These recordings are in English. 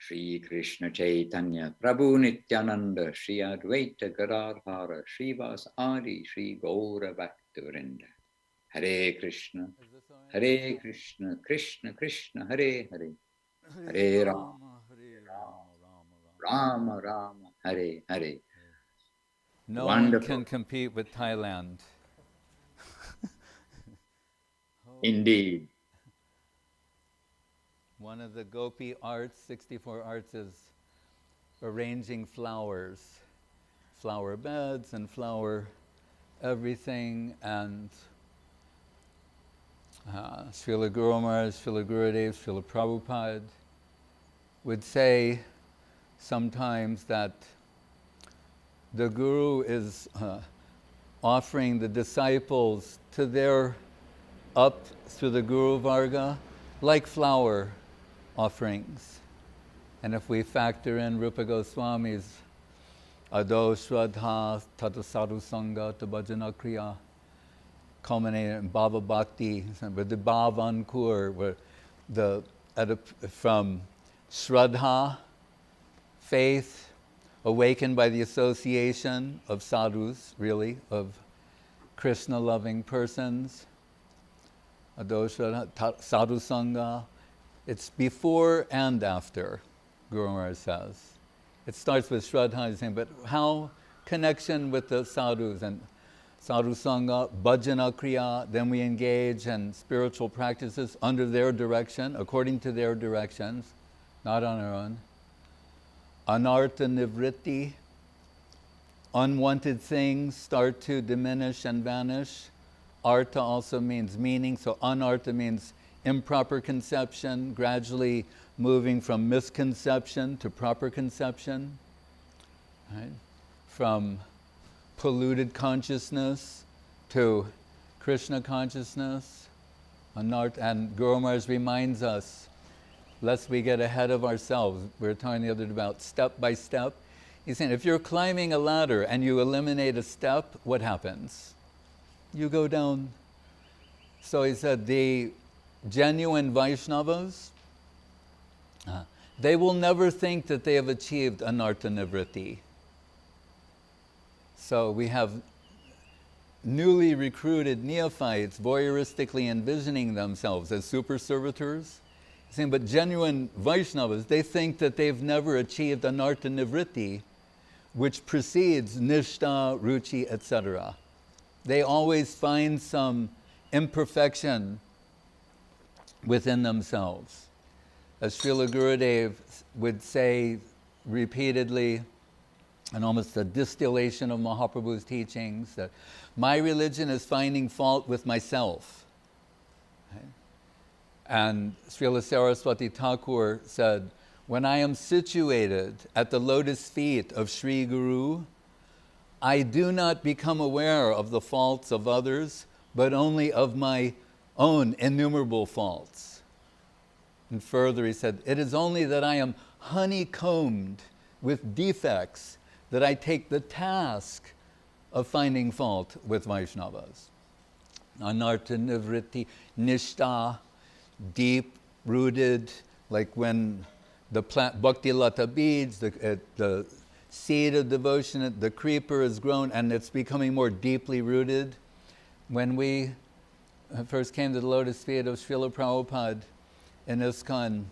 Shri Krishna Chaitanya Prabhu Nityananda Shri Advaita Gadadhara Srivas Adi Shri Gaura Bhaktivinoda Hare Krishna Hare Krishna Krishna Krishna Hare Hare Hare Rama Rama Rama Hare Hare. No Wonderful. one can compete with Thailand. Indeed. One of the Gopi arts, 64 arts, is arranging flowers, flower beds and flower everything. And Srila Guru Maharaj, Srila Gurudev, Srila Prabhupada would say sometimes that the Guru is offering the disciples to their up through the Guru Varga like flower offerings. And if we factor in Rupa Goswami's Ado Shraddha Tata sadhu-sanga to bhajana kriya, culminating in Bhava Bhakti, with the Bhava Ankur, where from Shraddha, faith, awakened by the association of sadhus, really, of Krishna-loving persons, Ado Shraddha sadhu-sanga. It's before and after, Guru Maharaj says. It starts with Shraddha, but how connection with the sadhus and sadhu-sanga, bhajana kriya, then we engage in spiritual practices under their direction, according to their directions, not on our own. Anartha nivritti, unwanted things start to diminish and vanish. Artha also means meaning, so anartha means improper conception, gradually moving from misconception to proper conception, right? From polluted consciousness to Krishna consciousness. And Guru Maharaj reminds us, lest we get ahead of ourselves. We were talking the other day about step by step. He's saying, if you're climbing a ladder and you eliminate a step, what happens? You go down. So he said, the genuine Vaishnavas, they will never think that they have achieved anartha nivritti. So we have newly recruited neophytes voyeuristically envisioning themselves as super servitors. He's saying, but genuine Vaishnavas, they think that they've never achieved anartha nivritti, which precedes nishta, ruchi, etc. They always find some imperfection within themselves. As Srila Gurudev would say repeatedly, and almost a distillation of Mahaprabhu's teachings, that my religion is finding fault with myself. Okay? And Srila Saraswati Thakur said, when I am situated at the lotus feet of Sri Guru, I do not become aware of the faults of others, but only of my own innumerable faults. And further he said, it is only that I am honeycombed with defects that I take the task of finding fault with Vaishnavas. Anartha nivritti, nishta, deep-rooted, like when the plant, bhakti lata beads, the seed of devotion, the creeper is grown and it's becoming more deeply rooted. When we first came to the lotus feet of Srila Prabhupada in ISKCON,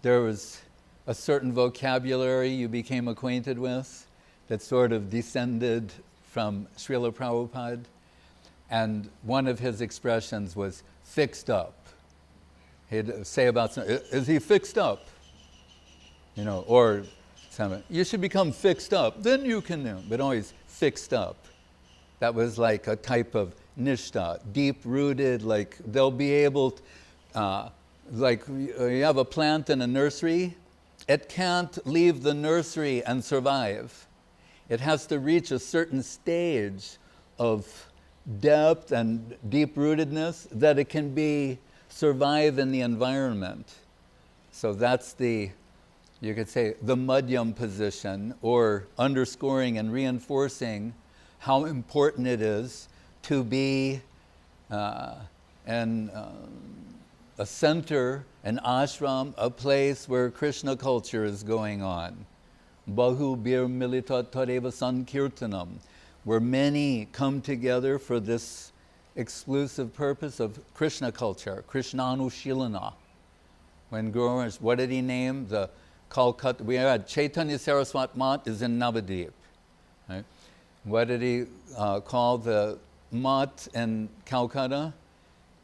there was a certain vocabulary you became acquainted with that sort of descended from Srila Prabhupada. And one of his expressions was fixed up. He'd say about something, is he fixed up? You know, or something, you should become fixed up, then you can know, but always fixed up. That was like a type of nishta, deep-rooted, like they'll be able to, like you have a plant in a nursery, it can't leave the nursery and survive. It has to reach a certain stage of depth and deep-rootedness that it can survive in the environment. So that's the, you could say, the madhyam position, or underscoring and reinforcing how important it is to be in a center, an ashram, a place where Krishna culture is going on. Bahu bir militat tadeva sankirtanam, where many come together for this exclusive purpose of Krishna culture, Krishnanushilana. When Guru Maharaj, what did he name? The Calcutta, we had Chaitanya Saraswat Mat is in Navadvip. Right? What did he call the Mat in Calcutta?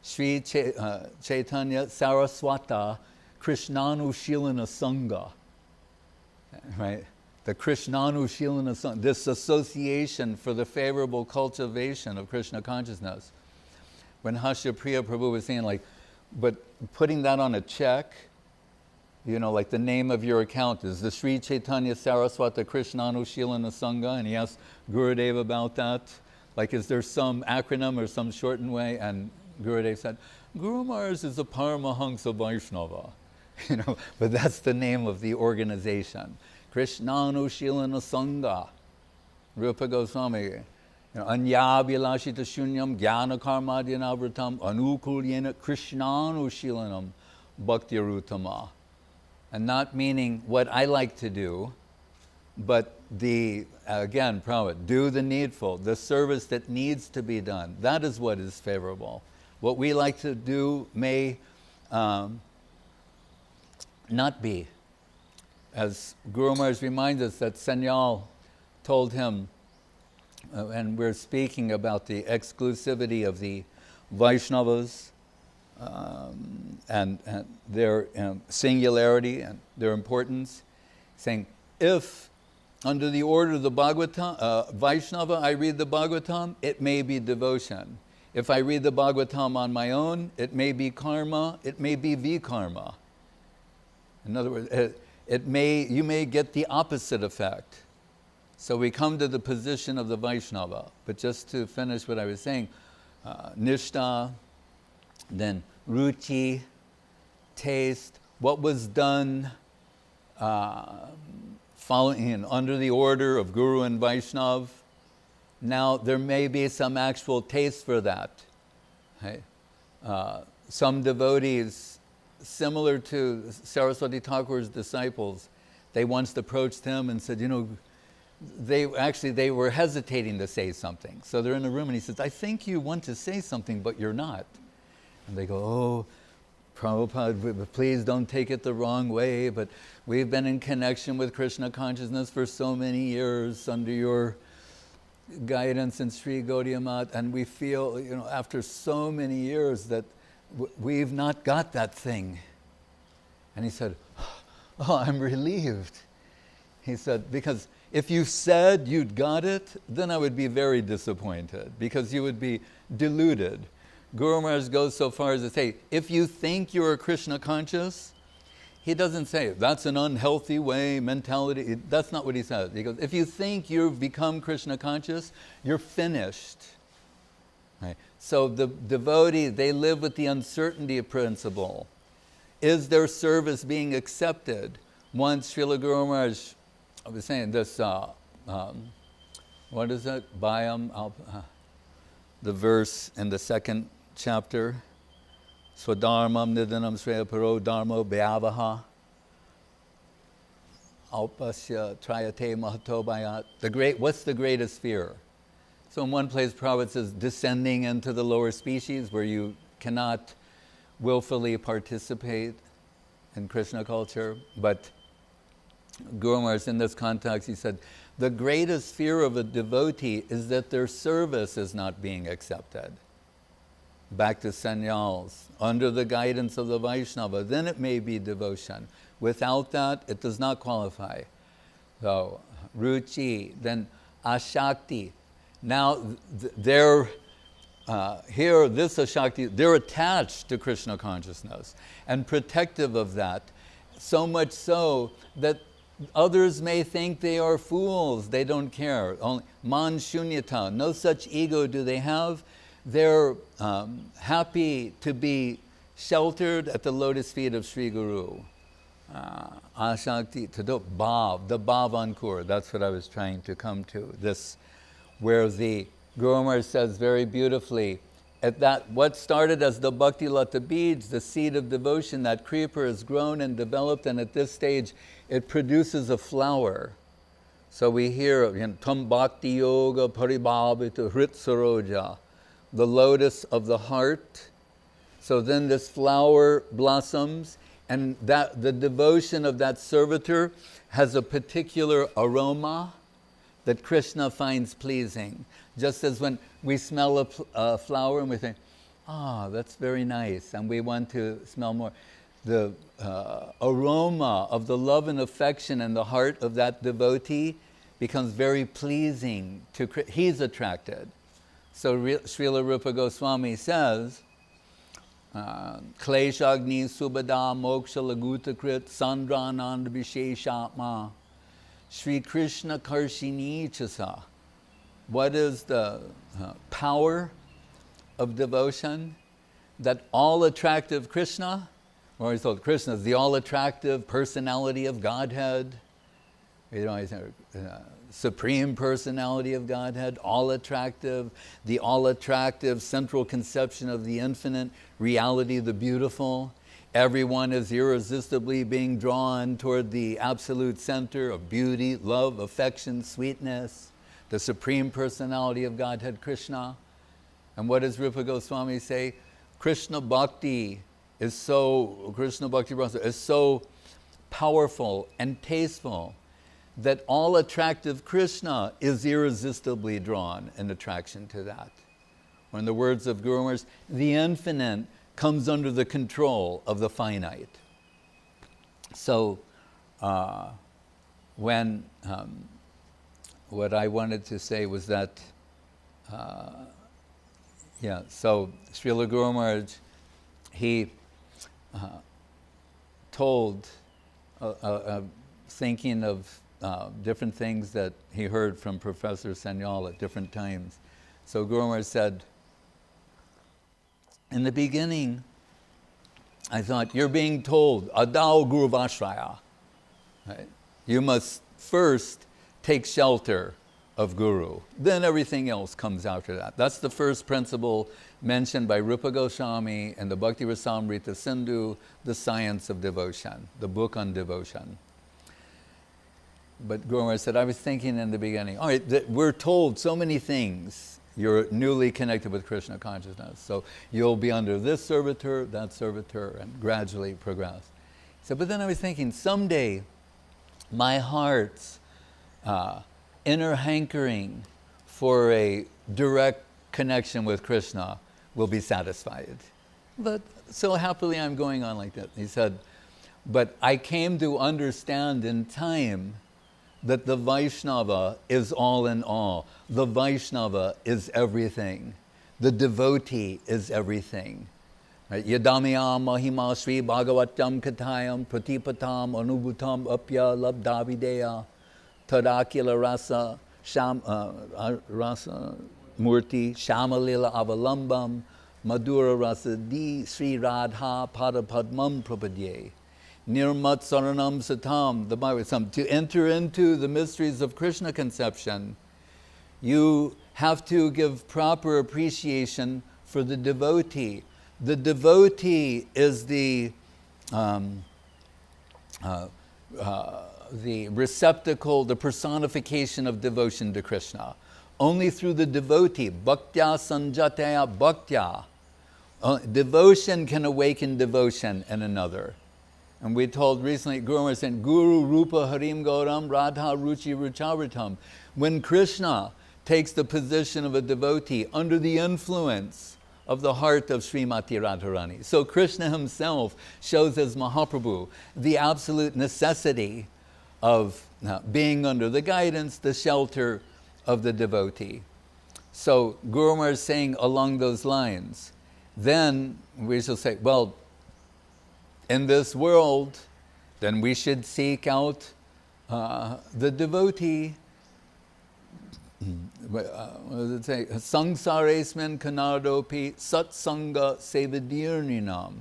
Sri Chaitanya Saraswata Krishnanushilana Sangha. Right? The Krishnanushilana Sangha, this association for the favorable cultivation of Krishna consciousness. When Hashapriya Prabhu was saying, like, but putting that on a check, you know, like the name of your account is the Sri Chaitanya Saraswata Krishnanushilana Sangha, and he asked Gurudev about that. Like, is there some acronym or some shortened way? And Gurudev said, Guru Maharaj is a Paramahansa Vaishnava. You know, but that's the name of the organization. Krishnanushilana Sangha. Rupa Goswami. Anyabhilashita shunyam jnana karmadyanavritam anukulyena Krishnanushilana bhaktirutama. And not meaning what I like to do, but again, Prabhupada, do the needful, the service that needs to be done. That is what is favorable. What we like to do may not be. As Guru Maharaj reminds us that Sanyal told him, and we're speaking about the exclusivity of the Vaishnavas and their singularity and their importance, saying, if under the order of the Bhagavatam, Vaishnava, I read the Bhagavatam, it may be devotion. If I read the Bhagavatam on my own, it may be karma, it may be vikarma. In other words, you may get the opposite effect. So we come to the position of the Vaishnava. But just to finish what I was saying, nishta, then ruchi, taste, what was done following under the order of Guru and Vaishnav. Now there may be some actual taste for that. Right? Some devotees, similar to Saraswati Thakur's disciples, they once approached him and said, you know, they were hesitating to say something. So they're in a room and he says, I think you want to say something, but you're not. And they go, oh, Prabhupada, please don't take it the wrong way, but we've been in connection with Krishna consciousness for so many years under your guidance in Sri Gaudiya Math, and we feel, you know, after so many years that we've not got that thing. And he said, oh, I'm relieved. He said, because if you said you'd got it, then I would be very disappointed because you would be deluded. Guru Maharaj goes so far as to say, if you think you're Krishna conscious, he doesn't say, that's an unhealthy way, mentality. That's not what he says. He goes, if you think you've become Krishna conscious, you're finished. Right? So the devotee, they live with the uncertainty principle. Is their service being accepted? Once Srila Guru Maharaj, I was saying this, what is it? Bhayam, the verse in the second chapter. Swadharmam nidanam sreya paro dharmo bhyavaha. Alpasya trayate mahato bhayat. What's the greatest fear? So in one place, Prabhupada says, descending into the lower species where you cannot willfully participate in Krishna culture. But Guru Maharaj, in this context, he said, the greatest fear of a devotee is that their service is not being accepted. Back to sannyals, under the guidance of the Vaishnava, then it may be devotion. Without that, it does not qualify. So, ruchi, then ashakti. Now, they're this ashakti, they're attached to Krishna consciousness and protective of that, so much so that others may think they are fools. They don't care. Only man shunyata, no such ego do they have. They're happy to be sheltered at the lotus feet of Sri Guru. Ashakti, tado bhav, the bhav ankur. That's what I was trying to come to. This, where the Guru Maharaj says very beautifully, at that, what started as the Bhakti Lata beads, the seed of devotion, that creeper has grown and developed, and at this stage it produces a flower. So we hear, Tam Bhakti Yoga Paribhavita Hrit Saroja, the lotus of the heart. So then this flower blossoms, and that the devotion of that servitor has a particular aroma that Krishna finds pleasing. Just as when we smell a flower and we think, that's very nice, and we want to smell more. The aroma of the love and affection in the heart of that devotee becomes very pleasing to Krishna. He's attracted. So Srila Rupa Goswami says, Kleshagni Subhada Moksha Lagutakrit Sandranand Visheshatma Sri Krishna Karshini Chasa. What is the power of devotion? That all-attractive Krishna, or he's told Krishna is the all-attractive personality of Godhead. He's supreme personality of Godhead, all-attractive, the all-attractive central conception of the infinite, reality, the beautiful. Everyone is irresistibly being drawn toward the absolute center of beauty, love, affection, sweetness, the supreme personality of Godhead, Krishna. And what does Rupa Goswami say? Krishna Bhakti is so powerful and tasteful that all attractive Krishna is irresistibly drawn in attraction to that. Or in the words of Guru Maharaj, the infinite comes under the control of the finite. So what I wanted to say was that, so Srila Guru Maharaj, he told, thinking of different things that he heard from Professor Sanyal at different times. So Guru Maharaj said, in the beginning, I thought, you're being told, Adao Guru Vashraya. Right? You must first take shelter of Guru. Then everything else comes after that. That's the first principle mentioned by Rupa Goswami in the Bhakti Rasamrita Sindhu, the Science of Devotion, the book on devotion. But Guru Maharaj said, I was thinking in the beginning, all right, that we're told so many things. You're newly connected with Krishna consciousness. So you'll be under this servitor, that servitor, and gradually progress. He said, but then I was thinking, someday my heart's inner hankering for a direct connection with Krishna will be satisfied. But so happily I'm going on like that. He said, but I came to understand in time that the Vaishnava is all in all. The Vaishnava is everything. The devotee is everything. Right? Yadamyam mahima Sri Bhagavatam Katayam Pratipatam Anubhutam Apya Labdavideya Tadakila Rasa Rasa Murti Shamalila Avalambam Madhura Rasa Di Sri Radha Padapadmam Prapadye Nirmat Saranam Satam, the Bible says, to enter into the mysteries of Krishna conception, you have to give proper appreciation for the devotee. The devotee is the receptacle, the personification of devotion to Krishna. Only through the devotee, bhaktya sanjataya bhaktya, devotion can awaken devotion in another. And we told recently, Guru Maharaj said, Guru Rupa Harim Gauram Radha Ruchi Ruchavritam. When Krishna takes the position of a devotee under the influence of the heart of Srimati Radharani. So Krishna himself shows as Mahaprabhu the absolute necessity of being under the guidance, the shelter of the devotee. So Guru Maharaj is saying along those lines. Then we shall say, well, in this world, then we should seek out the devotee. What does it say? Sangsaresmen kanadopi satsanga sevadirninam.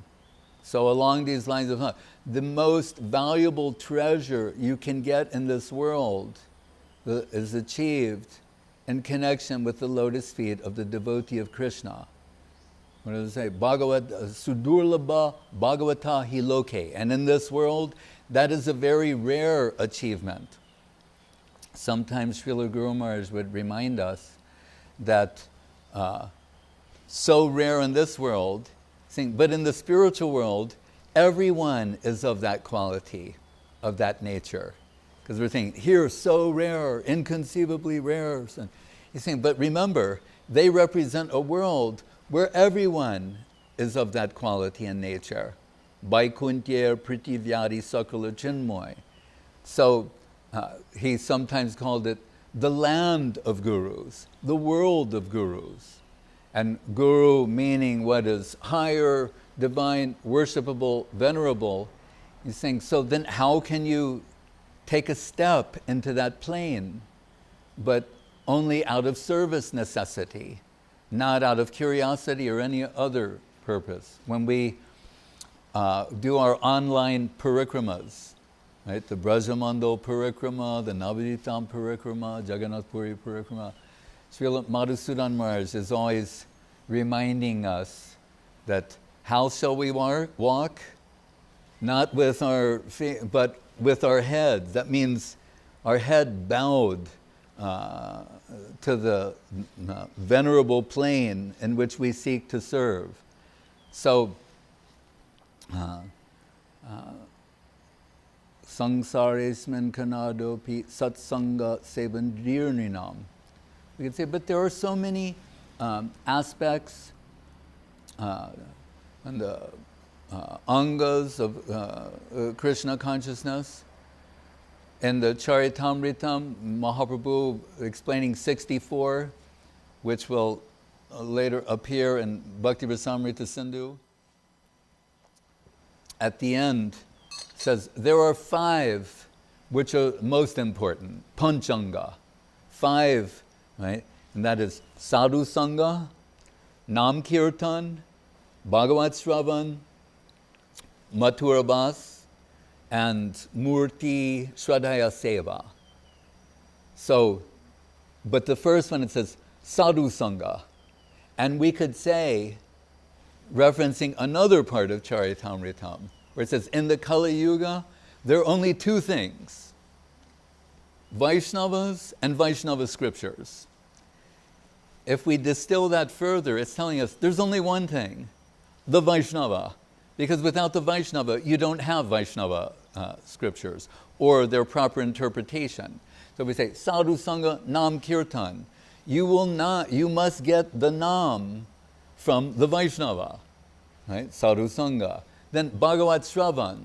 So along these lines of thought, the most valuable treasure you can get in this world is achieved in connection with the lotus feet of the devotee of Krishna. what does it say? Sudurlabha Bhagavata Hiloke. And in this world, that is a very rare achievement. Sometimes Srila Guru Maharaj would remind us that so rare in this world, but in the spiritual world, everyone is of that quality, of that nature. Because we're saying, here, so rare, inconceivably rare. He's saying, but remember, they represent a world where everyone is of that quality and nature. Vaikuntya Pritivyadi Sakala Chinmoy. So he sometimes called it the land of gurus, the world of gurus. And guru meaning what is higher, divine, worshipable, venerable. He's saying, so then how can you take a step into that plane, but only out of service necessity, not out of curiosity or any other purpose? When we do our online parikramas, right? The Brajamandal parikrama, the Navaditam parikrama, Jagannath Puri parikrama, Srila Madhusudan Maharaj is always reminding us that how shall we walk? Not with our feet, but with our heads. That means our head bowed to the venerable plane in which we seek to serve. So, Sangsaresman Kanadopi Satsanga Sevandirninam. We can say, but there are so many aspects and the angas of Krishna consciousness. In the Charitamritam, Mahaprabhu explaining 64, which will later appear in Bhakti Rasamrita Sindhu, at the end says there are 5 which are most important, Panchanga, 5, right? And that is sadhu-sanga, nam kirtan, bhagavat shravan, mathurabhas, and murti shraddhaya seva. So, but the first one it says sadhu-sanga. And we could say, referencing another part of Charitamritam, where it says, in the Kali-yuga, there are only 2 things, Vaishnavas and Vaishnava scriptures. If we distill that further, it's telling us there's only one thing, the Vaishnava. Because without the Vaishnava, you don't have Vaishnava scriptures or their proper interpretation. So we say, sadhu sanga nam kirtan. You must get the nam from the Vaishnava, right? Sadhu sanga. Then Bhagavat Shravan.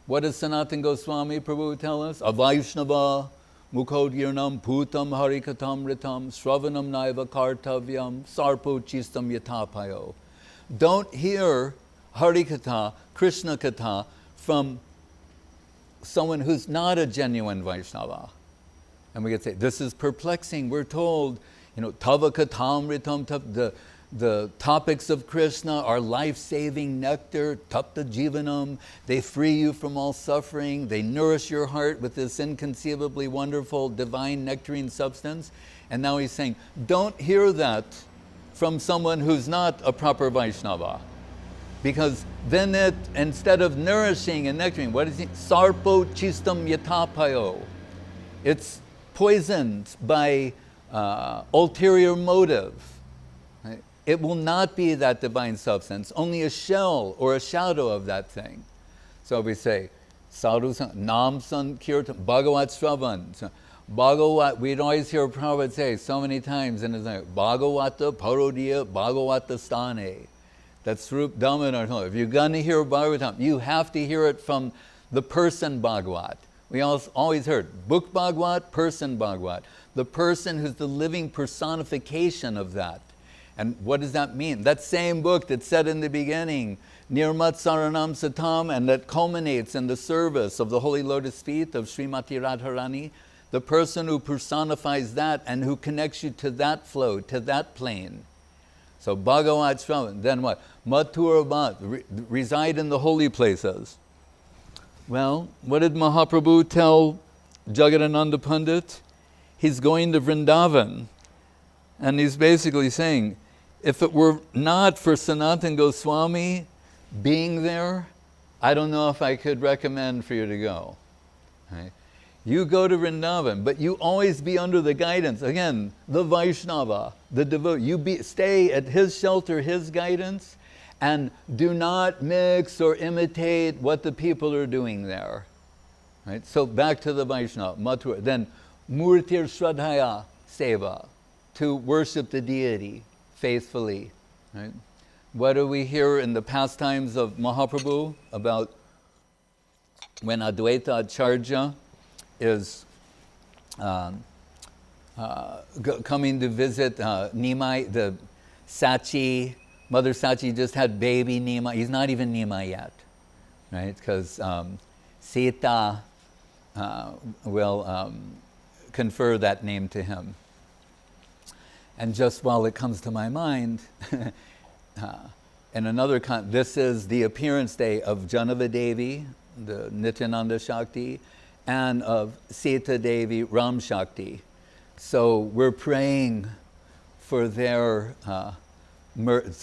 What does Sanatana Goswami Prabhu tell us? A Vaishnava mukhodgirnam putam harikatam ritam shravanam naiva kartavyam sarpo chistam yatapayo. Don't hear Harikatha, Krishna Katha from someone who's not a genuine Vaishnava. And we could say, this is perplexing. We're told, Tava Katamritam, the topics of Krishna are life-saving nectar, tapta jivanam. They free you from all suffering. They nourish your heart with this inconceivably wonderful divine nectarine substance. And now he's saying, don't hear that from someone who's not a proper Vaishnava. Because then it, instead of nourishing and nectarine, what is it? Sarpo chistam yatapayo. It's poisoned by ulterior motive. Right? It will not be that divine substance, only a shell or a shadow of that thing. So we say, sadhu nam sankirtan, bhagavat shravan. So, Bhagavat, we'd always hear Prabhupada say so many times, and it's like, Bhagavata parodiya Bhagavata stane. That's Rup Dhamma. If you're going to hear Bhagavatam, you have to hear it from the person Bhagavat. We always heard book Bhagavat, person Bhagavat. The person who's the living personification of that. And what does that mean? That same book that said in the beginning, Nirmat Saranam Satam, and that culminates in the service of the holy lotus feet of Srimati Radharani, the person who personifies that and who connects you to that flow, to that plane. So Bhagavat Shravan, then what? Mathurabhat, reside in the holy places. Well, what did Mahaprabhu tell Jagadananda Pandit? He's going to Vrindavan. And he's basically saying, if it were not for Sanatana Goswami being there, I don't know if I could recommend for you to go. Right? You go to Vrindavan, but you always be under the guidance. Again, the Vaishnava, the devotee. Stay at his shelter, his guidance, and do not mix or imitate what the people are doing there. Right? So back to the Vaishnava, Mathura. Then Murtir Shraddhaya Seva, to worship the deity faithfully. Right? What do we hear in the pastimes of Mahaprabhu about when Advaita Acharya is coming to visit Nimai, the Sachi, Mother Sachi just had baby Nimai. He's not even Nimai yet, right? Because Sita will confer that name to him. And just while it comes to my mind, in another this is the appearance day of Janava Devi, the Nityananda Shakti, and of Sita Devi, Ram Shakti. So we're praying for their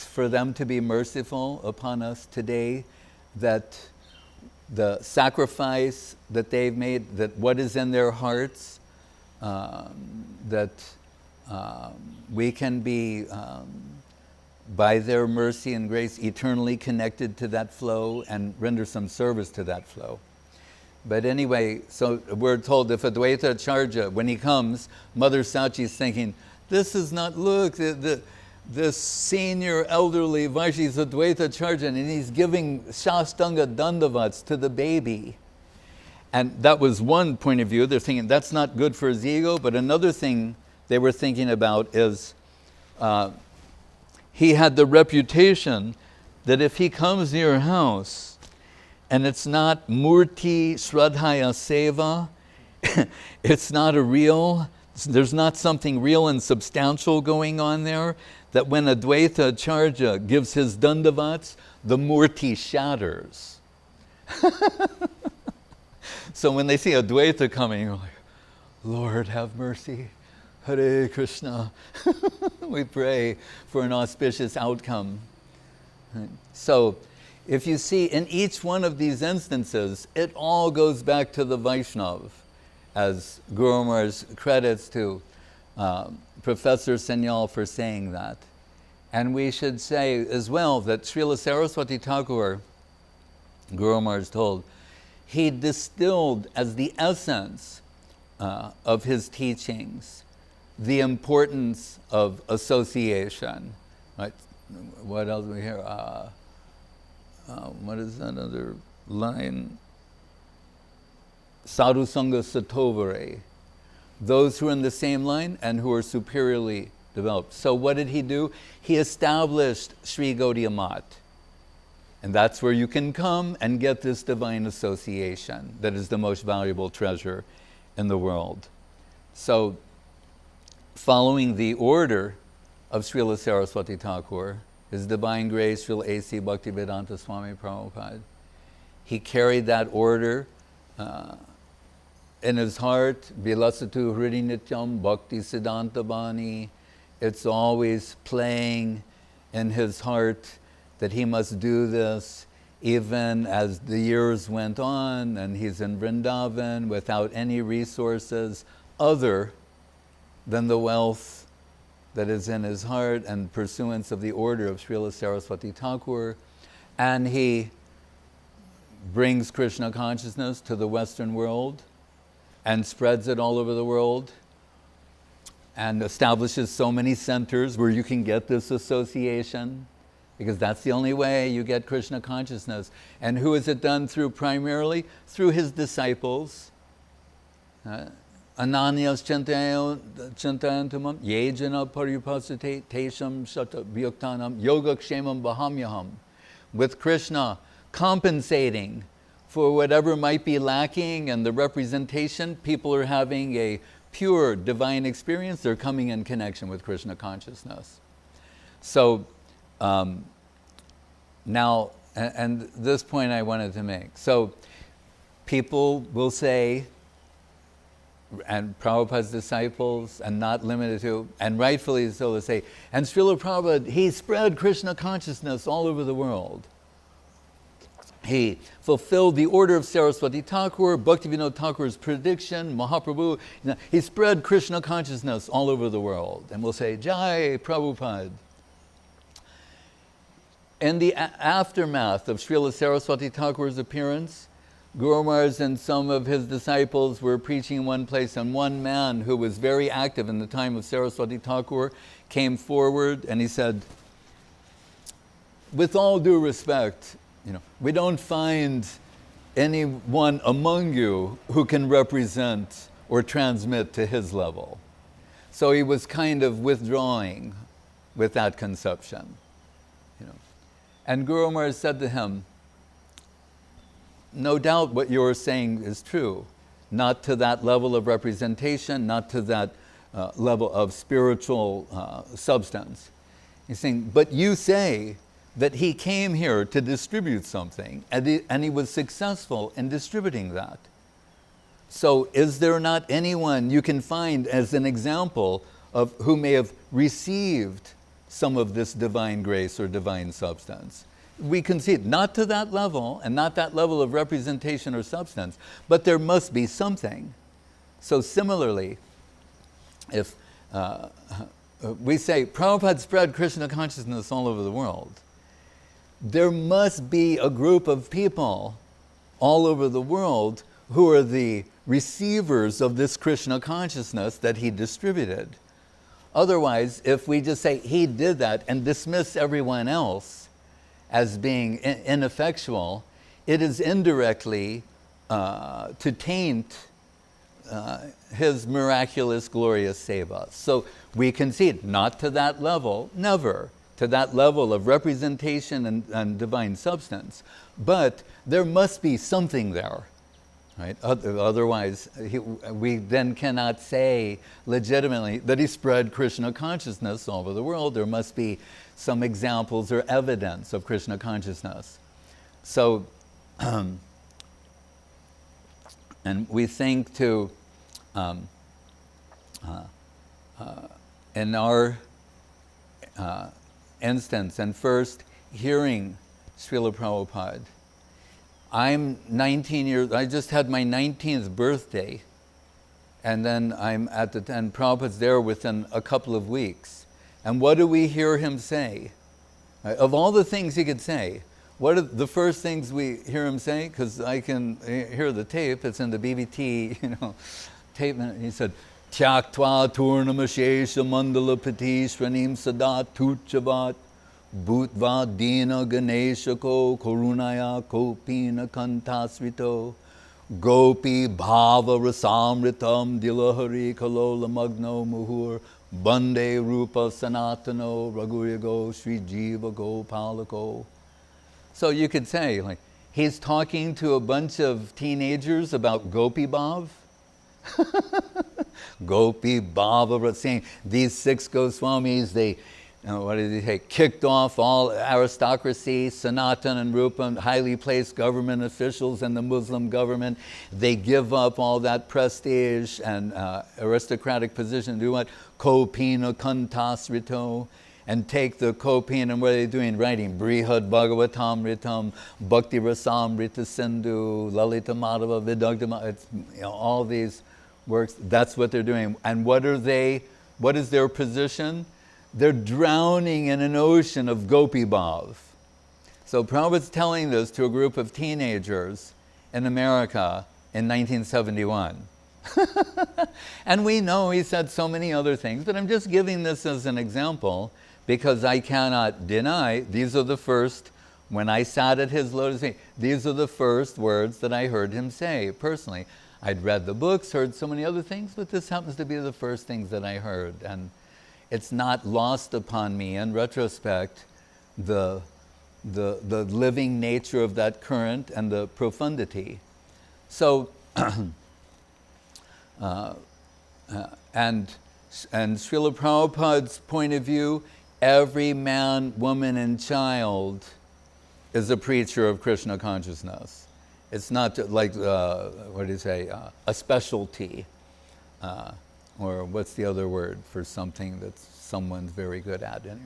for them to be merciful upon us today, that the sacrifice that they've made, that what is in their hearts, that we can be, by their mercy and grace, eternally connected to that flow and render some service to that flow. But anyway, so we're told if Advaita Acharya, when he comes, Mother Sachi is thinking, this is not, look, this senior elderly Vaishnav is Advaita Acharya, and he's giving Shastanga Dandavats to the baby. And that was one point of view. They're thinking that's not good for his ego. But another thing they were thinking about is he had the reputation that if he comes to your house and it's not Murti Shraddhaya Seva, it's not a real, there's not something real and substantial going on there, that when Advaita Acharya gives his dandavats, the Murti shatters. So when they see Advaita coming, you're like, Lord, have mercy. Hare Krishna. We pray for an auspicious outcome. So if you see in each one of these instances, it all goes back to the Vaishnav, as Guru Maharaj credits to Professor Senyal for saying that. And we should say as well that Srila Saraswati Thakur, Guru Maharaj told, he distilled as the essence of his teachings the importance of association. Right? What else do we hear? What is another line? Sadhu-sanga satovare. Those who are in the same line and who are superiorly developed. So what did he do? He established Sri Gaudiya Math. And that's where you can come and get this divine association that is the most valuable treasure in the world. So, following the order of Srila Saraswati Thakur, His Divine Grace, Srila A.C. Bhaktivedanta Swami Prabhupada, he carried that order in his heart, Vilasatu Hridi Nityam Bhakti Siddhanta Bani. It's always playing in his heart that he must do this, even as the years went on and he's in Vrindavan without any resources other than the wealth that is in his heart and pursuance of the order of Srila Saraswati Thakur. And he brings Krishna consciousness to the Western world and spreads it all over the world and establishes so many centers where you can get this association, because that's the only way you get Krishna consciousness. And who is it done through primarily? Through his disciples. Ananyas chantayantamam yejana paripasate tesham shata vyuktanam yogakshemam bahamyaham. With Krishna compensating for whatever might be lacking and the representation, people are having a pure divine experience. They're coming in connection with Krishna consciousness. So now, and this point I wanted to make. So people will say, and Prabhupada's disciples, and not limited to, and rightfully so, say, and Srila Prabhupada, he spread Krishna consciousness all over the world. He fulfilled the order of Saraswati Thakur, Bhaktivinoda Thakur's prediction, Mahaprabhu. He spread Krishna consciousness all over the world. And we'll say, Jai Prabhupada. In the aftermath of Srila Saraswati Thakur's appearance, Guru Maharaj and some of his disciples were preaching in one place, and one man who was very active in the time of Saraswati Thakur came forward and he said, with all due respect, we don't find anyone among you who can represent or transmit to his level. So he was kind of withdrawing with that conception. And Guru Maharaj said to him, no doubt what you're saying is true, not to that level of representation, not to that level of spiritual substance. He's saying, but you say that he came here to distribute something, and he was successful in distributing that. So is there not anyone you can find as an example of who may have received some of this divine grace or divine substance? We concede, not to that level, and not that level of representation or substance, but there must be something. So similarly, if we say, Prabhupada spread Krishna consciousness all over the world, there must be a group of people all over the world who are the receivers of this Krishna consciousness that he distributed. Otherwise, if we just say he did that and dismiss everyone else as being ineffectual, it is indirectly to taint his miraculous, glorious seva. So we concede, not to that level, never to that level of representation and divine substance, but there must be something there, right? Otherwise, we then cannot say legitimately that he spread Krishna consciousness all over the world. There must be some examples or evidence of Krishna consciousness. So, and we think to, in our instance, and first hearing Srila Prabhupada, I'm 19 years, I just had my 19th birthday, and then and Prabhupada's there within a couple of weeks. And what do we hear him say? Of all the things he could say, what are the first things we hear him say? Because I can hear the tape, it's in the BBT, tape, and he said, Tyaktva turnamashesha mandala pati shranim sadat tuchavat bhutva dina ganeshako korunaya kopina kantasrito gopi bhava rasamritam dilahari kalola magno muhur bande rupa sanatano raguryago sri jiva gopalako. So you could say, like, he's talking to a bunch of teenagers about Gopi Bhav. Gopi Bhava, saying these 6 Goswamis, they, what did he say, kicked off all aristocracy, Sanatan and Rupa, highly placed government officials and the Muslim government. They give up all that prestige and aristocratic position, do what? Kopina Kantasrito, and take the Kopina, and what are they doing? Writing Brihad Bhagavatamritam, Bhakti Rasamrita Sindhu, Lalita Madhava, Vidagdama, all these works, that's what they're doing. And what are they, what is their position? They're drowning in an ocean of Gopi Bhav. So Prabhupada's telling this to a group of teenagers in America in 1971. And we know he said so many other things, but I'm just giving this as an example because I cannot deny these are the first, when I sat at his lotus feet, these are the first words that I heard him say personally. I'd read the books, heard so many other things, but this happens to be the first things that I heard. And it's not lost upon me in retrospect the living nature of that current and the profundity. So, and Srila Prabhupada's point of view, every man, woman, and child is a preacher of Krishna consciousness. It's not like, what do you say, a specialty. or what's the other word for something that someone's very good at anyway.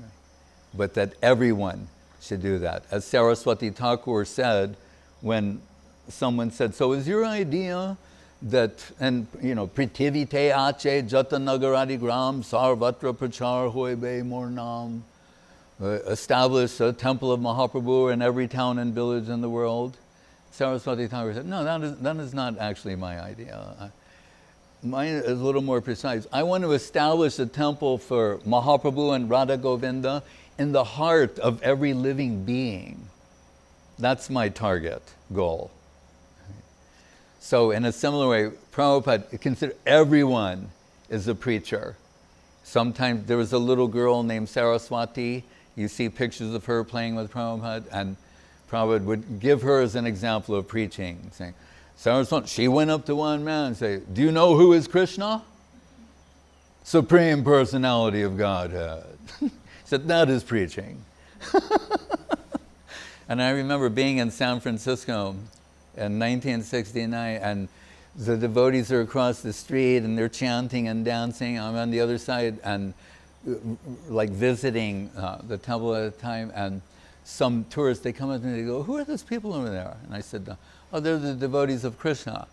But that everyone should do that. As Saraswati Thakur said, when someone said, so is your idea that, and Prithivite ache jata nagaradi gram sarvatra prachar hoibe mornam, establish a temple of Mahaprabhu in every town and village in the world? Saraswati Thakur said, no, that is not actually my idea. Mine is a little more precise. I want to establish a temple for Mahaprabhu and Radha Govinda in the heart of every living being. That's my target goal. So in a similar way, Prabhupada considered everyone is a preacher. Sometimes there was a little girl named Saraswati. You see pictures of her playing with Prabhupada, and Prabhupada would give her as an example of preaching, saying, Saraswati, she went up to one man and said, do you know who is Krishna? Supreme Personality of Godhead. He said, that is preaching. And I remember being in San Francisco in 1969, and the devotees are across the street and they're chanting and dancing. I'm on the other side and like visiting the temple at a time, and some tourists, they come up to me and they go, who are those people over there? And I said, oh, they're the devotees of Krishna.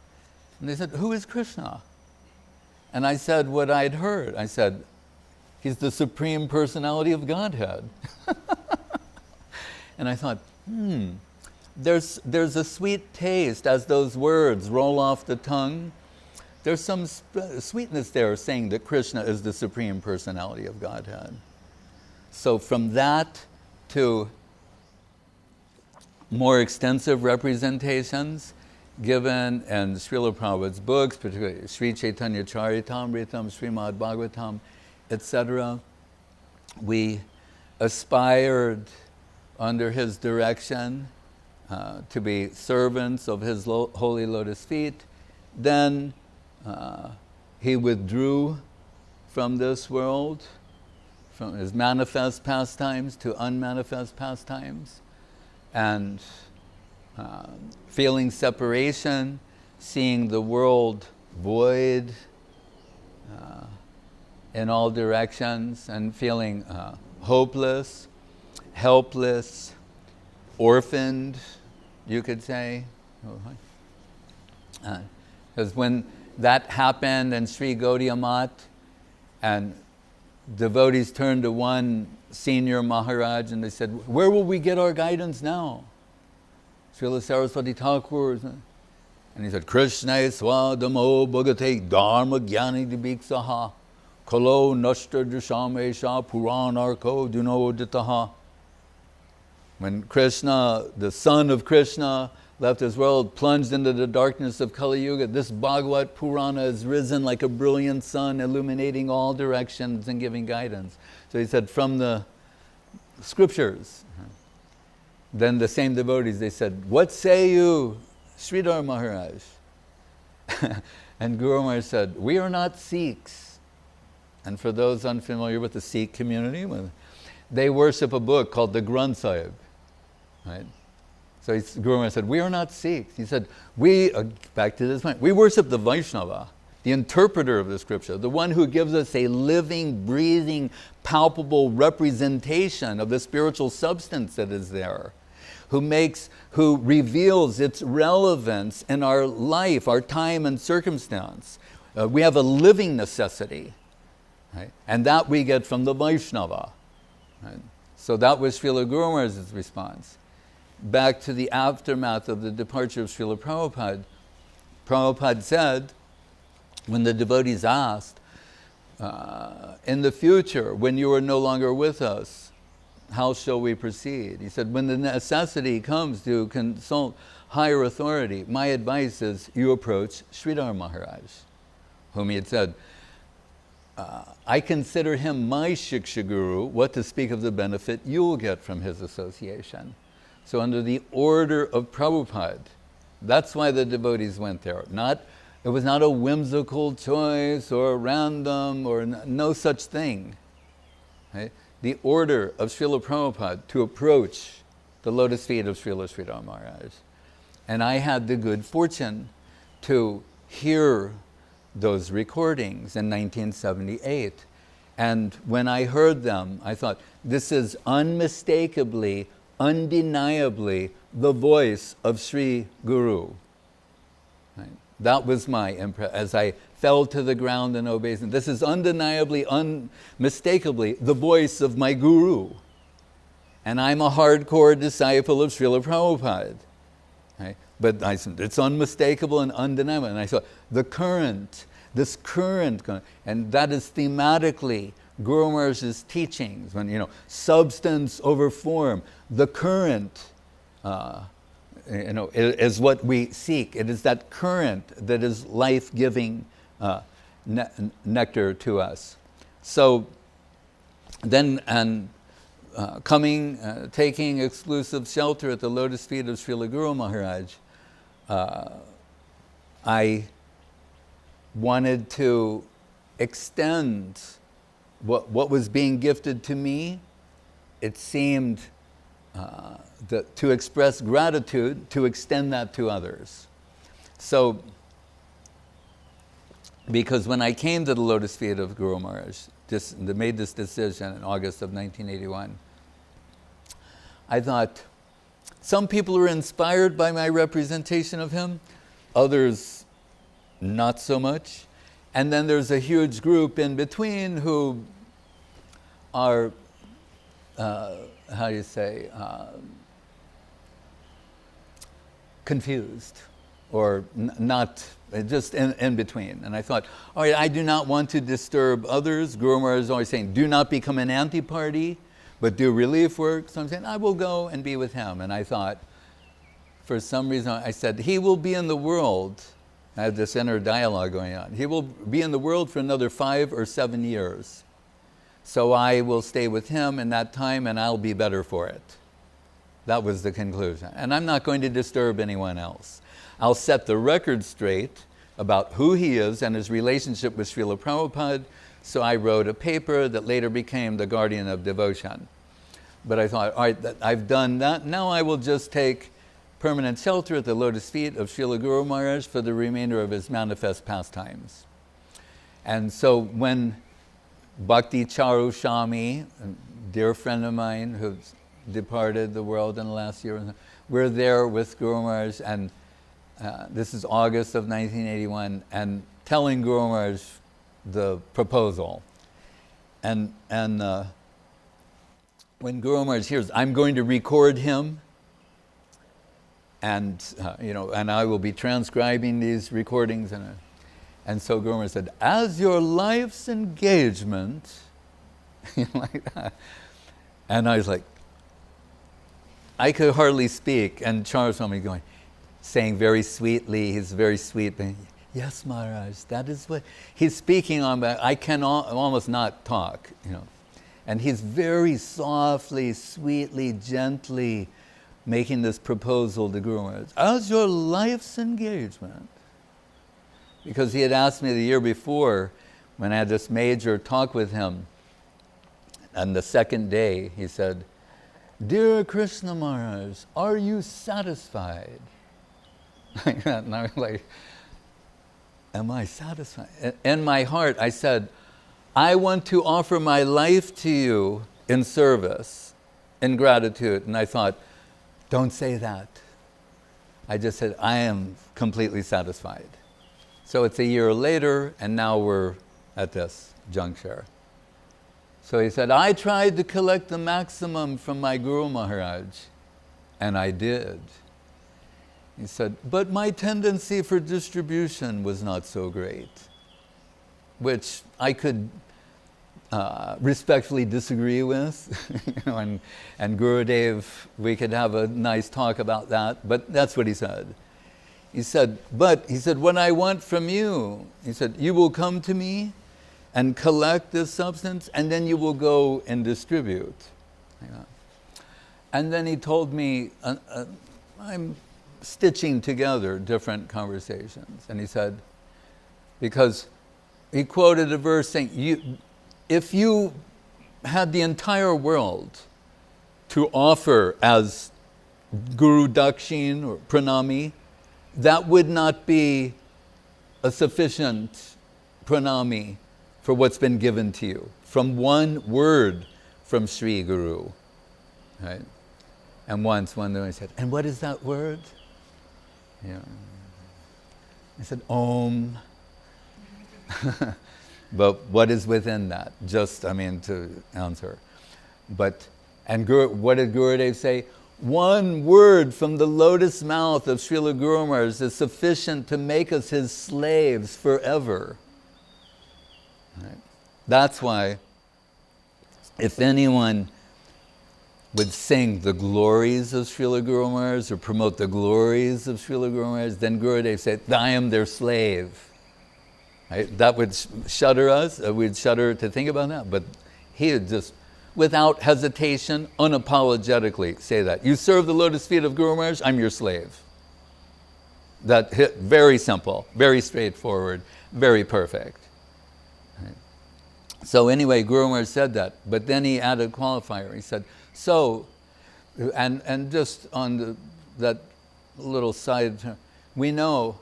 And they said, who is Krishna? And I said what I'd heard. I said, he's the Supreme Personality of Godhead. And I thought, there's a sweet taste as those words roll off the tongue. There's some sweetness there saying that Krishna is the Supreme Personality of Godhead. So from that to more extensive representations given in Srila Prabhupada's books, particularly Sri Chaitanya Charitamritam, Srimad Bhagavatam, etc. We aspired under his direction to be servants of his holy lotus feet. Then he withdrew from this world, from his manifest pastimes to unmanifest pastimes, and feeling separation, seeing the world void in all directions, and feeling hopeless, helpless, orphaned, you could say. Because when that happened in Sri Gaudiya Math, and devotees turned to one senior Maharaj and they said, where will we get our guidance now? Srila Saraswati Thakur. And he said, Krishna swadamo bhagate dharma jnani dibiksaha kalo nashta drishamesha puranarko dunoditaha. When Krishna, the son of Krishna, left his world, plunged into the darkness of Kali-yuga, this Bhagavad Purana has risen like a brilliant sun, illuminating all directions and giving guidance. So he said, from the scriptures. Then the same devotees, they said, what say you, Sridhar Maharaj? And Guru Maharaj said, we are not Sikhs. And for those unfamiliar with the Sikh community, they worship a book called the Granth Sahib. Right? So Guru Maharaj said, we are not Sikhs. He said, back to this point, we worship the Vaishnava, the interpreter of the scripture, the one who gives us a living, breathing, palpable representation of the spiritual substance that is there, who reveals its relevance in our life, our time and circumstance. We have a living necessity, right? And that we get from the Vaishnava. Right? So that was Srila Guru Maharaj's response. Back to the aftermath of the departure of Srila Prabhupada, Prabhupada said, when the devotees asked, in the future, when you are no longer with us, how shall we proceed? He said, when the necessity comes to consult higher authority, my advice is you approach Sridhar Maharaj, whom he had said, I consider him my Shiksha Guru, what to speak of the benefit you'll get from his association. So under the order of Prabhupada, that's why the devotees went there. It was not a whimsical choice or random or no such thing. Right? The order of Srila Prabhupada to approach the lotus feet of Srila Sridhar Maharaj. And I had the good fortune to hear those recordings in 1978. And when I heard them, I thought, this is unmistakably, undeniably the voice of Sri Guru. Right? That was my impression as I fell to the ground in obeisance. This is undeniably, unmistakably the voice of my Guru. And I'm a hardcore disciple of Srila Prabhupada. Right? But I said, it's unmistakable and undeniable. And I thought, the current, this current, and that is thematically Guru Maharaj's teachings, when, substance over form, the current, is what we seek. It is that current that is life-giving nectar to us. So then, taking exclusive shelter at the lotus feet of Srila Guru Maharaj, I wanted to extend what was being gifted to me. It seemed to express gratitude, to extend that to others. So, because when I came to the lotus feet of Guru Maharaj, made this decision in August of 1981, I thought, some people are inspired by my representation of him, others not so much. And then there's a huge group in between who are, confused or not, just in between. And I thought, all right, I do not want to disturb others. Guru Maharaj is always saying, do not become an anti-party, but do relief work. So I'm saying, I will go and be with him. And I thought, for some reason, I said, he will be in the world. I had this inner dialogue going on. He will be in the world for another 5 or 7 years. So I will stay with him in that time and I'll be better for it. That was the conclusion. And I'm not going to disturb anyone else. I'll set the record straight about who he is and his relationship with Srila Prabhupada. So I wrote a paper that later became the Guardian of Devotion. But I thought, all right, I've done that. Now I will just take permanent shelter at the lotus feet of Srila Guru Maharaj for the remainder of his manifest pastimes. And so when Bhakti Charu Shami, a dear friend of mine who's departed the world in the last year, we're there with Guru Maharaj, and this is August of 1981, and telling Guru Maharaj the proposal. And when Guru Maharaj hears, I'm going to record him, and and I will be transcribing these recordings, and so Guru Maharaj said, as your life's engagement, like that. And I was like, I could hardly speak, and Charles Swami going, saying very sweetly, he's very sweet, but, yes, Maharaj, that is what he's speaking on, but I can almost not talk, And he's very softly, sweetly, gently making this proposal to Guru Maharaj. As your life's engagement. Because he had asked me the year before, when I had this major talk with him, and the second day he said, Dear Krishna Maharaj, are you satisfied? Like that, and I was like, am I satisfied? In my heart I said, I want to offer my life to you in service, in gratitude. And I thought, don't say that. I just said, I am completely satisfied. So it's a year later, and now we're at this juncture. So he said, I tried to collect the maximum from my Guru Maharaj, and I did. He said, but my tendency for distribution was not so great, which I could respectfully disagree with. And Gurudev, we could have a nice talk about that, but that's what he said. He said, what I want from you, he said, you will come to me and collect this substance, and then you will go and distribute. And then he told me, I'm stitching together different conversations. And he said, because he quoted a verse saying, if you had the entire world to offer as Guru Dakshin or Pranami, that would not be a sufficient pranami for what's been given to you from one word from Sri Guru. Right? And once one day I said, and what is that word? Yeah. I said, Om. But what is within that? Just, to answer. But, and what did Gurudev say? One word from the lotus mouth of Srila Guru Maharaj is sufficient to make us his slaves forever. Right? That's why, if anyone would sing the glories of Srila Guru Maharaj or promote the glories of Srila Guru Maharaj, then Gurudev said, I am their slave. Right? That would shudder us, we'd shudder to think about that, but he would just, without hesitation, unapologetically say that. You serve the lotus feet of Guru Maharaj, I'm your slave. That hit very simple, very straightforward, very perfect. Right? So anyway, Guru Maharaj said that, but then he added a qualifier. He said, so, and just on that little side, we know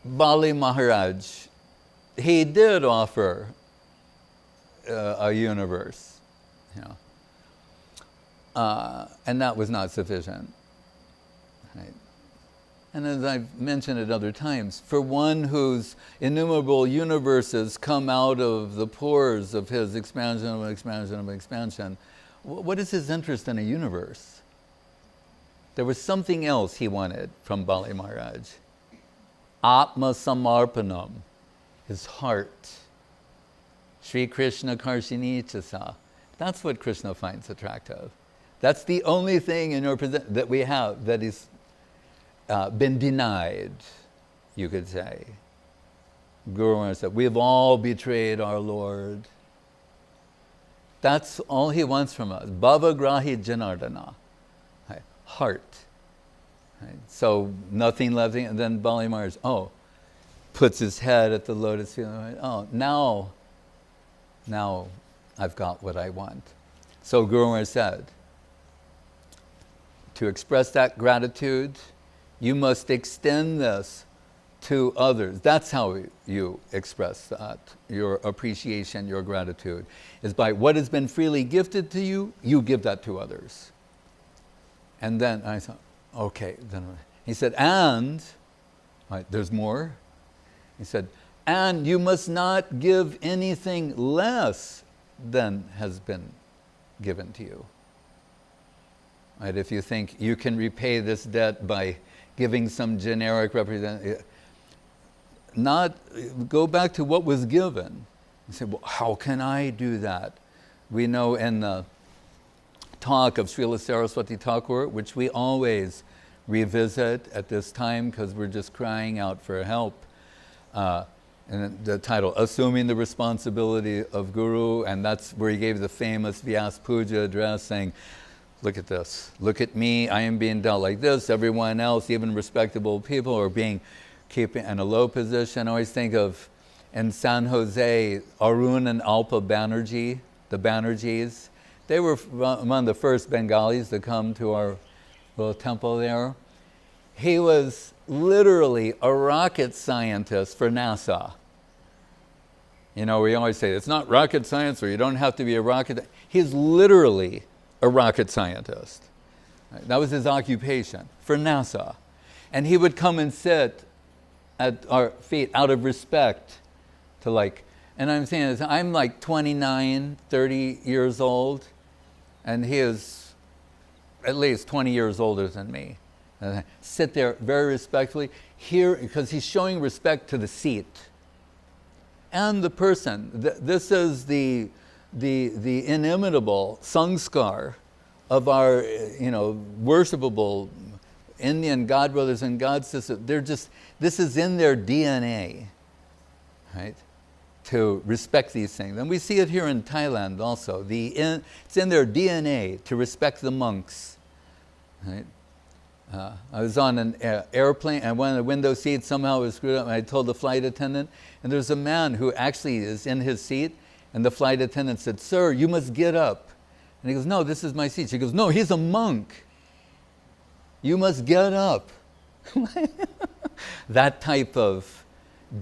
Bali Maharaj, he did offer a universe, and that was not sufficient. Right? And as I've mentioned at other times, for one whose innumerable universes come out of the pores of his expansion of expansion of expansion, what is his interest in a universe? There was something else he wanted from Bali Maharaj. Atma Samarpanam, his heart. Sri Krishna Karshini Chasa. That's what Krishna finds attractive. That's the only thing in your that we have that is been denied, you could say. Guru Maharaj said, we've all betrayed our Lord. That's all he wants from us. Bhavagrahi Janardana. Right? Heart. Right? So nothing left, and then Bali Maharaj, puts his head at the lotus feet. Oh, now I've got what I want. So Guru Maharaj said, to express that gratitude, you must extend this to others. That's how you express that, your appreciation, your gratitude, is by what has been freely gifted to you, you give that to others. And then I thought, okay. Then he said, and, right, there's more. He said, and you must not give anything less than has been given to you. Right, if you think you can repay this debt by giving some generic representation, go back to what was given. You say, well, how can I do that? We know in the talk of Srila Saraswati Thakur, which we always revisit at this time because we're just crying out for help, and the title, Assuming the Responsibility of Guru, and that's where he gave the famous Vyas Puja address saying, look at this, look at me, I am being dealt like this, everyone else, even respectable people, are being keeping in a low position. I always think of, in San Jose, Arun and Alpa Banerjee, the Banerjees. They were among the first Bengalis to come to our little temple there. He was literally a rocket scientist for NASA. You know, we always say, it's not rocket science, or you don't have to be a rocket. He's literally a rocket scientist. Right? That was his occupation for NASA. And he would come and sit at our feet out of respect to and I'm saying this, I'm like 29, 30 years old, and he is at least 20 years older than me. And I sit there very respectfully, here, because he's showing respect to the seat and the person. This is the inimitable sanskar of our, worshipable Indian God brothers and God sisters. This is in their DNA, right? To respect these things. And we see it here in Thailand also. It's in their DNA to respect the monks, right? I was on an airplane, and one of the window seats somehow was screwed up, and I told the flight attendant, and there's a man who actually is in his seat, and the flight attendant said, "Sir, you must get up." And he goes, "No, this is my seat." She goes, "No, he's a monk. You must get up." That type of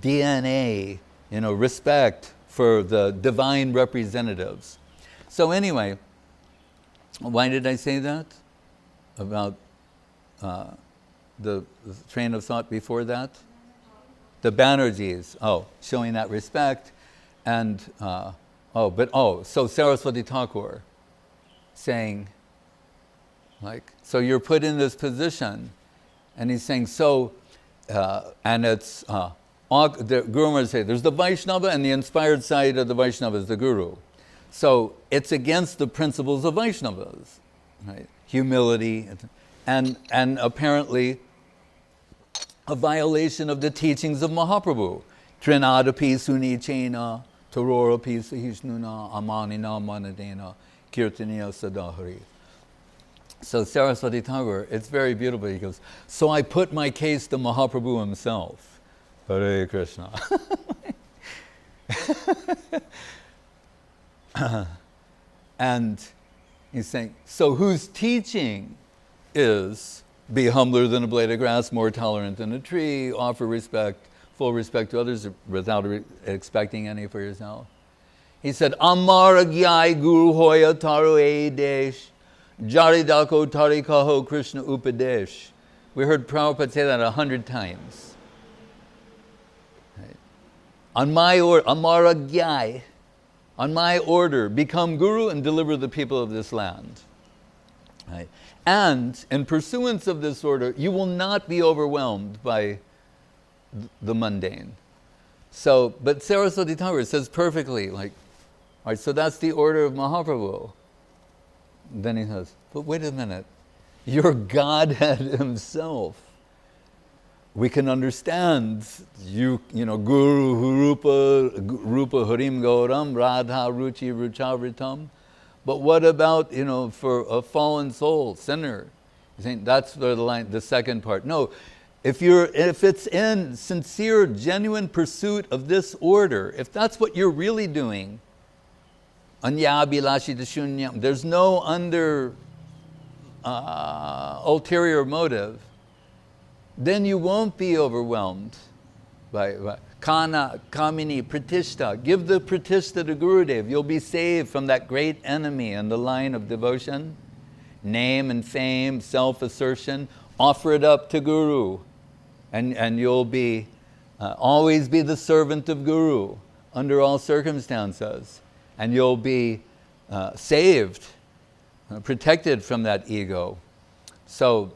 DNA, respect for the divine representatives. So anyway, why did I say that? About the train of thought before that? The Banerjees. Oh, showing that respect. And, so Saraswati Thakur saying, so you're put in this position, and he's saying, and it's, the Guru Maharaj say, there's the Vaishnava, and the inspired side of the Vaishnava is the Guru. So it's against the principles of Vaishnavas, right? Humility, and apparently a violation of the teachings of Mahaprabhu. Trinadapi sunichena, tarorapi sahishnuna, amanina manadena, kirtaniya sadahari. So Saraswati Thakur, it's very beautiful. He goes, so I put my case to Mahaprabhu himself. Hare Krishna. And he's saying, so whose teaching is be humbler than a blade of grass, more tolerant than a tree, offer respect, full respect to others without expecting any for yourself? He said, Amara gyai guru hoya taru e desh, jaridako tarikaho Krishna upadesh. We heard Prabhupada say that 100 times. Right. On my order, Amara gyai, on my order, become guru and deliver the people of this land. Right. And in pursuance of this order, you will not be overwhelmed by the mundane. So, but Saraswati Thakur says perfectly, all right, so that's the order of Mahaprabhu. Then he says, but wait a minute, your Godhead himself. We can understand Guru Rupa Harim Gauram Radha Ruchi Ruchavritam. But what about, for a fallen soul, sinner? You think that's the second part. No, if it's in sincere, genuine pursuit of this order, if that's what you're really doing, anyabhilashi dashunyam, there's no ulterior motive, then you won't be overwhelmed by Kana, Kamini, Pratishta. Give the Pratishta to Gurudev. You'll be saved from that great enemy in the line of devotion. Name and fame, self-assertion. Offer it up to Guru. And you'll be always be the servant of Guru under all circumstances. And you'll be saved, protected from that ego. So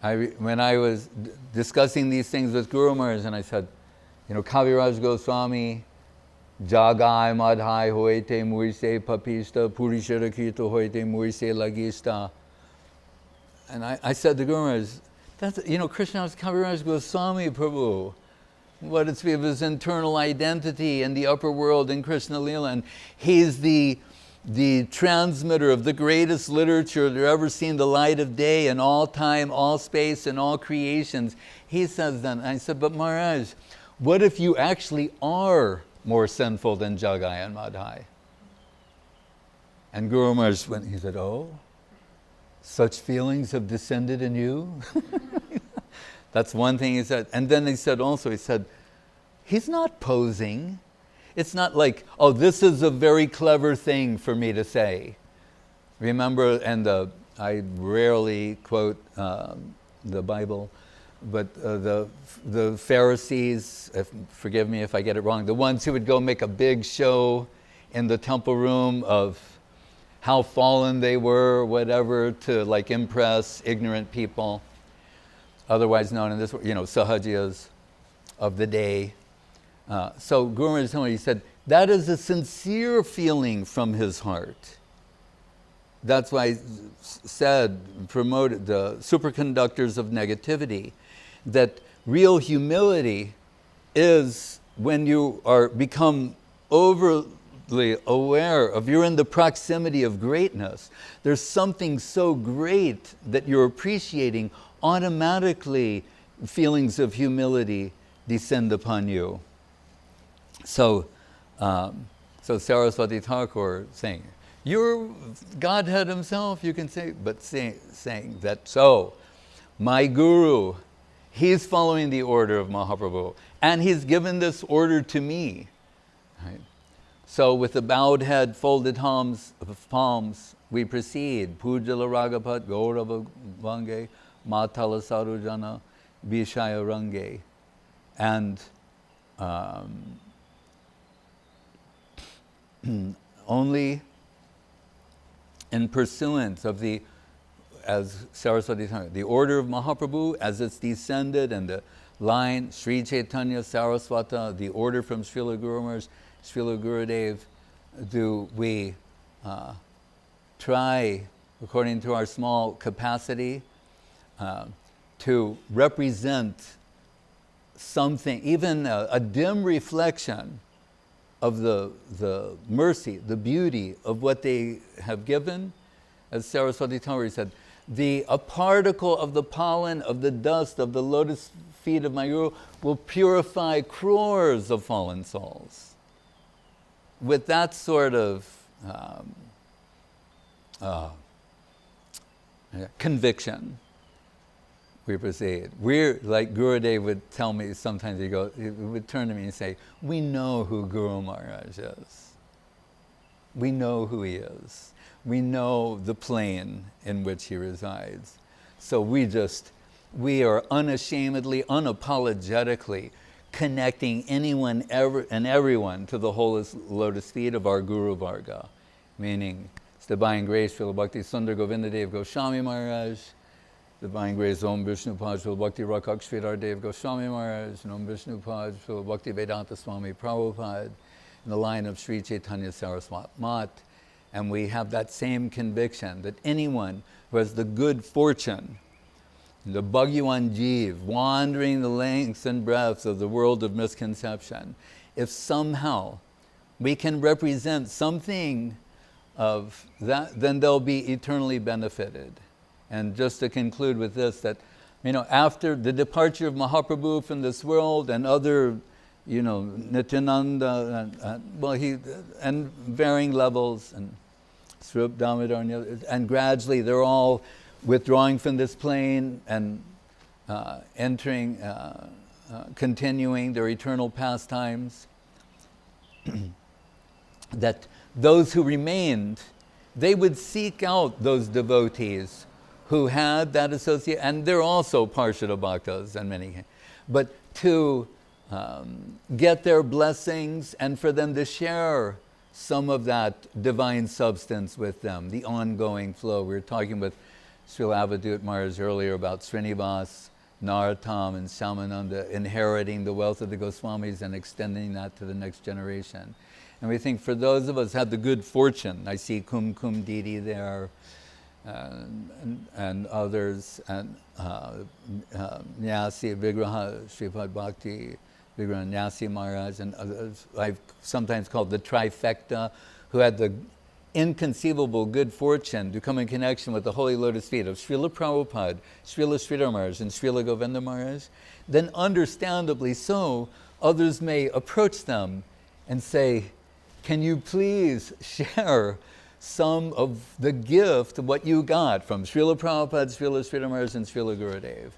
when I was discussing these things with Guru Maharaj, and I said, Kaviraj Goswami, Jagai Madhai Hoite Muise Papista, Purisharakita Hoite Muise Lagista. And I said to Guru Maharaj, that's, Krishna's Kaviraj Goswami Prabhu. What it's of his internal identity in the upper world in Krishna Lila. And he's the transmitter of the greatest literature that ever seen the light of day in all time, all space, and all creations. He says that. And I said, but Maharaj, what if you actually are more sinful than Jagai and Madhai? And Guru Maharaj went, he said, oh, such feelings have descended in you? That's one thing he said. And then he said, he's not posing. It's not like, oh, this is a very clever thing for me to say. Remember, and I rarely quote the Bible, but the Pharisees, forgive me if I get it wrong, the ones who would go make a big show in the temple room of how fallen they were, whatever, to impress ignorant people, otherwise known in this, sahajiyas of the day. So Guru Maharaj told me, he said, that is a sincere feeling from his heart. That's why I promoted the superconductors of negativity, that real humility is when you become overly aware of you're in the proximity of greatness. There's something so great that you're appreciating, automatically feelings of humility descend upon you. So Saraswati Thakur saying, you're Godhead himself, you can say, but saying that, so my Guru, He's following the order of Mahaprabhu. And he's given this order to me. Right? So with the bowed head, folded palms, we proceed. Pujala Ragapat, Gaurava Vange, Matala Sarujana, Vishaya Range. And only in pursuance of the, as Saraswati Thakur, the order of Mahaprabhu as it's descended, and the line Sri Chaitanya Saraswata, the order from Srila Guru Maharaj, Srila Gurudev, do we try, according to our small capacity, to represent something, even a dim reflection of the mercy, the beauty of what they have given. As Saraswati Thakur said, a particle of the pollen of the dust of the lotus feet of my Guru will purify crores of fallen souls. With that sort of conviction, we proceed. We're like Gurudev would tell me sometimes, he would turn to me and say, we know who Guru Maharaj is. We know who he is. We know the plane in which he resides. So we are unashamedly, unapologetically connecting anyone and everyone to the holy lotus feet of our Guru Varga, meaning it's Divine Grace, Srila Bhakti Sudhir Govinda Dev Goswami Maharaj, Divine Grace Om Vishnupad, Srila Bhakti Rakak Sridhar Dev Goswami Maharaj, and Om Vishnupad, Srila Bhakti Vedanta Swami Prabhupada, in the line of Sri Chaitanya Saraswat Mat. And we have that same conviction that anyone who has the good fortune, the Bhagwan Jeev, wandering the lengths and breadths of the world of misconception, if somehow we can represent something of that, then they'll be eternally benefited. And just to conclude with this, that, after the departure of Mahaprabhu from this world and other, Nityananda, and varying levels, and Srup Damodar, and gradually they're all withdrawing from this plane and entering, continuing their eternal pastimes, that those who remained, they would seek out those devotees who had that associate, and they're also Parshada Bhaktas and many, but to get their blessings and for them to share some of that divine substance with them, the ongoing flow. We were talking with Srila Avadhut Maharaja earlier about Srinivas, Narottam, and Shamananda inheriting the wealth of the Goswamis and extending that to the next generation. And we think for those of us who had the good fortune, I see Kum Didi there, and others, and Nyasi Vigraha, Sripad Bhakti, Vigraha Nyasi Maharaj, and others I've sometimes called the trifecta, who had the inconceivable good fortune to come in connection with the holy lotus feet of Srila Prabhupada, Srila Sridhar Maharaj, and Srila Govinda Maharaj. Then understandably so, others may approach them and say, can you please share some of the gift of what you got from Srila Prabhupada, Srila Sridhar Maharaj, and Srila Gurudev?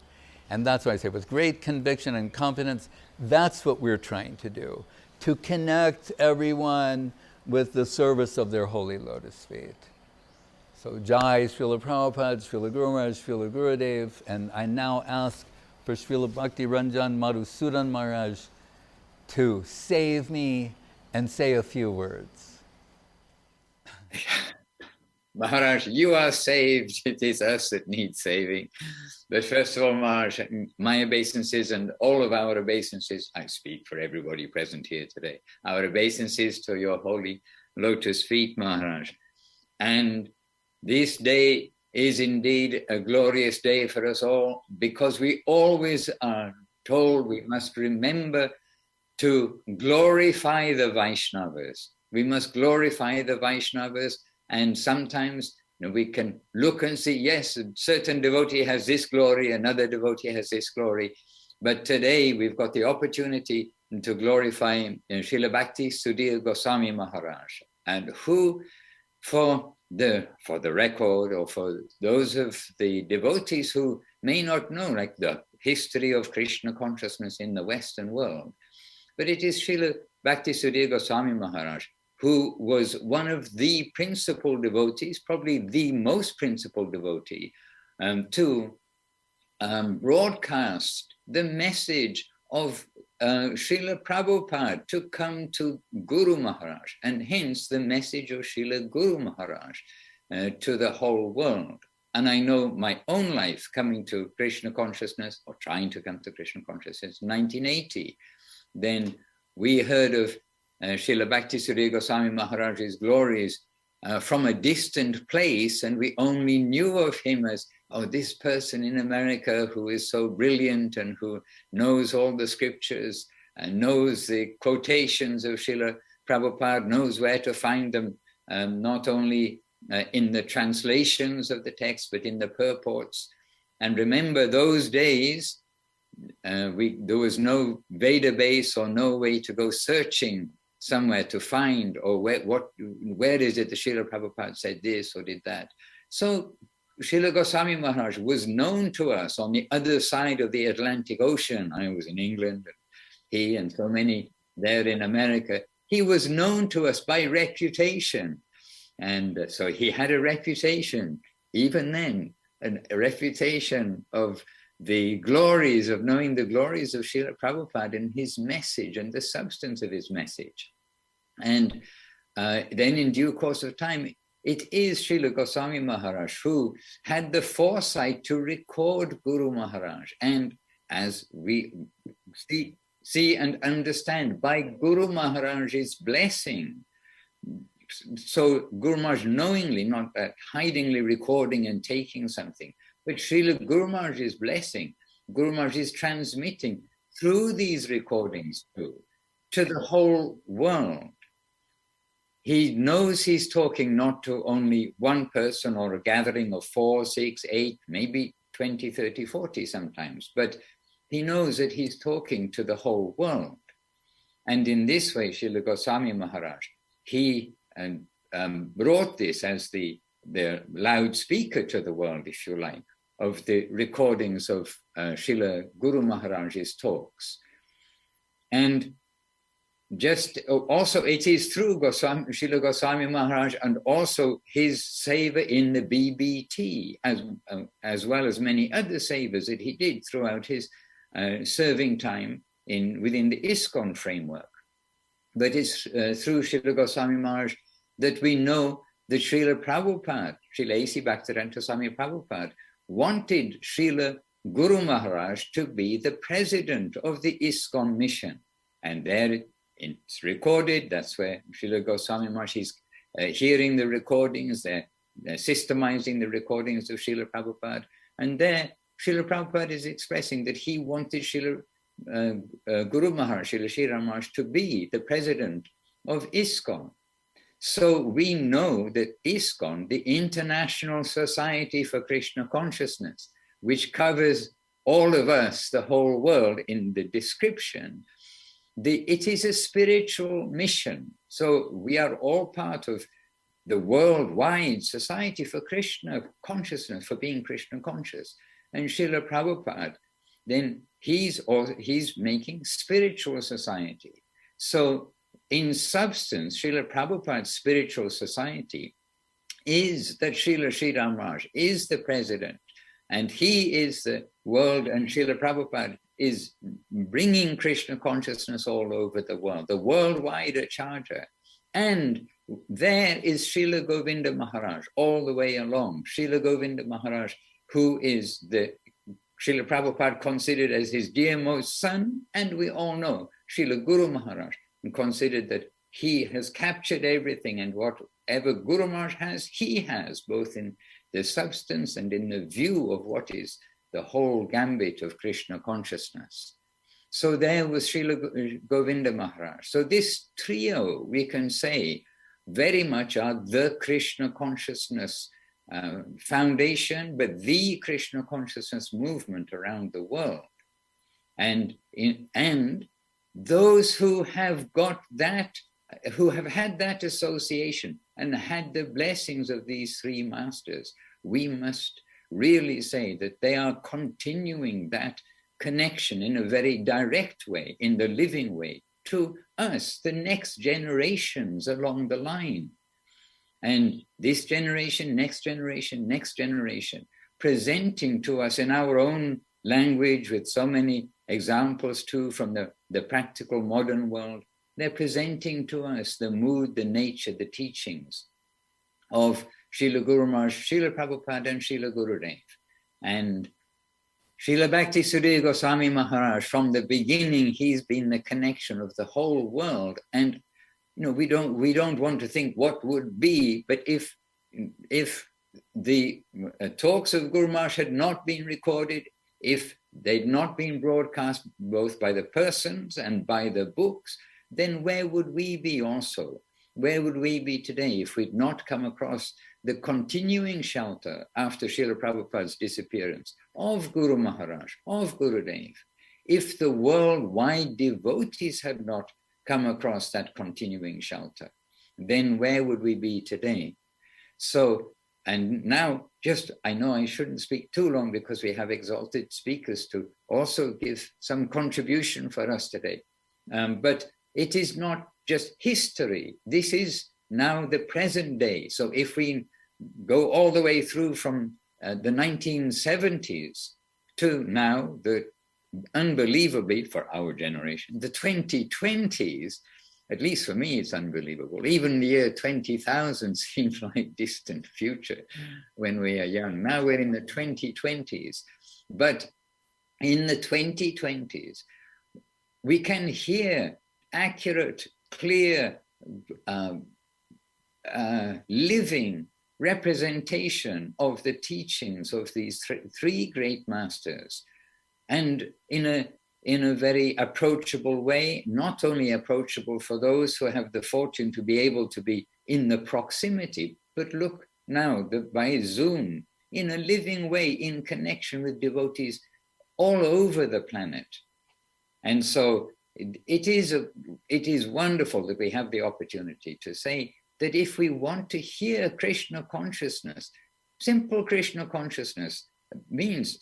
And that's why I say, with great conviction and confidence, that's what we're trying to do, to connect everyone with the service of their holy lotus feet. So Jai, Srila Prabhupada, Srila Guru Maharaj, Srila Gurudev, and I now ask for Srila Bhakti Ranjan Madhusudan Maharaj to save me and say a few words. Maharaj, you are saved. It is us that need saving. But first of all, Maharaj, my obeisances and all of our obeisances, I speak for everybody present here today, our obeisances to your holy lotus feet, Maharaj. And this day is indeed a glorious day for us all, because we always are told we must remember to glorify the Vaishnavas. We must glorify the Vaishnavas. And sometimes we can look and see, yes, a certain devotee has this glory, another devotee has this glory. But today we've got the opportunity to glorify Srila Bhakti Sudhir Goswami Maharaja, and who, for the record, or for those of the devotees who may not know, like history of Krishna consciousness in the Western world. But it is Srila Bhakti Sudhir Goswami Maharaj, who was one of the principal devotees, probably the most principal devotee, to broadcast the message of Srila Prabhupada to come to Guru Maharaj, and hence the message of Srila Guru Maharaj to the whole world. And I know my own life coming to Krishna consciousness, or trying to come to Krishna consciousness, in 1980. Then we heard of Srila Bhakti Sudhir Goswami Maharaj's glories from a distant place, and we only knew of him as, oh, this person in America who is so brilliant and who knows all the scriptures and knows the quotations of Srila Prabhupada, knows where to find them, not only in the translations of the text, but in the purports. And remember, those days, there was no database or no way to go searching somewhere to find, or where is it that Srila Prabhupada said this or did that. So Srila Goswami Maharaj was known to us on the other side of the Atlantic Ocean. I was in England, and he and so many there in America. He was known to us by reputation. And so he had a reputation, even then, a reputation of the glories, of knowing the glories of Srila Prabhupada and his message and the substance of his message. And then in due course of time, it is Srila Goswami Maharaj who had the foresight to record Guru Maharaj. And as we see and understand, by Guru Maharaj's blessing, so Guru Maharaj knowingly, not hidingly recording and taking something, but Srila Guru Maharaj's blessing, Guru Maharaj is transmitting through these recordings to the whole world. He knows he's talking not to only one person or a gathering of 4, 6, 8, maybe 20, 30, 40 sometimes, but he knows that he's talking to the whole world. And in this way, Srila Goswami Maharaj, he brought this as the loudspeaker to the world, if you like, of the recordings of Srila Guru Maharaj's talks. And just also it is through Srila Goswami Maharaj and also his seva in the BBT, as well as many other sevas that he did throughout his serving time within the ISKCON framework. But it's through Srila Goswami Maharaj that we know that Srila Prabhupada, Srila A.C. Bhaktivedanta Swami Prabhupada, wanted Srila Guru Maharaj to be the president of the ISKCON mission. And there it's recorded, that's where Srila Goswami Maharaj is hearing the recordings, they're systemizing the recordings of Srila Prabhupada. And there, Srila Prabhupada is expressing that he wanted Srila Guru Maharaj, Srila Sridhar Maharaj, to be the president of ISKCON. So we know that ISKCON, the International Society for Krishna Consciousness, which covers all of us, the whole world in the description, it is a spiritual mission. So we are all part of the worldwide Society for Krishna Consciousness, for being Krishna conscious. And Srila Prabhupada, then he's making spiritual society. So in substance, Srila Prabhupada's spiritual society is that Srila Sridhar Maharaj is the president, and he is the world, and Srila Prabhupada is bringing Krishna consciousness all over the world, the worldwide Acharya. And there is Srila Govinda Maharaj all the way along. Srila Govinda Maharaj, who is the Srila Prabhupada considered as his dearmost son, and we all know Srila Guru Maharaj, and considered that he has captured everything, and whatever Guru Maharaj has, he has, both in the substance and in the view of what is the whole gambit of Krishna consciousness. So there was Srila Govinda Maharaj. So this trio, we can say, very much are the Krishna consciousness foundation, but the Krishna consciousness movement around the world. And those who have got that, who have had that association and had the blessings of these three masters, we must really say that they are continuing that connection in a very direct way, in the living way, to us, the next generations along the line. And this generation, next generation, next generation, presenting to us in our own language with so many examples too from the practical modern world. They're presenting to us the mood, the nature, the teachings of Srila Guru Maharaj, Srila Prabhupada and Srila Gurudev. And Srila Bhakti Sudhir Goswami Maharaj, from the beginning, he's been the connection of the whole world. And we don't want to think what would be, but if the talks of Guru Maharaj had not been recorded, if they'd not been broadcast both by the persons and by the books, then where would we be also? Where would we be today if we'd not come across the continuing shelter after Srila Prabhupada's disappearance of Guru Maharaj, of Gurudev? If the worldwide devotees had not come across that continuing shelter, then where would we be today? So, and now I know I shouldn't speak too long because we have exalted speakers to also give some contribution for us today. But it is not just history. This is now the present day. So if we go all the way through from the 1970s to now, unbelievably for our generation, the 2020s, at least for me, it's unbelievable. Even the year 20,000 seems like distant future when we are young. Now we're in the 2020s. But in the 2020s, we can hear accurate, clear, living representation of the teachings of these three great masters. And in a very approachable way, not only approachable for those who have the fortune to be able to be in the proximity, but look now by Zoom, in a living way, in connection with devotees all over the planet. And so it is wonderful that we have the opportunity to say that if we want to hear Krishna consciousness, simple Krishna consciousness means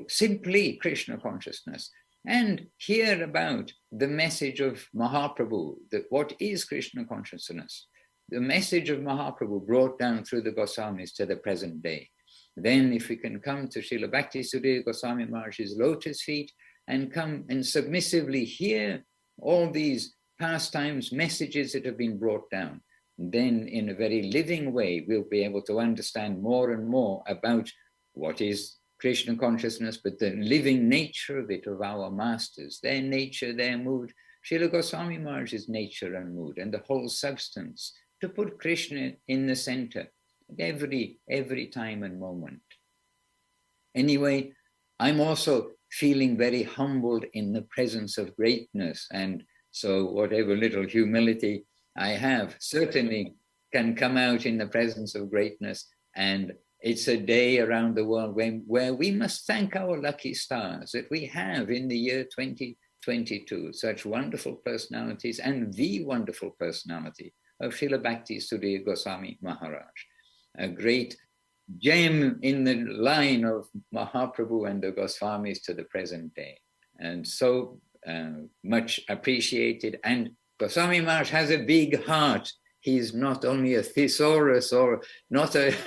simply Krishna consciousness, and hear about the message of Mahaprabhu, that what is Krishna consciousness, the message of Mahaprabhu brought down through the Goswamis to the present day. Then if we can come to Srila Bhakti Sudhir Goswami Maharaj's lotus feet and come and submissively hear all these pastimes, messages that have been brought down, then in a very living way, we'll be able to understand more and more about what is Krishna consciousness, but the living nature of it, of our masters, their nature, their mood, Srila Goswami Maharaj's nature and mood, and the whole substance, to put Krishna in the center every time and moment. Anyway, I'm also feeling very humbled in the presence of greatness, and so whatever little humility I have certainly can come out in the presence of greatness. And it's a day around the world where we must thank our lucky stars that we have in the year 2022 such wonderful personalities, and the wonderful personality of Srila Bhakti Sudhir Goswami Maharaj, a great gem in the line of Mahaprabhu and the Goswamis to the present day, and so much appreciated. And Goswami Maharaj has a big heart. He's not only a thesaurus or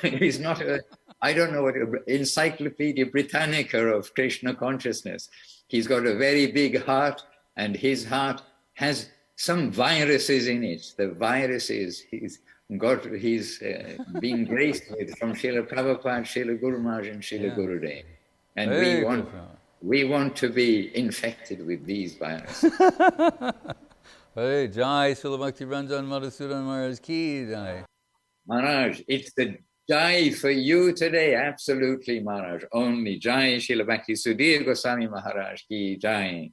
he's not a, I don't know what, Encyclopedia Britannica of Krishna consciousness. He's got a very big heart, and his heart has some viruses in it. The viruses he's been graced with from Srila Prabhupada, Srila Guru Maharaj and Srila Gurudev. And we want to be infected with these viruses. Hey, Jai, Srila Bhakti Ranjan Madhusudan Maharaj ki Jai. Maharaj, it's the Jai for you today, absolutely, Maharaj. Only Jai, Srila Bhakti Sudhir Goswami Maharaj ki Jai.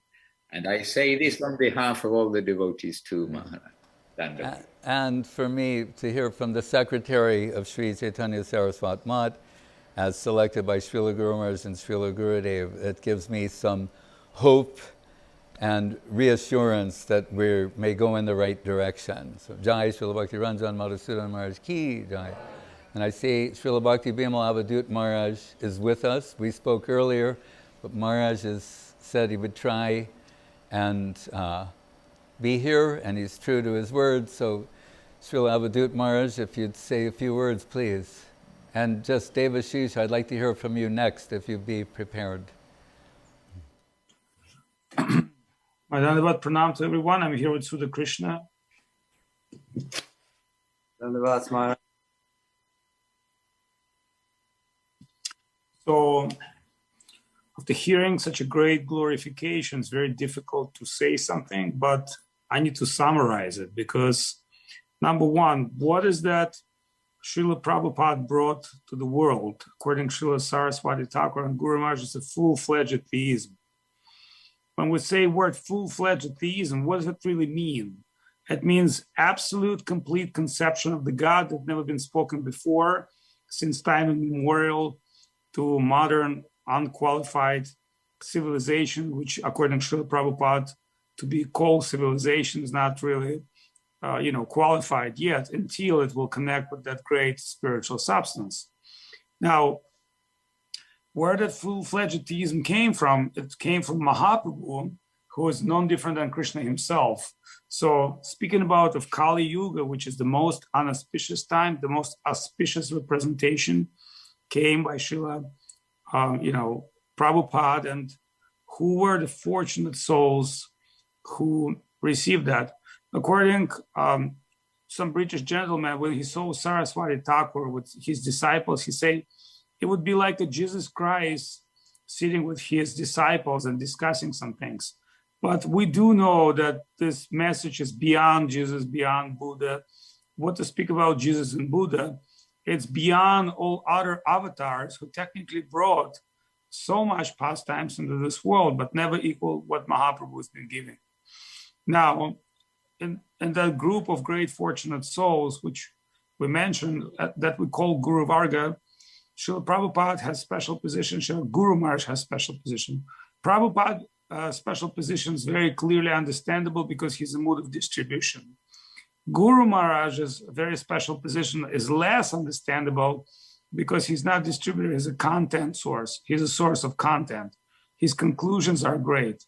And I say this on behalf of all the devotees too, Maharaj. And for me, to hear from the secretary of Sri Chaitanya Saraswat Math, as selected by Srila Guru Maharaj and Srila Gurudev, it gives me some hope and reassurance that we may go in the right direction. So, Jai, Srila Bhakti Ranjan Madhusudan Maharaj ki Jai. And I see Srila Bhakti Bimal Avadhut Maharaj is with us. We spoke earlier, but Maharaj is said he would try and be here, and he's true to his word. So, Srila Avadhut Maharaj, if you'd say a few words, please. And just Devashish, I'd like to hear from you next, if you'd be prepared. Dandavat pranam to everyone. I'm here with Sudhir Krishna. Dandavat Maharaj. So, after hearing such a great glorification, it's very difficult to say something, but I need to summarize it because, number one, what is that Srila Prabhupada brought to the world? According to Srila Saraswati Thakur and Guru Maharaj, it's a full-fledged theism. When we say word full-fledged theism, what does it really mean? It means absolute, complete conception of the God that never been spoken before, since time immemorial, to modern, unqualified civilization, which according to Srila Prabhupada, to be called civilization is not really, qualified yet until it will connect with that great spiritual substance. Now, where that full-fledged theism came from, it came from Mahaprabhu, who is none different than Krishna himself. So speaking about of Kali-yuga, which is the most unauspicious time, the most auspicious representation came by Srila, Prabhupada, and who were the fortunate souls who received that. According some British gentleman, when he saw Saraswati Thakur with his disciples, he said, it would be like a Jesus Christ sitting with his disciples and discussing some things. But we do know that this message is beyond Jesus, beyond Buddha. What to speak about Jesus and Buddha, it's beyond all other avatars who technically brought so much pastimes into this world, but never equal what Mahaprabhu has been giving. Now, in that group of great fortunate souls, which we mentioned, that we call Guru Varga, Srila Prabhupada has special position, Srila Guru Maharaj has special position. Prabhupada special position is very clearly understandable because he's a mode of distribution. Guru Maharaj's very special position is less understandable because he's not distributor, he's a content source. He's a source of content. His conclusions are great.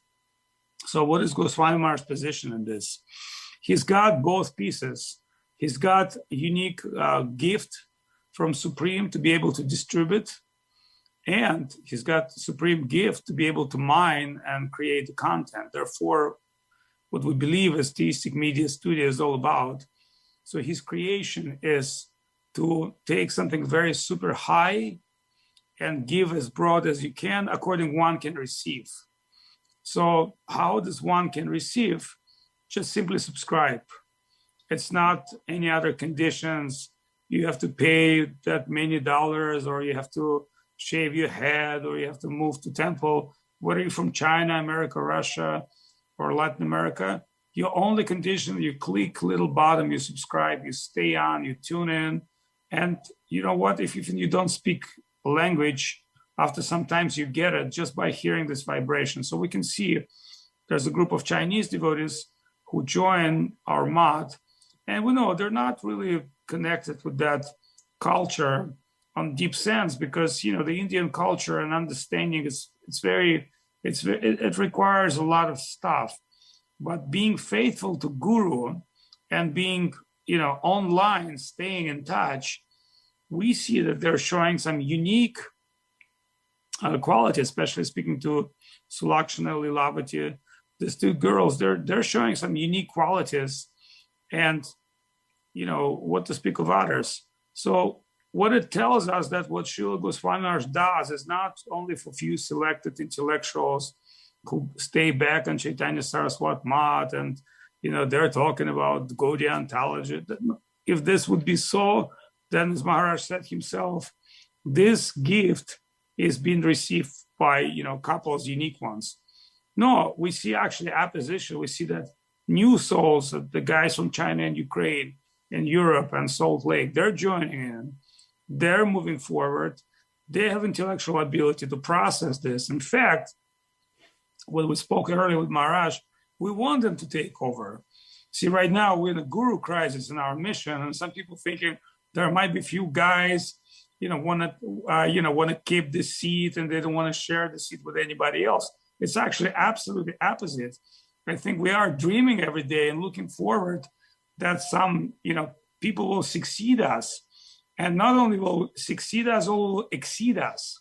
So what is Goswami Maharaj's position in this? He's got both pieces. He's got a unique gift from Supreme to be able to distribute, and he's got Supreme gift to be able to mine and create the content. Therefore, what we believe as theistic media studio is all about. So his creation is to take something very super high and give as broad as you can, according one can receive. So how does one can receive? Just simply subscribe. It's not any other conditions. You have to pay that many dollars, or you have to shave your head, or you have to move to temple, whether you're from China, America, Russia, or Latin America. Your only condition, you click little bottom, you subscribe, you stay on, you tune in. And you know what, if even you don't speak language, after sometimes you get it just by hearing this vibration. So we can see there's a group of Chinese devotees who join our mat, and we know they're not really connected with that culture on deep sense, because the Indian culture and understanding it requires a lot of stuff. But being faithful to Guru and being online, staying in touch, we see that they're showing some unique quality, especially speaking to Sulakshana, Lilavati, these two girls, they're showing some unique qualities, and what to speak of others. So what it tells us that what Srila Goswami Maharaj does is not only for few selected intellectuals who stay back on Chaitanya Saraswat Mat and they're talking about Gaudiya ontology. If this would be so, then as Maharaj said himself, this gift is being received by couples, unique ones. No, we see actually opposition. We see that new souls, the guys from China and Ukraine and Europe and Salt Lake, they're joining in. They're moving forward. They have intellectual ability to process this. In fact, when we spoke earlier with Maharaj, we want them to take over. See, right now we're in a guru crisis in our mission, and some people thinking there might be few guys, want to keep the seat, and they don't want to share the seat with anybody else. It's actually absolutely opposite. I think we are dreaming every day and looking forward that some, people will succeed us, and not only will succeed us, will exceed us.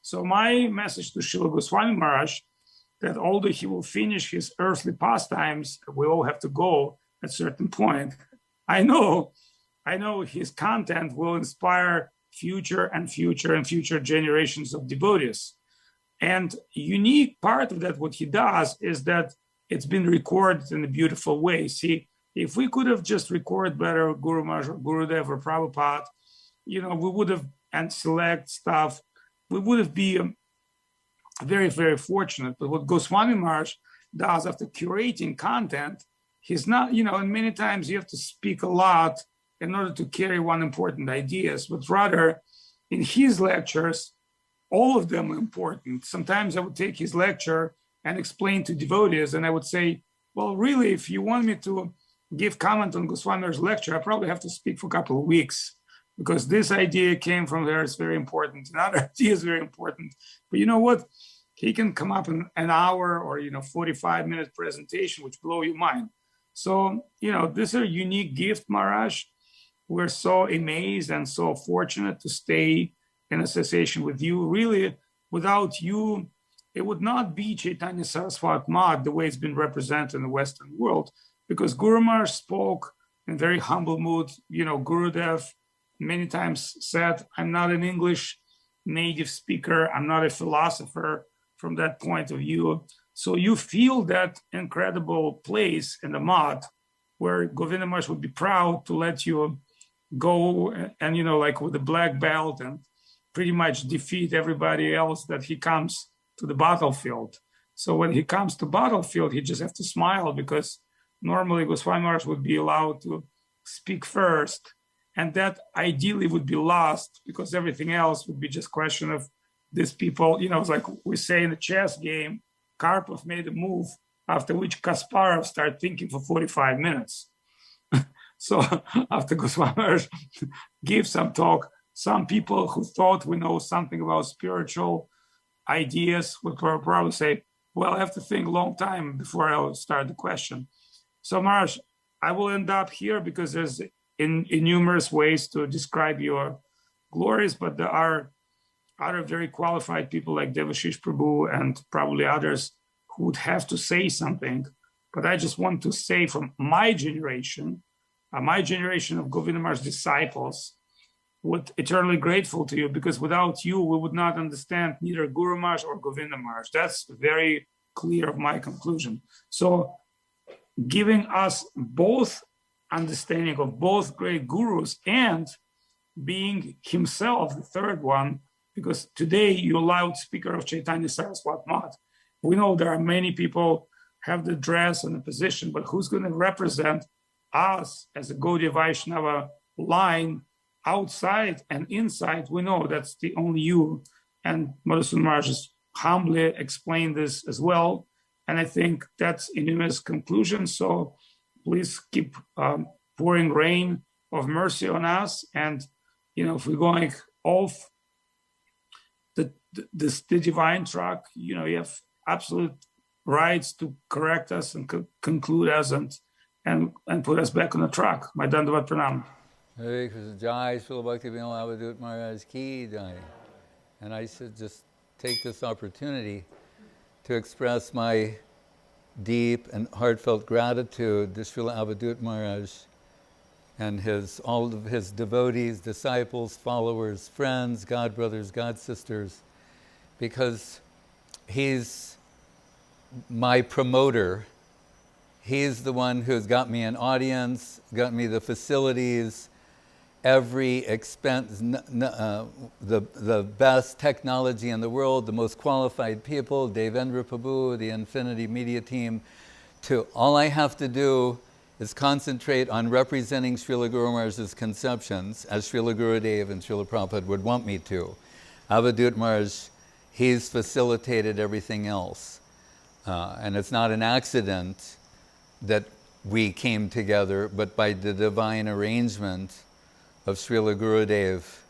So my message to Srila Goswami Maharaj, that although he will finish his earthly pastimes, we all have to go at a certain point. I know his content will inspire future and future and future generations of devotees. And unique part of that, what he does, is that it's been recorded in a beautiful way. See, if we could have just recorded better Guru Maharaj or Gurudev or Prabhupada, we would have, and select stuff, we would have been very, very fortunate. But what Goswami Maharaj does after curating content, he's not, and many times you have to speak a lot in order to carry one important ideas, but rather in his lectures, all of them are important. Sometimes I would take his lecture and explain to devotees, and I would say, well, really, if you want me to give comment on Goswami Maharaj's lecture, I probably have to speak for a couple of weeks, because this idea came from there, it's very important. Another idea is very important. But you know what? He can come up in an hour or 45-minute presentation, which blow your mind. So, this is a unique gift, Maharaj. We're so amazed and so fortunate to stay in association with you. Really, without you, it would not be Chaitanya Saraswat Math the way it's been represented in the Western world, because Guru Maharaj spoke in very humble mood. Gurudev many times said, I'm not an English native speaker, I'm not a philosopher from that point of view. So you feel that incredible place in the Math where Govinda Maharaj would be proud to let you go and, like with a black belt and pretty much defeat everybody else that he comes to the battlefield. So when he comes to battlefield, he just have to smile, because normally Goswami Maharaj would be allowed to speak first, and that ideally would be lost, because everything else would be just question of these people. It's like we say in the chess game, Karpov made a move after which Kasparov started thinking for 45 minutes. So after Goswami Maharaj gave some talk, some people who thought we know something about spiritual ideas would probably say, well, I have to think a long time before I'll start the question. So Maharaj, I will end up here, because there's in numerous ways to describe your glories, but there are other very qualified people like Devashish Prabhu and probably others who would have to say something. But I just want to say from my generation of Govinda Maharaj's disciples, we're eternally grateful to you, because without you, we would not understand neither Guru Maharaj or Govinda Maharaj. That's very clear of my conclusion. So giving us both understanding of both great gurus and being himself the third one, because today you're loudspeaker of Chaitanya Saraswat Math. We know there are many people have the dress and the position, but who's going to represent us as a Gaudiya Vaishnava line outside and inside? We know that's the only you. And Madhusudan Maharaj has humbly explained this as well. And I think that's Inuma's conclusion. So please keep pouring rain of mercy on us. And, if we're going off the divine track, you have absolute rights to correct us and conclude us and put us back on the track. My Dandavat Pranam. Hare Krishna, Jai, Srila Bhakti Avadhut Maharaja Ki Jai. And I should just take this opportunity to express my deep and heartfelt gratitude to Srila Avadhut Maharaj and all of his devotees, disciples, followers, friends, god brothers, god sisters, because he's my promoter. He's the one who's got me an audience, got me the facilities, every expense, the best technology in the world, the most qualified people, Devendra Prabhu, the Infinity Media team. All I have to do is concentrate on representing Srila Guru Maharaj's conceptions, as Srila Gurudev and Srila Prabhupada would want me to. Avadhut Maharaj, he's facilitated everything else. And it's not an accident that we came together, but by the divine arrangement of Srila Gurudev,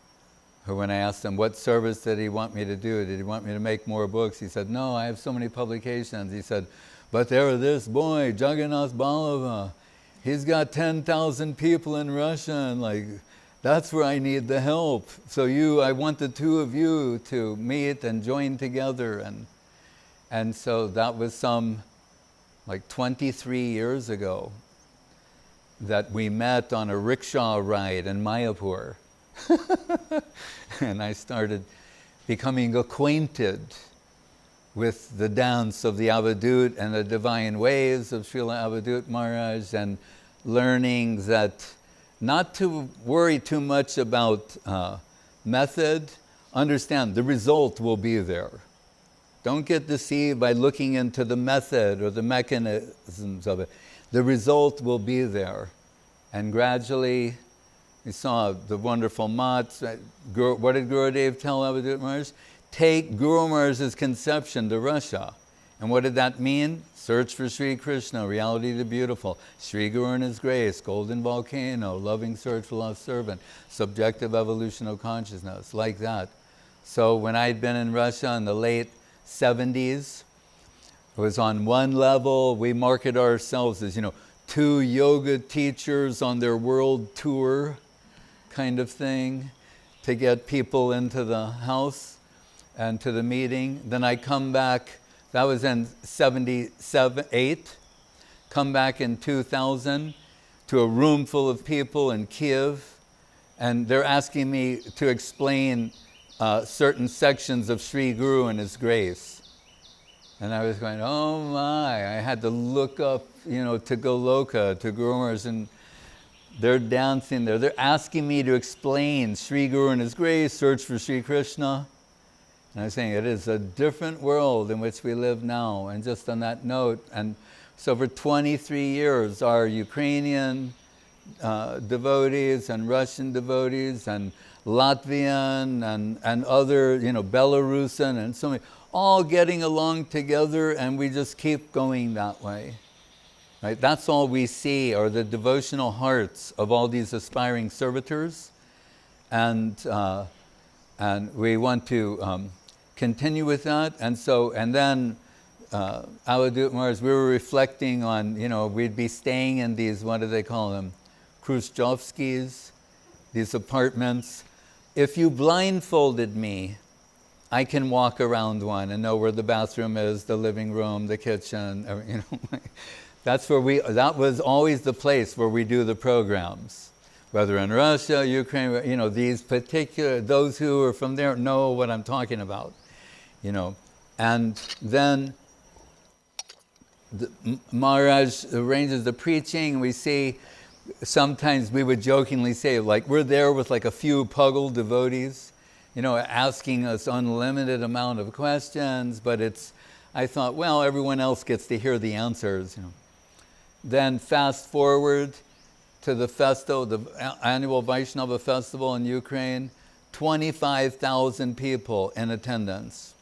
when I asked him, what service did he want me to do? Did he want me to make more books? He said, no, I have so many publications. He said, but there is this boy, Jagannath Balava. He's got 10,000 people in Russia, and like, that's where I need the help. So I want the two of you to meet and join together. And so that was some, like 23 years ago, that we met on a rickshaw ride in Mayapur. And I started becoming acquainted with the dance of the Avadhut and the divine ways of Srila Avadhut Maharaj, and learning that not to worry too much about method. Understand, the result will be there. Don't get deceived by looking into the method or the mechanisms of it. The result will be there. And gradually, we saw the wonderful mats. What did Gurudev tell Avadhut Maharaj? Take Guru Maharaj's conception to Russia. And what did that mean? Search for Sri Krishna, reality the beautiful, Sri Guru and His grace, golden volcano, loving search for lost servant, subjective evolution of consciousness, like that. So when I'd been in Russia in the late 70s, it was on one level, we market ourselves as, 2 yoga teachers on their world tour kind of thing to get people into the house and to the meeting. Then I come back, that was in 78, come back in 2000 to a room full of people in Kiev, and they're asking me to explain certain sections of Sri Guru and His grace. And I was going, oh my, I had to look up, to Goloka, to Guru Maharaj, and they're dancing there. They're asking me to explain Sri Guru and His grace, search for Sri Krishna. And I was saying, it is a different world in which we live now. And just on that note, and so for 23 years, our Ukrainian devotees and Russian devotees and Latvian and other, Belarusian and so many, all getting along together, and we just keep going that way. Right? That's all we see are the devotional hearts of all these aspiring servitors. And we want to continue with that. And then Avadhut Maharaj, we were reflecting on, we'd be staying in these, what do they call them? Khrushchevskis, these apartments. If you blindfolded me, I can walk around one and know where the bathroom is, the living room, the kitchen, That's where that was always the place where we do the programs. Whether in Russia, Ukraine, these particular, those who are from there know what I'm talking about, And then Maharaj arranges the preaching. We see, sometimes we would jokingly say, we're there with a few Puggle devotees, asking us unlimited amount of questions, but I thought, well, everyone else gets to hear the answers, Then fast forward to the festival, the annual Vaishnava festival in Ukraine, 25,000 people in attendance.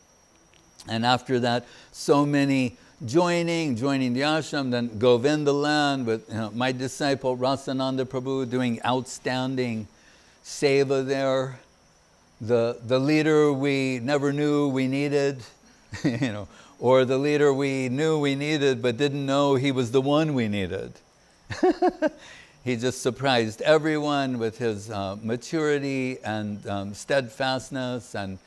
And after that, so many joining the ashram, then Govinda land with my disciple Rasananda Prabhu doing outstanding seva there. The leader we never knew we needed, or the leader we knew we needed but didn't know he was the one we needed. He just surprised everyone with his maturity and steadfastness, and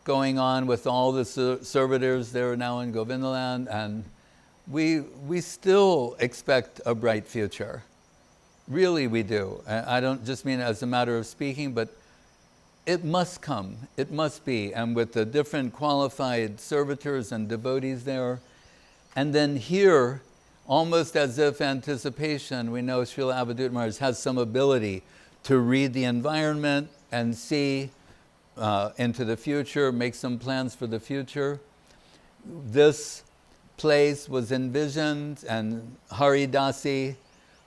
going on with all the servitors there now in Govindaland. And we still expect a bright future. Really we do. I don't just mean as a matter of speaking, but it must come, it must be. And with the different qualified servitors and devotees there. And then here, almost as if anticipation, we know Srila Avadhut Maharaj has some ability to read the environment and see into the future, make some plans for the future. This place was envisioned, and Haridasi,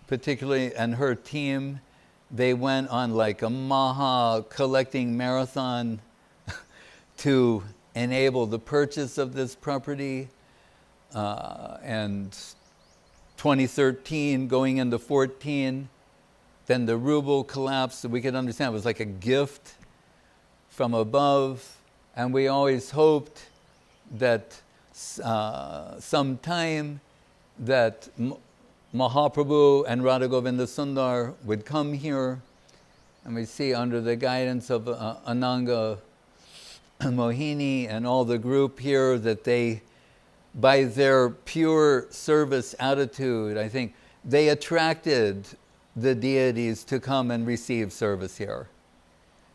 particularly, and her team, they went on a Maha collecting marathon to enable the purchase of this property. And 2013, going into 14, then the ruble collapsed, so we could understand it was like a gift from above, and we always hoped that sometime that Mahaprabhu and Radha Govinda Sundar would come here, and we see under the guidance of Ananga Mohini and all the group here that they, by their pure service attitude, I think they attracted the deities to come and receive service here.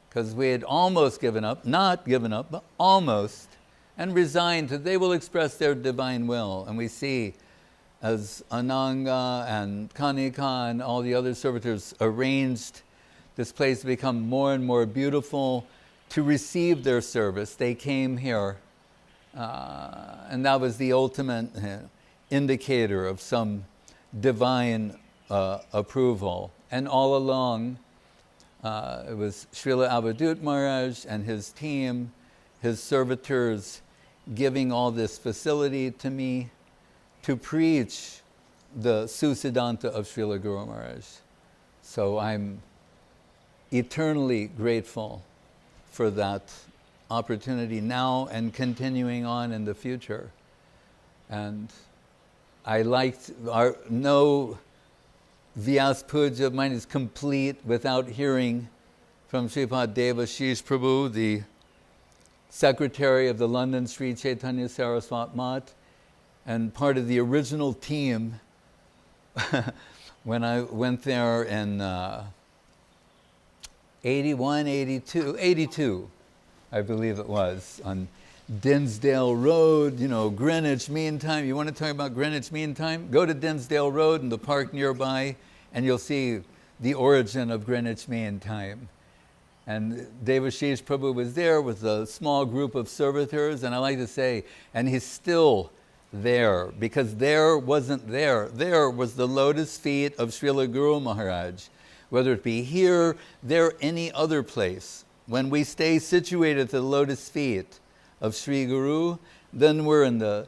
Because we had almost given up, not given up, but almost, and resigned that they will express their divine will. And we see as Ananga and Kanika and all the other servitors arranged this place to become more and more beautiful to receive their service, they came here. And that was the ultimate indicator of some divine approval. And all along, it was Srila Avadhut Maharaj and his team, his servitors, giving all this facility to me to preach the Susiddhanta of Srila Guru Maharaj. So I'm eternally grateful for that opportunity now and continuing on in the future. And I liked no Vyas Puja of mine is complete without hearing from Sripad Devashish Prabhu, the secretary of the London Sri Chaitanya Saraswat Mat, and part of the original team when I went there in 82, I believe it was, on Dinsdale Road, you know, Greenwich Mean Time. You want to talk about Greenwich Mean Time? Go to Dinsdale Road in the park nearby, and you'll see the origin of Greenwich Mean Time. And Devashish Prabhu was there with a small group of servitors, and I like to say, and he's still there, because there wasn't there. There was the lotus feet of Srila Guru Maharaj, whether it be here, there, any other place. When we stay situated at the lotus feet of Sri Guru, then we're in the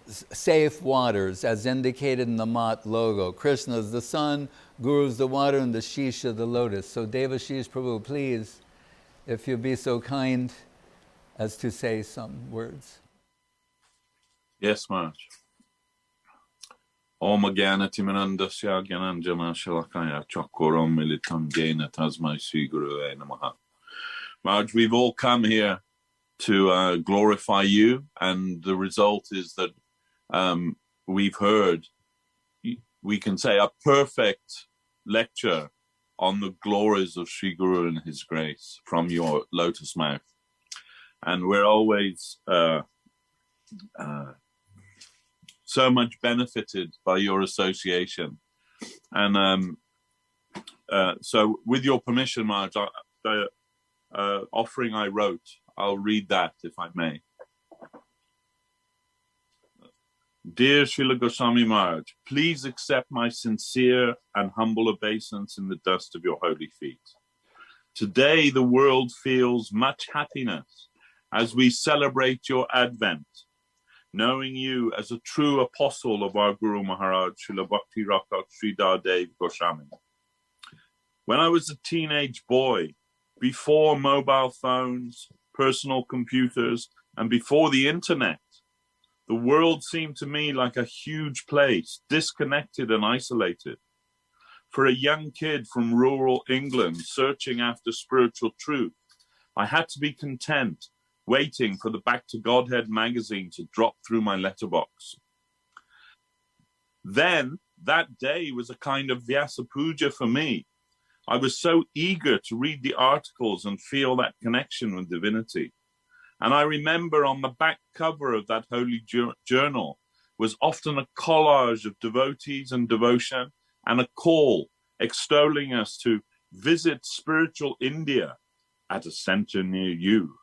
safe waters, as indicated in the Mat logo. Krishna is the sun, Guru is the water, and the Shisha the lotus. So Devashish Prabhu, please, if you'd be so kind as to say some words. Yes, Maharaj. Om Jnana Timirandasya Jnananjana Shalakaya Chakoram Militam Jena Tasmai Sri Guru Namaha. Maharaj, we've all come here to glorify you, and the result is that we've heard, we can say, a perfect lecture on the glories of Sri Guru and his grace from your lotus mouth. And we're always so much benefited by your association. And so with your permission, Maharaj, the offering I wrote, I'll read that if I may. Dear Srila Goswami Maharaj, please accept my sincere and humble obeisance in the dust of your holy feet. Today the world feels much happiness as we celebrate your advent, knowing you as a true apostle of our Guru Maharaj, Srila Bhakti Sridhar Goswami. When I was a teenage boy, before mobile phones, personal computers, and before the internet, the world seemed to me like a huge place, disconnected and isolated. For a young kid from rural England searching after spiritual truth, I had to be content waiting for the Back to Godhead magazine to drop through my letterbox. Then, that day was a kind of Vyasa Puja for me. I was so eager to read the articles and feel that connection with divinity. And I remember on the back cover of that holy journal was often a collage of devotees and devotion and a call extolling us to visit spiritual India at a center near you.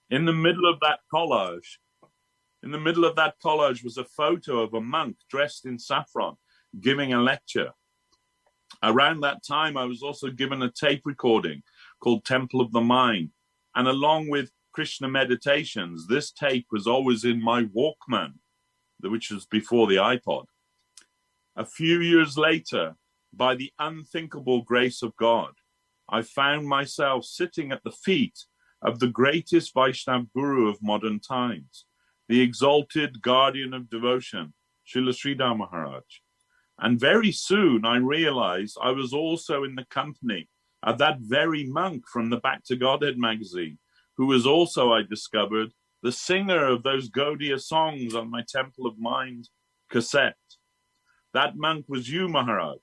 In the middle of that collage was a photo of a monk dressed in saffron giving a lecture. Around that time, I was also given a tape recording called Temple of the Mind. And along with Krishna meditations, this tape was always in my Walkman, which was before the iPod. A few years later, by the unthinkable grace of God, I found myself sitting at the feet of the greatest Vaishnava Guru of modern times, the exalted guardian of devotion, Srila Sridhar Maharaj. And very soon I realized I was also in the company of that very monk from the Back to Godhead magazine, who was also, I discovered, the singer of those Gaudiya songs on my Temple of Mind cassette. That monk was you, Maharaj,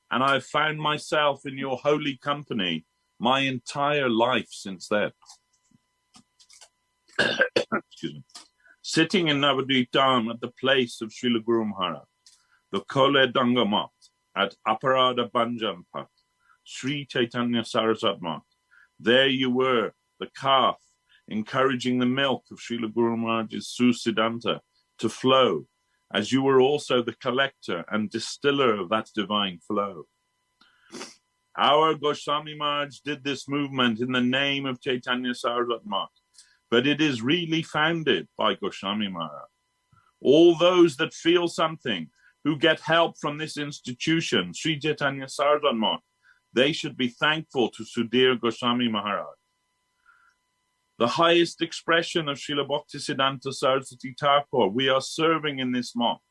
and I've found myself in your holy company my entire life since then. Excuse me. Sitting in Navadvip Dham at the place of Srila Guru Maharaj, the Kole Dangamat at Aparada Banjan Pat, Sri Chaitanya Saraswat Mat. There you were, the calf, encouraging the milk of Srila Guru Maharaj's Susiddhanta to flow, as you were also the collector and distiller of that divine flow. Our Goswami Maharaj did this movement in the name of Chaitanya Saraswat Mat, but it is really founded by Goswami Maharaj. All those that feel something, who get help from this institution, Sri Chaitanya Saraswat Mat, they should be thankful to Sudhir Goswami Maharaj. The highest expression of Srila Bhakti Siddhanta Saraswati Thakur we are serving in this month,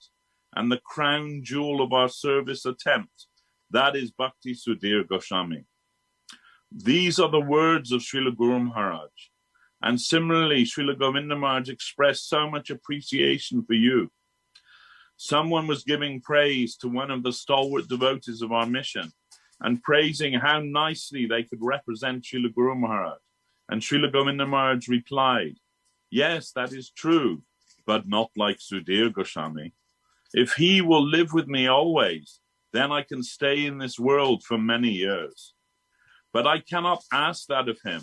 and the crown jewel of our service attempt, that is Bhakti Sudhir Goswami. These are the words of Srila Guru Maharaj. And similarly, Srila Govinda Maharaj expressed so much appreciation for you. Someone was giving praise to one of the stalwart devotees of our mission and praising how nicely they could represent Srila Guru Maharaj. And Srila Govinda Maharaj replied, yes, that is true, but not like Sudhir Goswami. If he will live with me always, then I can stay in this world for many years. But I cannot ask that of him,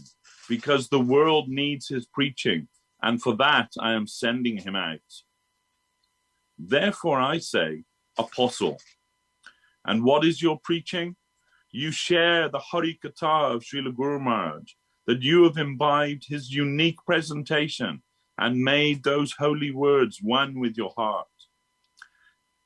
because the world needs his preaching, and for that I am sending him out. Therefore I say, apostle. And what is your preaching? You share the Hari Katha of Srila Guru Maharaj, that you have imbibed his unique presentation and made those holy words one with your heart.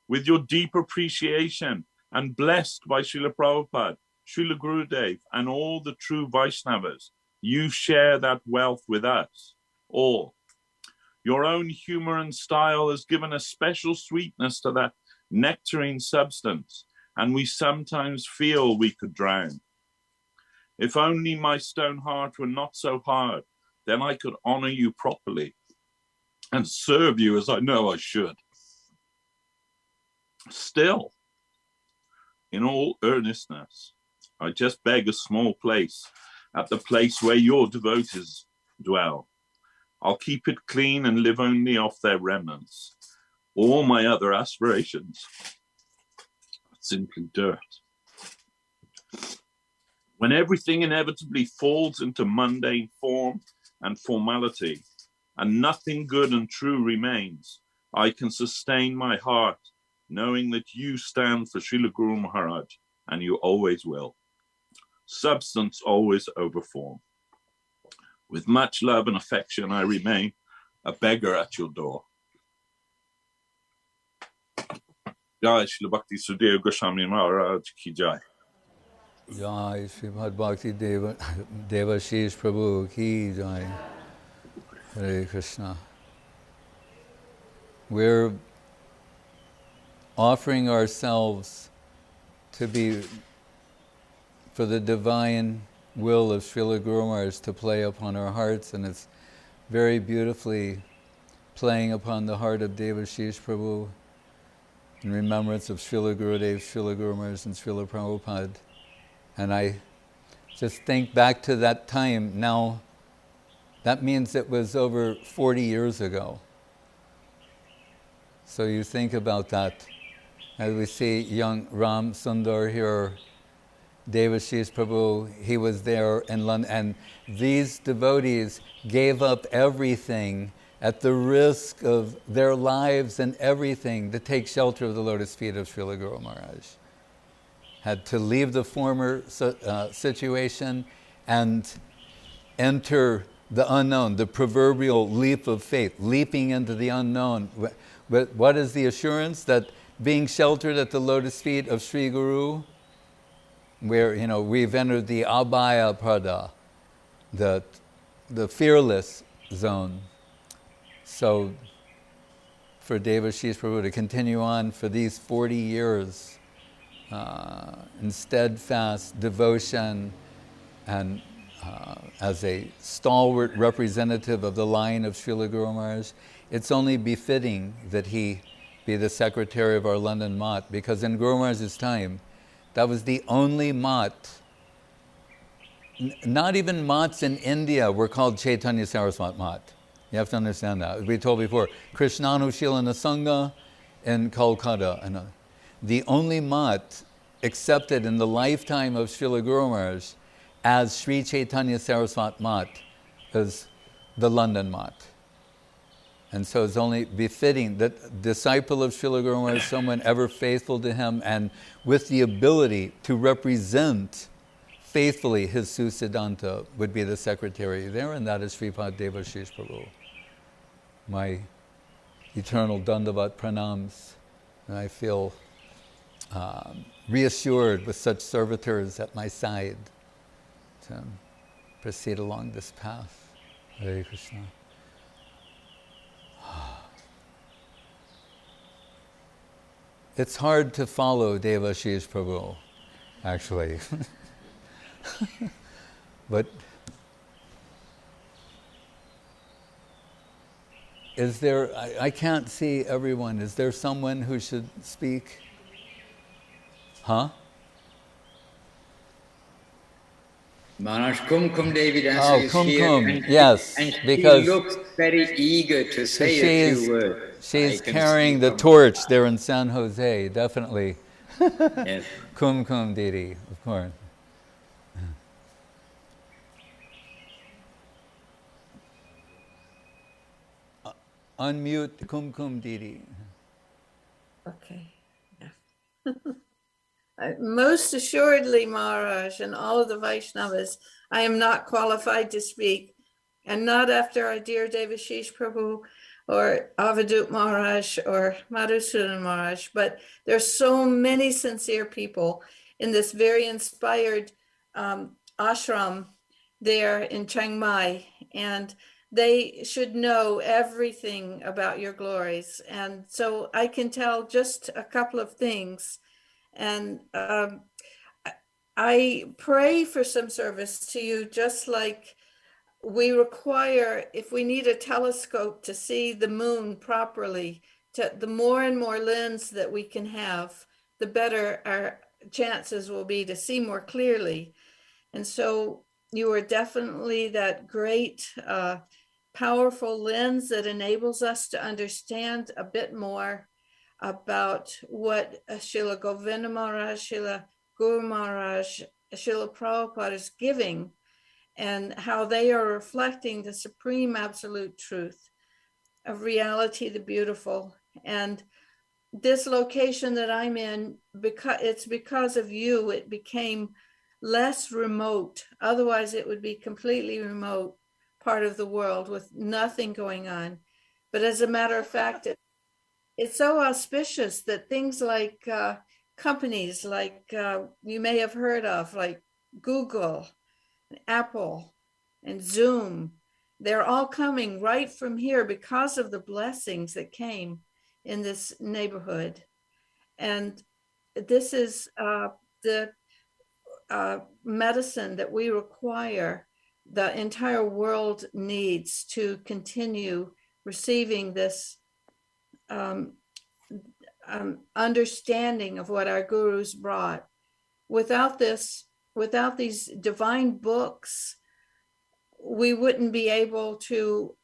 With your deep appreciation and blessed by Srila Prabhupada, Srila Gurudev, and all the true Vaishnavas, you share that wealth with us all. Your own humor and style has given a special sweetness to that nectarine substance, and we sometimes feel we could drown. If only my stone heart were not so hard, then I could honor you properly and serve you as I know I should. Still, in all earnestness, I just beg a small place at the place where your devotees dwell. I'll keep it clean and live only off their remnants. All my other aspirations are simply dirt. When everything inevitably falls into mundane form and formality, and nothing good and true remains, I can sustain my heart, knowing that you stand for Srila Guru Maharaj, and you always will. Substance always over form. With much love and affection, I remain a beggar at your door. Jai Srila Bhakti Sudhir Goswami Maharaj ki jai. Jai Srimad Bhakti Devashish Prabhu ki jai. Hare Krishna. We're offering ourselves to be for the divine will of Srila Guru Maharaj to play upon our hearts, and it's very beautifully playing upon the heart of Devashish Prabhu in remembrance of Srila Gurudev, Srila Guru Maharaj, and Srila Prabhupada. And I just think back to that time. Now, that means it was over 40 years ago. So you think about that. As we see young Ram Sundar here, Devashish Prabhu, he was there in London, and these devotees gave up everything at the risk of their lives and everything to take shelter of the lotus feet of Srila Guru Maharaj. Had to leave the former situation and enter the unknown, the proverbial leap of faith, leaping into the unknown. But what is the assurance? That being sheltered at the lotus feet of Sri Guru, where we've entered the Abhaya Pada, that the fearless zone. So for Devashish Prabhu to continue on for these 40 years in steadfast devotion and as a stalwart representative of the line of Srila Guru Maharaj, it's only befitting that he be the secretary of our London Mott, because in Guru Maharaj's time, that was the only Mott. Not even Matts in India were called Chaitanya Saraswat Matt. You have to understand that. As we told before, Krishnanushilana Sangha in Kolkata. And the only Matt accepted in the lifetime of Srila Guru Maharaj as Sri Chaitanya Saraswat Matt is the London Matt. And so it's only befitting that disciple of Srila Guru Maharaj, someone ever faithful to him and with the ability to represent faithfully his Susiddhanta would be the secretary there, and that is Sripad Devashish Prabhu. My eternal Dandavat pranams. And I feel reassured with such servitors at my side to proceed along this path. Hare Krishna. It's hard to follow Devashish Prabhu, actually. But is there, I can't see everyone. Is there someone who should speak? Huh? Maharaj, Kumkum Devi Dasa Oh, is here, Kumkum, yes, and because she looks very eager to say a few words. She's I can carrying see the from- torch there in San Jose, definitely. Yes. Kumkum Didi, of course. Unmute Kumkum Didi. Okay. Yeah. Most assuredly, Maharaj, and all of the Vaishnavas, I am not qualified to speak, and not after our dear Devashish Prabhu or Avadhut Maharaj or Madhusudan Maharaj, but there's so many sincere people in this very inspired ashram there in Chiang Mai, and they should know everything about your glories. And so I can tell just a couple of things. And I pray for some service to you, just like we require, if we need a telescope to see the moon properly, the more and more lens that we can have, the better our chances will be to see more clearly. And so you are definitely that great, powerful lens that enables us to understand a bit more about what Srila Govinda Maharaj, Srila Guru Maharaj, Srila Prabhupada is giving, and how they are reflecting the supreme absolute truth of reality, the beautiful. And this location that I'm in, because of you, it became less remote. Otherwise, it would be completely remote part of the world with nothing going on. But as a matter of fact, it's so auspicious that things like companies like you may have heard of, like Google, Apple, and Zoom, they're all coming right from here because of the blessings that came in this neighborhood. And this is the medicine that we require, the entire world needs to continue receiving this understanding of what our gurus brought. Without this, without these divine books, we wouldn't be able to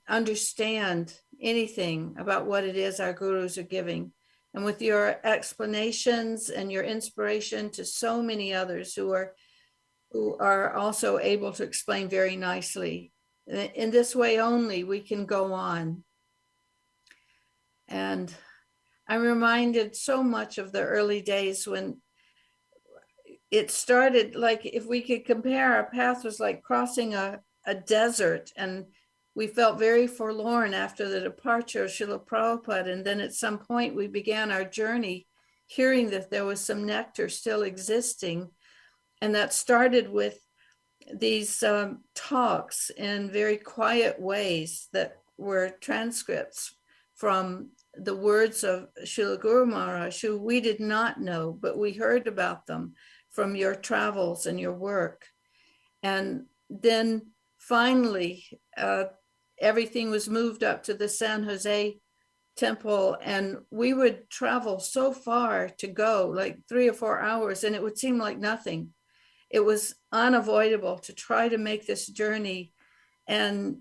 understand anything about what it is our gurus are giving. And with your explanations and your inspiration to so many others who are also able to explain very nicely, in this way only we can go on. And I'm reminded so much of the early days when it started, like if we could compare, our path was like crossing a desert, and we felt very forlorn after the departure of Srila Prabhupada. And then at some point we began our journey hearing that there was some nectar still existing. And that started with these talks in very quiet ways that were transcripts from the words of Srila Guru Maharaj, who we did not know, but we heard about them from your travels and your work. And then finally, everything was moved up to the San Jose temple, and we would travel so far to go, like 3 or 4 hours, and it would seem like nothing. It was unavoidable to try to make this journey and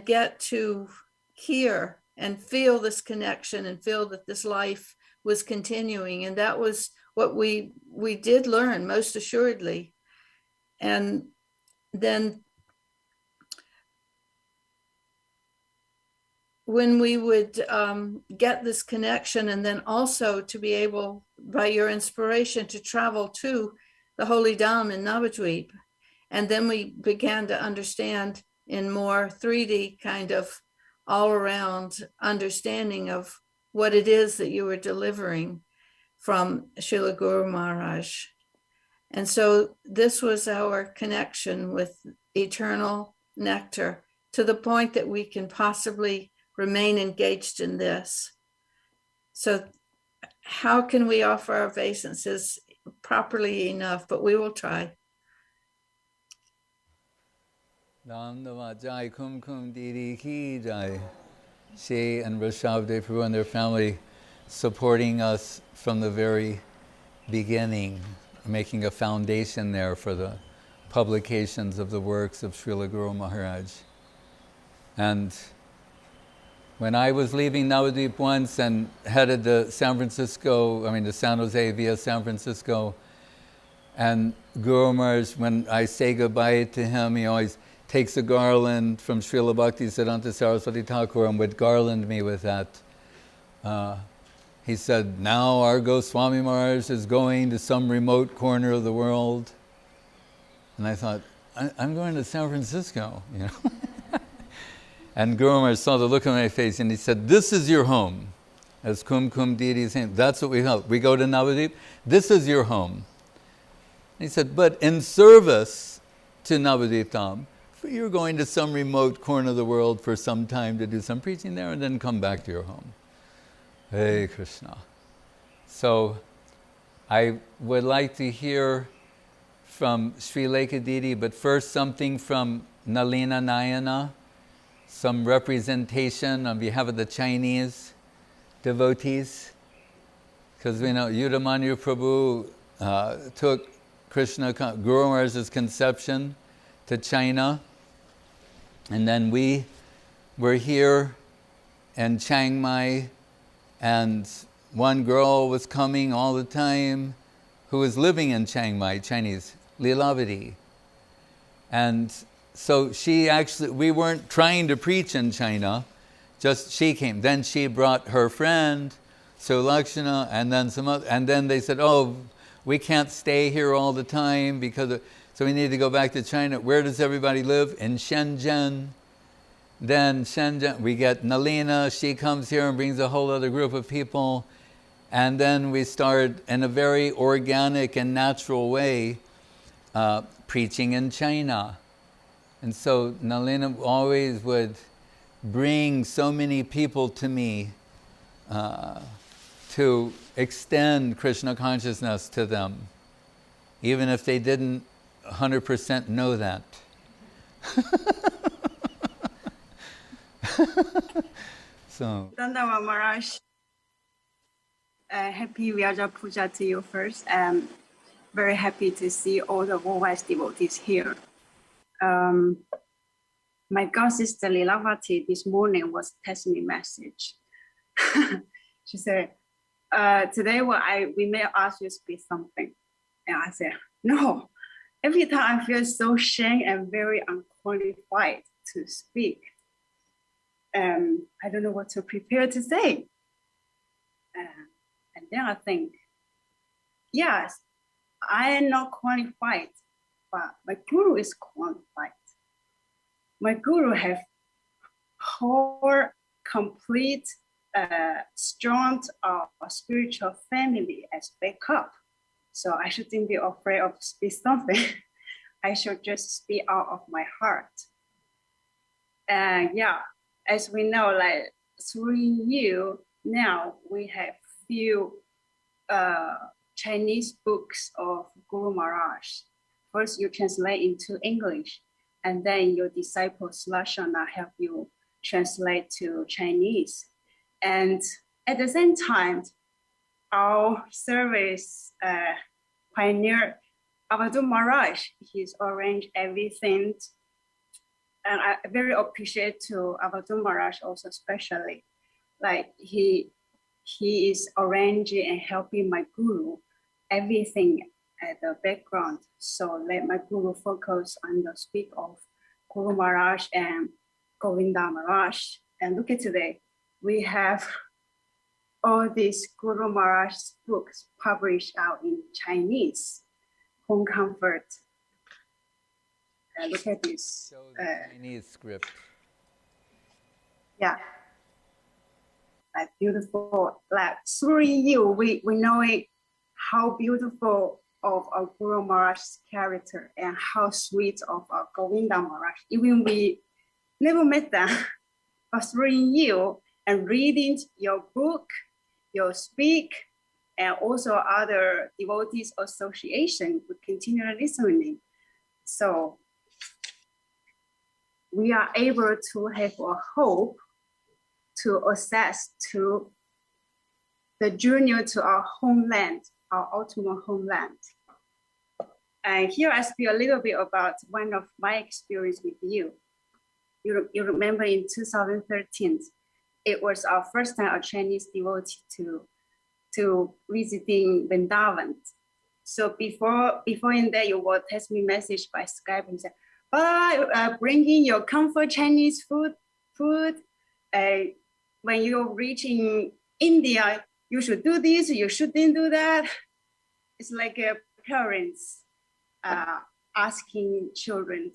get to hear and feel this connection and feel that this life was continuing. And that was what we did learn, most assuredly. And then when we would get this connection, and then also to be able, by your inspiration, to travel to the Holy Dham in Navadvip. And then we began to understand in more 3D kind of all around understanding of what it is that you were delivering from Srila Guru Maharaj. And so this was our connection with eternal nectar, to the point that we can possibly remain engaged in this. So how can we offer our obeisances properly enough? But we will try. Jai Kum Kum Didi Ki Jai. She and Rishabh Prabhu and their family supporting us from the very beginning, making a foundation there for the publications of the works of Srila Guru Maharaj. And when I was leaving Navadvip once and headed to San Jose via San Francisco, and Guru Maharaj, when I say goodbye to him, he always takes a garland from Srila Bhakti Siddhanta Saraswati Thakur and would garland me with that. He said, now our Goswami Maharaj is going to some remote corner of the world. And I thought, I'm going to San Francisco, you know. And Guru Maharaj saw the look on my face and he said, this is your home. As Kum Kum Didi is saying, that's what we help. We go to Navadvip, this is your home. And he said, but in service to Navadvip Dham, you're going to some remote corner of the world for some time to do some preaching there and then come back to your home. Hey Krishna. So I would like to hear from Sri Lekha Didi, but first something from Nalina Nayana, some representation on behalf of the Chinese devotees. Because we know Yudamanyu Prabhu took Krishna, Guru Maharaj's conception to China. And then we were here in Chiang Mai, and one girl was coming all the time who was living in Chiang Mai, Chinese, Lilavati. And so she actually, we weren't trying to preach in China, just she came. Then she brought her friend, Sulakshana, and then some other, and then they said, oh, we can't stay here all the time because of, so we need to go back to China. Where does everybody live? In Shenzhen. Then Shenzhen, we get Nalina, she comes here and brings a whole other group of people. And then we start in a very organic and natural way preaching in China. And so Nalina always would bring so many people to me to extend Krishna consciousness to them, even if they didn't 100% know that. So. Dandava Maharaj, happy Vyaja Puja to you first. Very happy to see all the worldwide devotees here. My god sister Lilavati this morning was texting me a message. She said, today we may ask you to speak something. And I said, no. Every time I feel so shame and very unqualified to speak. I don't know what to prepare to say. And then I think, yes, I am not qualified, but my guru is qualified. My guru has whole, complete, strong spiritual family as backup. So I shouldn't be afraid of speak something. I should just speak out of my heart. And yeah, as we know, like through you now, we have few Chinese books of Guru Maharaj. First, you translate into English, and then your disciple Slashana help you translate to Chinese. And at the same time, our service pioneer Avadhut Maharaj, he's arranged everything. And I very appreciate to Avadhut Maharaj also especially. Like he is arranging and helping my guru, everything at the background. So let my guru focus on the speak of Guru Maharaj and Govinda Maharaj. And look at today, we have all these Guru Maharaj books published out in Chinese. Home Comfort. Look at this. Chinese script. Yeah. Like beautiful. Like through you, we know it, how beautiful of our Guru Maharaj's character and how sweet of our Govinda Maharaj. Even we never met them, but through you and reading your book, your speak, and also other devotees association, we continue listening. So we are able to have a hope to access to the journey to our homeland, our ultimate homeland. And here I speak a little bit about one of my experience with you. You remember in 2013, it was our first time a Chinese devotee to visiting Vrindavan. So before in there, you will text me message by Skype and say, bringing your comfort Chinese food. When you're reaching India, you should do this, you shouldn't do that. It's like parents asking children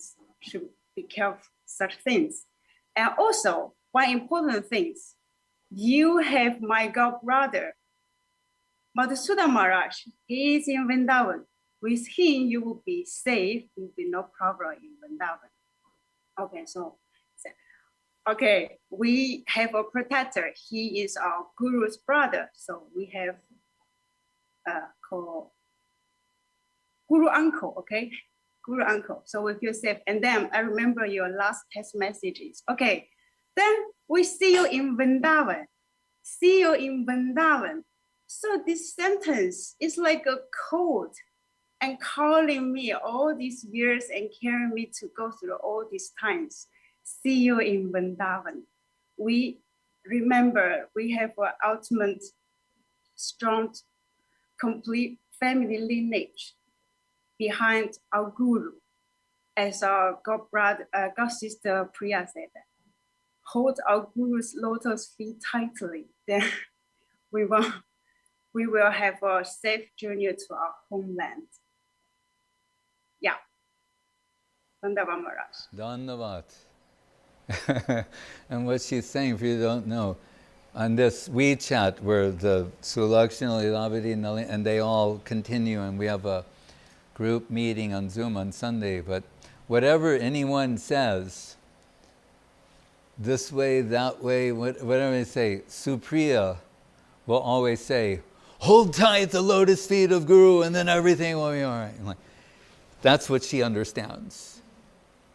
to be careful such things. And also, one important thing, you have my god brother, Madhusudana Maharaj. He is in Vrindavan. With him, you will be safe. There will be no problem in Vrindavan. Okay, okay, we have a protector. He is our guru's brother. So we have called Guru Uncle, okay? Guru Uncle. So we feel safe. And then I remember your last text messages. Okay, then we see you in Vrindavan. See you in Vrindavan. So this sentence is like a code and calling me all these years and carrying me to go through all these times. See you in Vrindavan. We remember we have an ultimate, strong, complete family lineage behind our guru. As our god sister Priya said, hold our guru's lotus feet tightly. Then we will have a safe journey to our homeland. Yeah. Dhanyavad Maharaj. Dhanyavad. And what she's saying, if you don't know, on this WeChat where the Sulakshana, Lilavati, and they all continue, and we have a group meeting on Zoom on Sunday, but whatever anyone says, this way, that way, whatever they say, Supriya will always say, hold tight the lotus feet of Guru and then everything will be all right. Like, that's what she understands.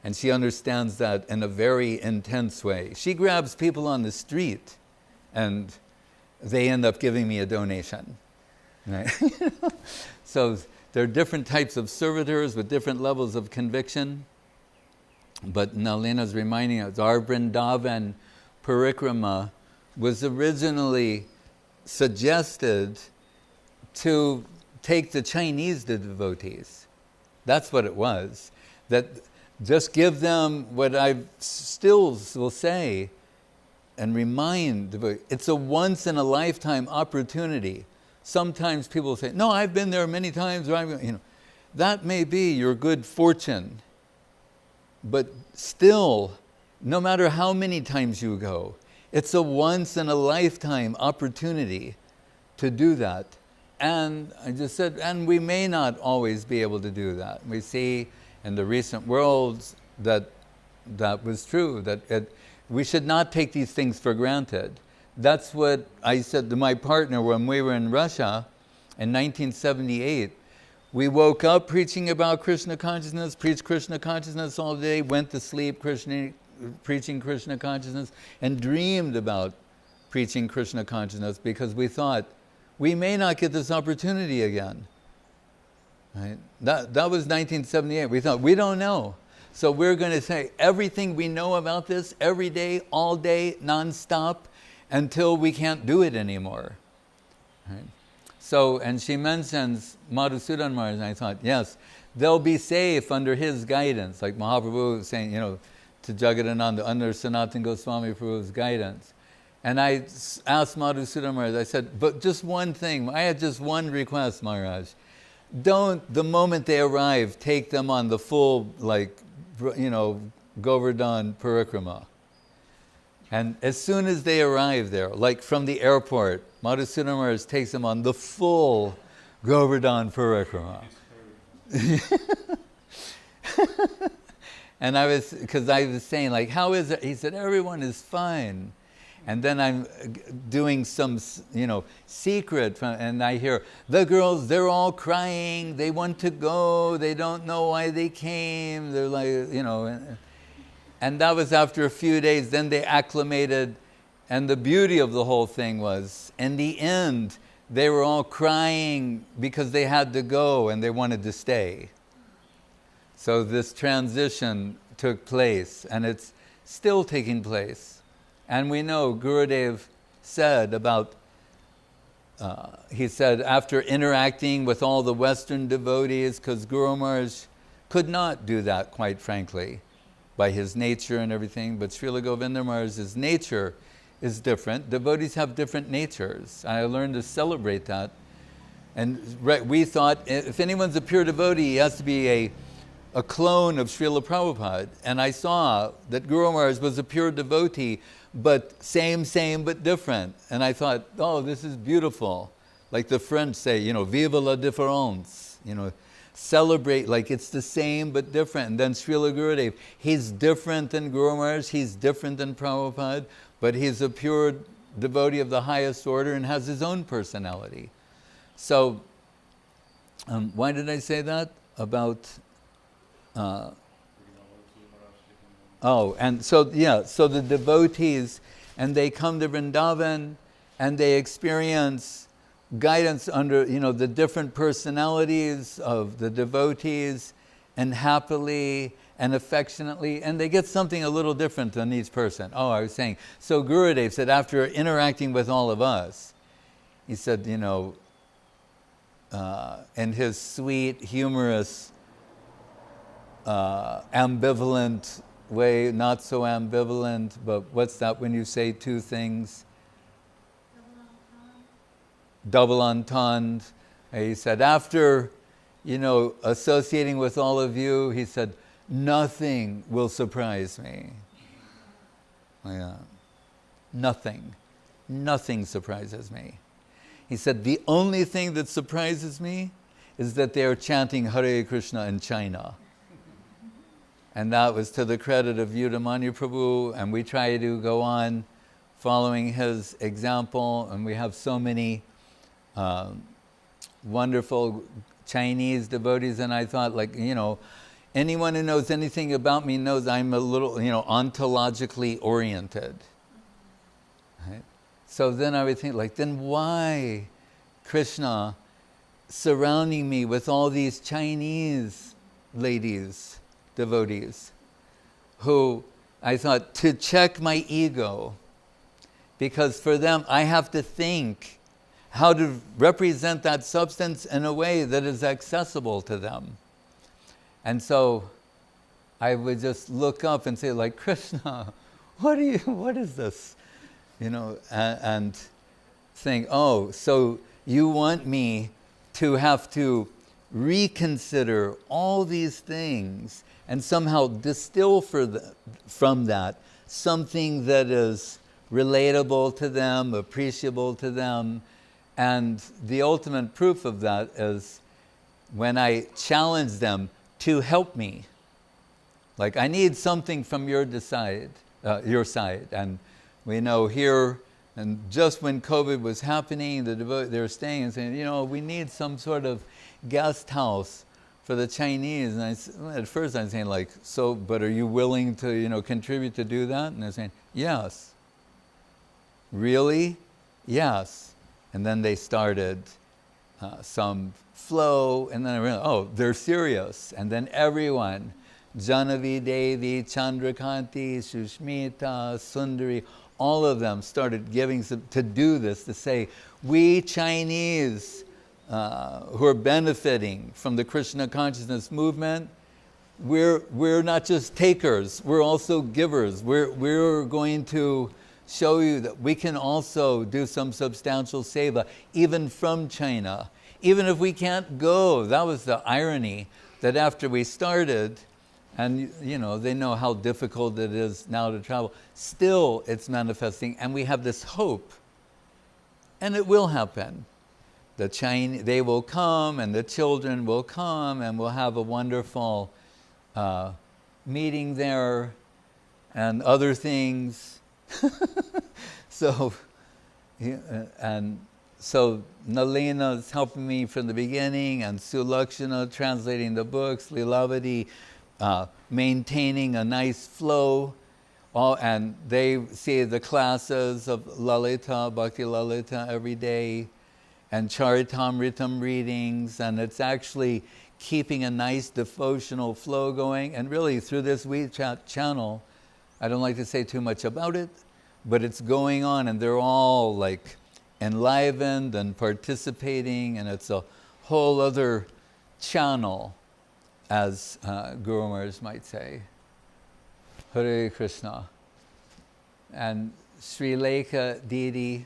And she understands that in a very intense way. She grabs people on the street and they end up giving me a donation. Right? So there are different types of servitors with different levels of conviction. But Nalina's reminding us, our Vrindavan parikrama was originally suggested to take the Chinese devotees. That's what it was. That just give them what I still will say and remind, it's a once in a lifetime opportunity. Sometimes people say, no, I've been there many times, or that may be your good fortune. But still, no matter how many times you go, it's a once in a lifetime opportunity to do that. And I just said, and we may not always be able to do that. We see in the recent worlds that was true, that we should not take these things for granted. That's what I said to my partner when we were in Russia in 1978. We woke up preaching about Krishna consciousness, preached Krishna consciousness all day, went to sleep preaching Krishna consciousness, and dreamed about preaching Krishna consciousness because we thought, we may not get this opportunity again. Right? That was 1978. We thought, we don't know. So we're going to say everything we know about this every day, all day, non-stop, until we can't do it anymore. Right? So, and she mentions Madhusudan Maharaj, and I thought, yes, they'll be safe under his guidance, like Mahaprabhu was saying, to Jagadananda, under Sanatana Goswami Prabhu's guidance. And I asked Madhusudan Maharaj, I said, but just one thing, I had just one request, Maharaj. Don't, the moment they arrive, take them on the full, Govardhan Parikrama. And as soon as they arrive there, like from the airport, Madhusudan Maharaj takes them on the full Govardhan Parikrama. And because I was saying, like, how is it? He said, everyone is fine. And then I'm doing some, secret, and I hear, the girls, they're all crying, they want to go, they don't know why they came, they're like, and that was after a few days. Then they acclimated, and the beauty of the whole thing was, in the end, they were all crying because they had to go and they wanted to stay. So this transition took place, and it's still taking place. And we know Gurudev said about, he said after interacting with all the Western devotees, because Guru Maharaj could not do that, quite frankly, by his nature and everything, but Srila Govinda Maharaj's nature is different. Devotees have different natures. I learned to celebrate that. And we thought, if anyone's a pure devotee, he has to be a clone of Srila Prabhupada. And I saw that Guru Maharaj was a pure devotee, but same, but different. And I thought, oh, this is beautiful. Like the French say, vive la différence. Celebrate like it's the same but different. And then Srila Gurudev, he's different than Guru Maharaj, he's different than Prabhupada, but he's a pure devotee of the highest order and has his own personality. So, why did I say that? About... and so the devotees, and they come to Vrindavan, and they experience guidance under, the different personalities of the devotees, and happily and affectionately, and they get something a little different than each person. Oh, I was saying, so Gurudev said after interacting with all of us, he said, in his sweet, humorous, ambivalent way, not so ambivalent, but what's that when you say two things? Double entendre. He said, after, associating with all of you, he said, nothing will surprise me. Yeah. Nothing surprises me. He said, the only thing that surprises me is that they are chanting Hare Krishna in China. And that was to the credit of Yudhamani Prabhu, and we try to go on following his example, and we have so many wonderful Chinese devotees, and I thought, anyone who knows anything about me knows I'm a little, ontologically oriented. Right? So then I would think, then why Krishna surrounding me with all these Chinese ladies, devotees, who I thought to check my ego, because for them I have to think how to represent that substance in a way that is accessible to them. And so I would just look up and say, Krishna, what is this? And think, oh, so you want me to have to reconsider all these things and somehow distill from that something that is relatable to them, appreciable to them. And the ultimate proof of that is when I challenge them to help me. Like, I need something from your side. And we know here, and just when COVID was happening, they were staying and saying, you know, we need some sort of guest house for the Chinese. And at first I'm saying, like, so, but are you willing to, you know, contribute to do that? And they're saying, yes. Really? Yes. And then they started some flow, and then I realized, oh, they're serious. And then everyone, Janavi Devi, Chandrakanti, Sushmita, Sundari, all of them started giving to do this, to say, we Chinese who are benefiting from the Krishna consciousness movement, we're not just takers, we're also givers. We're going to show you that we can also do some substantial seva, even from China. Even if we can't go, that was the irony, that after we started, and you know, they know how difficult it is now to travel, still it's manifesting, and we have this hope, and it will happen. They will come, and the children will come, and we'll have a wonderful meeting there, and other things. So Nalina is helping me from the beginning, and Sulakshana translating the books, Lilavati maintaining a nice flow, and they see the classes of Lalita, Bhakti Lalita every day, and Charitamritam readings, and it's actually keeping a nice devotional flow going. And really through this WeChat channel, I don't like to say too much about it, but it's going on, and they're all like enlivened and participating, and it's a whole other channel, as Guru Maharaj might say. Hare Krishna. And Sri Lekha Didi,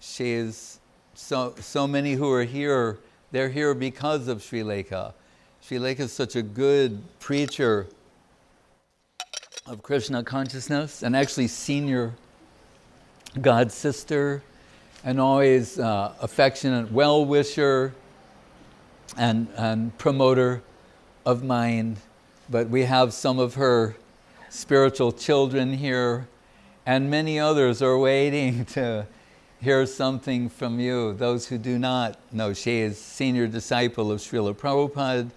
she is so many who are here, they're here because of Sri Lekha. Sri Lekha is such a good preacher of Krishna consciousness, and actually senior God sister, and always affectionate well-wisher and promoter of mine. But we have some of her spiritual children here, and many others are waiting to hear something from you. Those who do not know, she is senior disciple of Srila Prabhupada,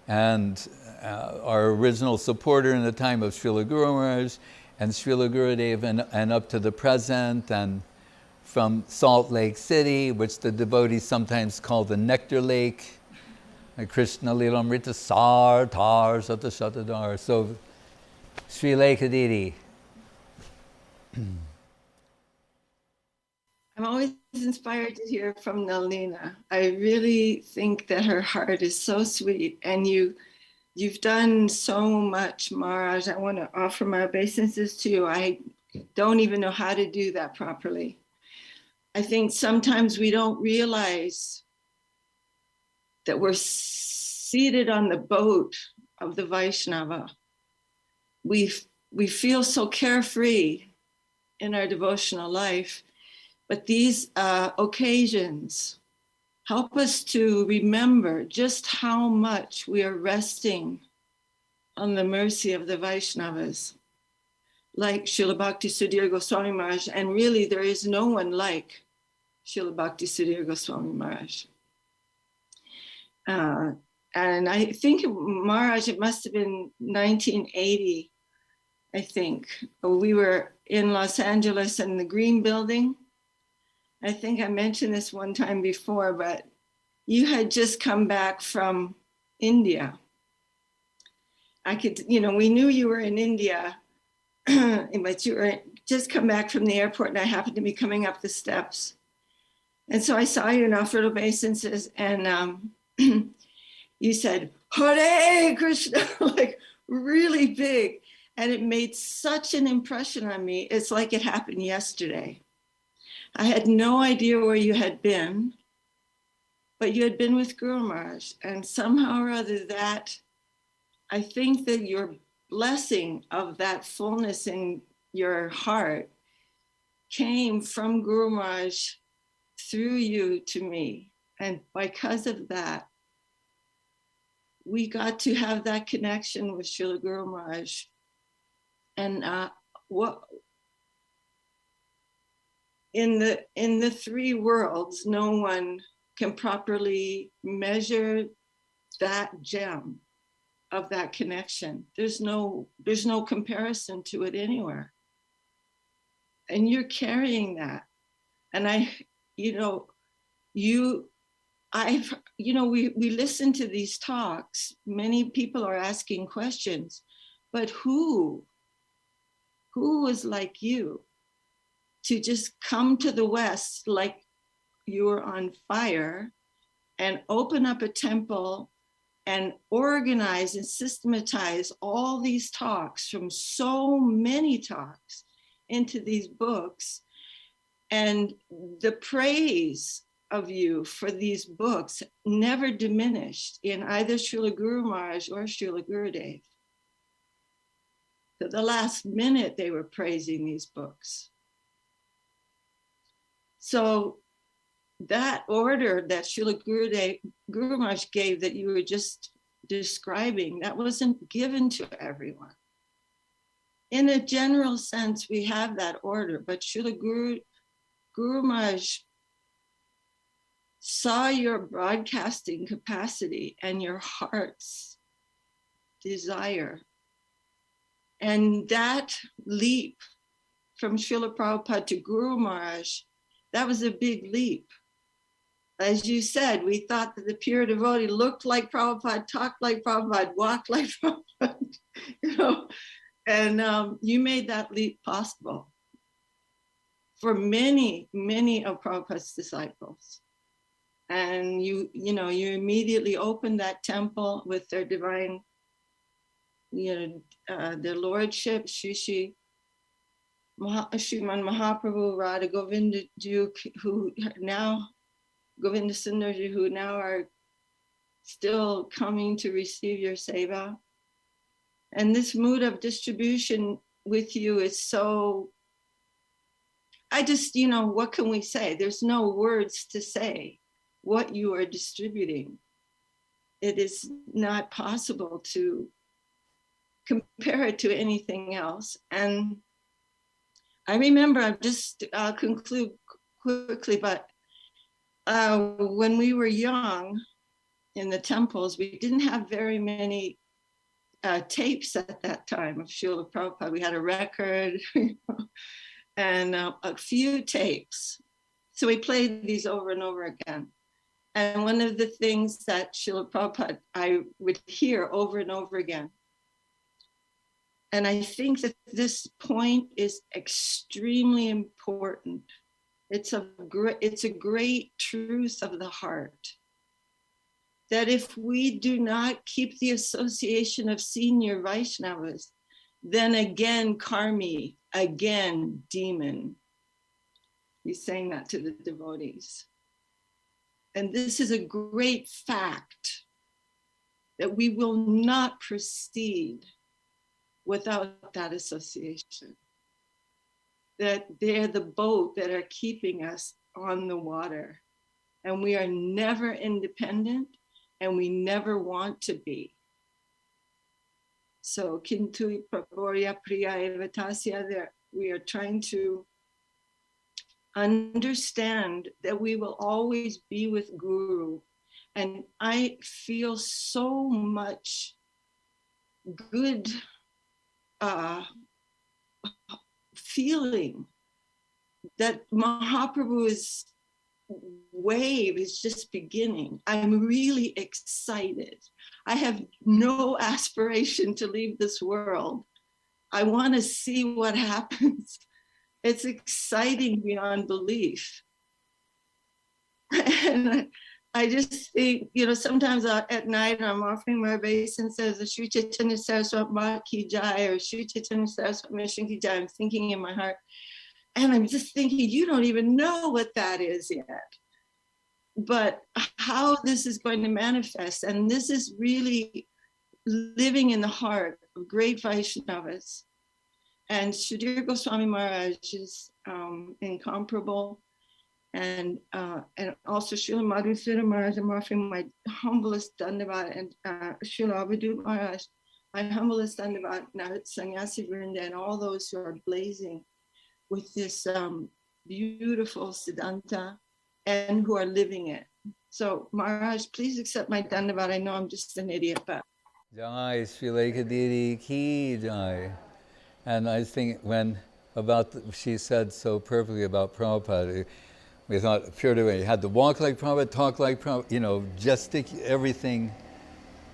and our original supporter in the time of Srila Guru Maharaj and Srila Gurudev, and up to the present, and from Salt Lake City, which the devotees sometimes call the Nectar Lake, Krishna Lilamrita Sar Tar Sata Shatadar. So Sri Lekha Didi. I'm always inspired to hear from Nalina. I really think that her heart is so sweet, and you've done so much, Maharaj. I want to offer my obeisances to you. I don't even know how to do that properly. I think sometimes we don't realize that we're seated on the boat of the Vaishnava. We feel so carefree in our devotional life, but these occasions help us to remember just how much we are resting on the mercy of the Vaishnavas, like Srila Bhakti Sudhir Goswami Maharaja, and really there is no one like Srila Bhakti Sudhir Goswami Maharaja. And I think, Maharaj, it must have been 1980, I think. We were in Los Angeles in the Green Building. I think I mentioned this one time before, but you had just come back from India. We knew you were in India, but you were just come back from the airport, and I happened to be coming up the steps. And so I saw you and offered obeisances, and you said, Hare Krishna, like really big. And it made such an impression on me. It's like it happened yesterday. I had no idea where you had been, but you had been with Guru Maharaj. And somehow or other that, I think that your blessing of that fullness in your heart came from Guru Maharaj through you to me. And because of that, we got to have that connection with Srila Guru Maharaj. And what in the three worlds, no one can properly measure that gem of that connection. There's no comparison to it anywhere. And you're carrying that. And we listen to these talks. Many people are asking questions, but who was like you to just come to the West like you were on fire and open up a temple and organize and systematize all these talks from so many talks into these books? And the praise of you for these books never diminished in either Srila Guru Maharaj or Srila Gurudev. To the last minute, they were praising these books. So that order that Srila Guru Maharaj gave that you were just describing, that wasn't given to everyone. In a general sense, we have that order, but Srila Guru Maharaj saw your broadcasting capacity and your heart's desire. And that leap from Srila Prabhupada to Guru Maharaj, that was a big leap. As you said, we thought that the pure devotee looked like Prabhupada, talked like Prabhupada, walked like Prabhupada, and you made that leap possible for many, many of Prabhupada's disciples. And you immediately opened that temple with their divine, their lordship, Shriman Mahaprabhu, Radha Govinda Duke, Govinda Sundar, who now are still coming to receive your seva. And this mood of distribution with you is so, what can we say? There's no words to say what you are distributing. It is not possible to compare it to anything else. And I remember, I'll just conclude quickly, but when we were young in the temples, we didn't have very many tapes at that time of Srila Prabhupada. We had a record and a few tapes. So we played these over and over again. And one of the things that Srila Prabhupada, I would hear over and over again, and I think that this point is extremely important. It's a great truth of the heart, that if we do not keep the association of senior Vaishnavas, then again karmi, again demon. He's saying that to the devotees. And this is a great fact, that we will not proceed without that association. That they're the boat that are keeping us on the water. And we are never independent, and we never want to be. So, kintu praborya priya evatasya, there we are trying to understand that we will always be with Guru. And I feel so much good feeling that Mahaprabhu's wave is just beginning. I'm really excited. I have no aspiration to leave this world. I want to see what happens. It's exciting beyond belief. And I just think, sometimes at night I'm offering my obeisance as a Sri Chaitanya Saraswati Ma Ki Jai or Sri Chaitanya Saraswati Mission Ki Jai. I'm thinking in my heart, and I'm just thinking, you don't even know what that is yet. But how this is going to manifest, and this is really living in the heart of great Vaishnavas. And Sudhir Goswami Maharaj is incomparable. And also Srila Madhusudana Maharaj, I'm offering my humblest dandavat, and Srila Avadhut Maharaja, my humblest dandavat, now Sannyasi Vrinda, and all those who are blazing with this beautiful Siddhanta and who are living it. So Maharaj, please accept my dandavat. I know I'm just an idiot, but. Jai Srila Kadiri Ki Jai. And I was thinking she said so perfectly about Prabhupada, we thought pure way. You had to walk like Prabhupada, talk like Prabhupada, everything,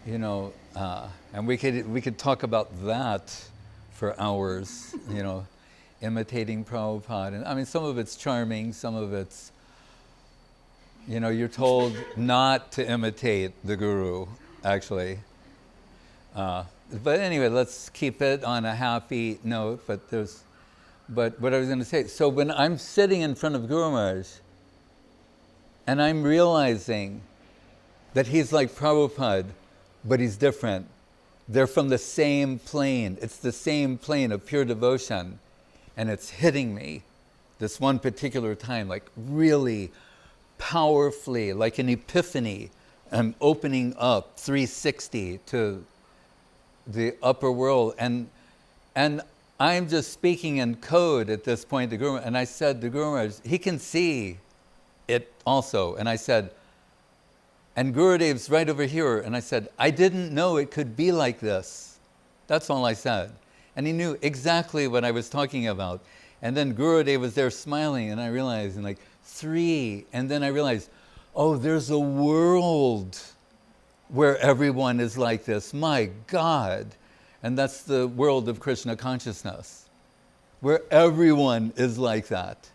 and we could talk about that for hours, imitating Prabhupada. And I mean, some of it's charming, some of it's, you're told not to imitate the Guru, actually. But anyway, let's keep it on a happy note, But what I was going to say, so when I'm sitting in front of Guru Maharaj, and I'm realizing that he's like Prabhupada, but he's different. They're from the same plane. It's the same plane of pure devotion. And it's hitting me this one particular time, like really powerfully, like an epiphany. I'm opening up 360 to the upper world. And I'm just speaking in code at this point to Guru, and I said to Guru Maharaj, he can see it also. And I said, and Gurudev's right over here. And I said, I didn't know it could be like this. That's all I said. And he knew exactly what I was talking about. And then Gurudev was there smiling, and I realized, and like 3, and then I realized, oh, there's a world where everyone is like this. My God. And that's the world of Krishna consciousness, where everyone is like that.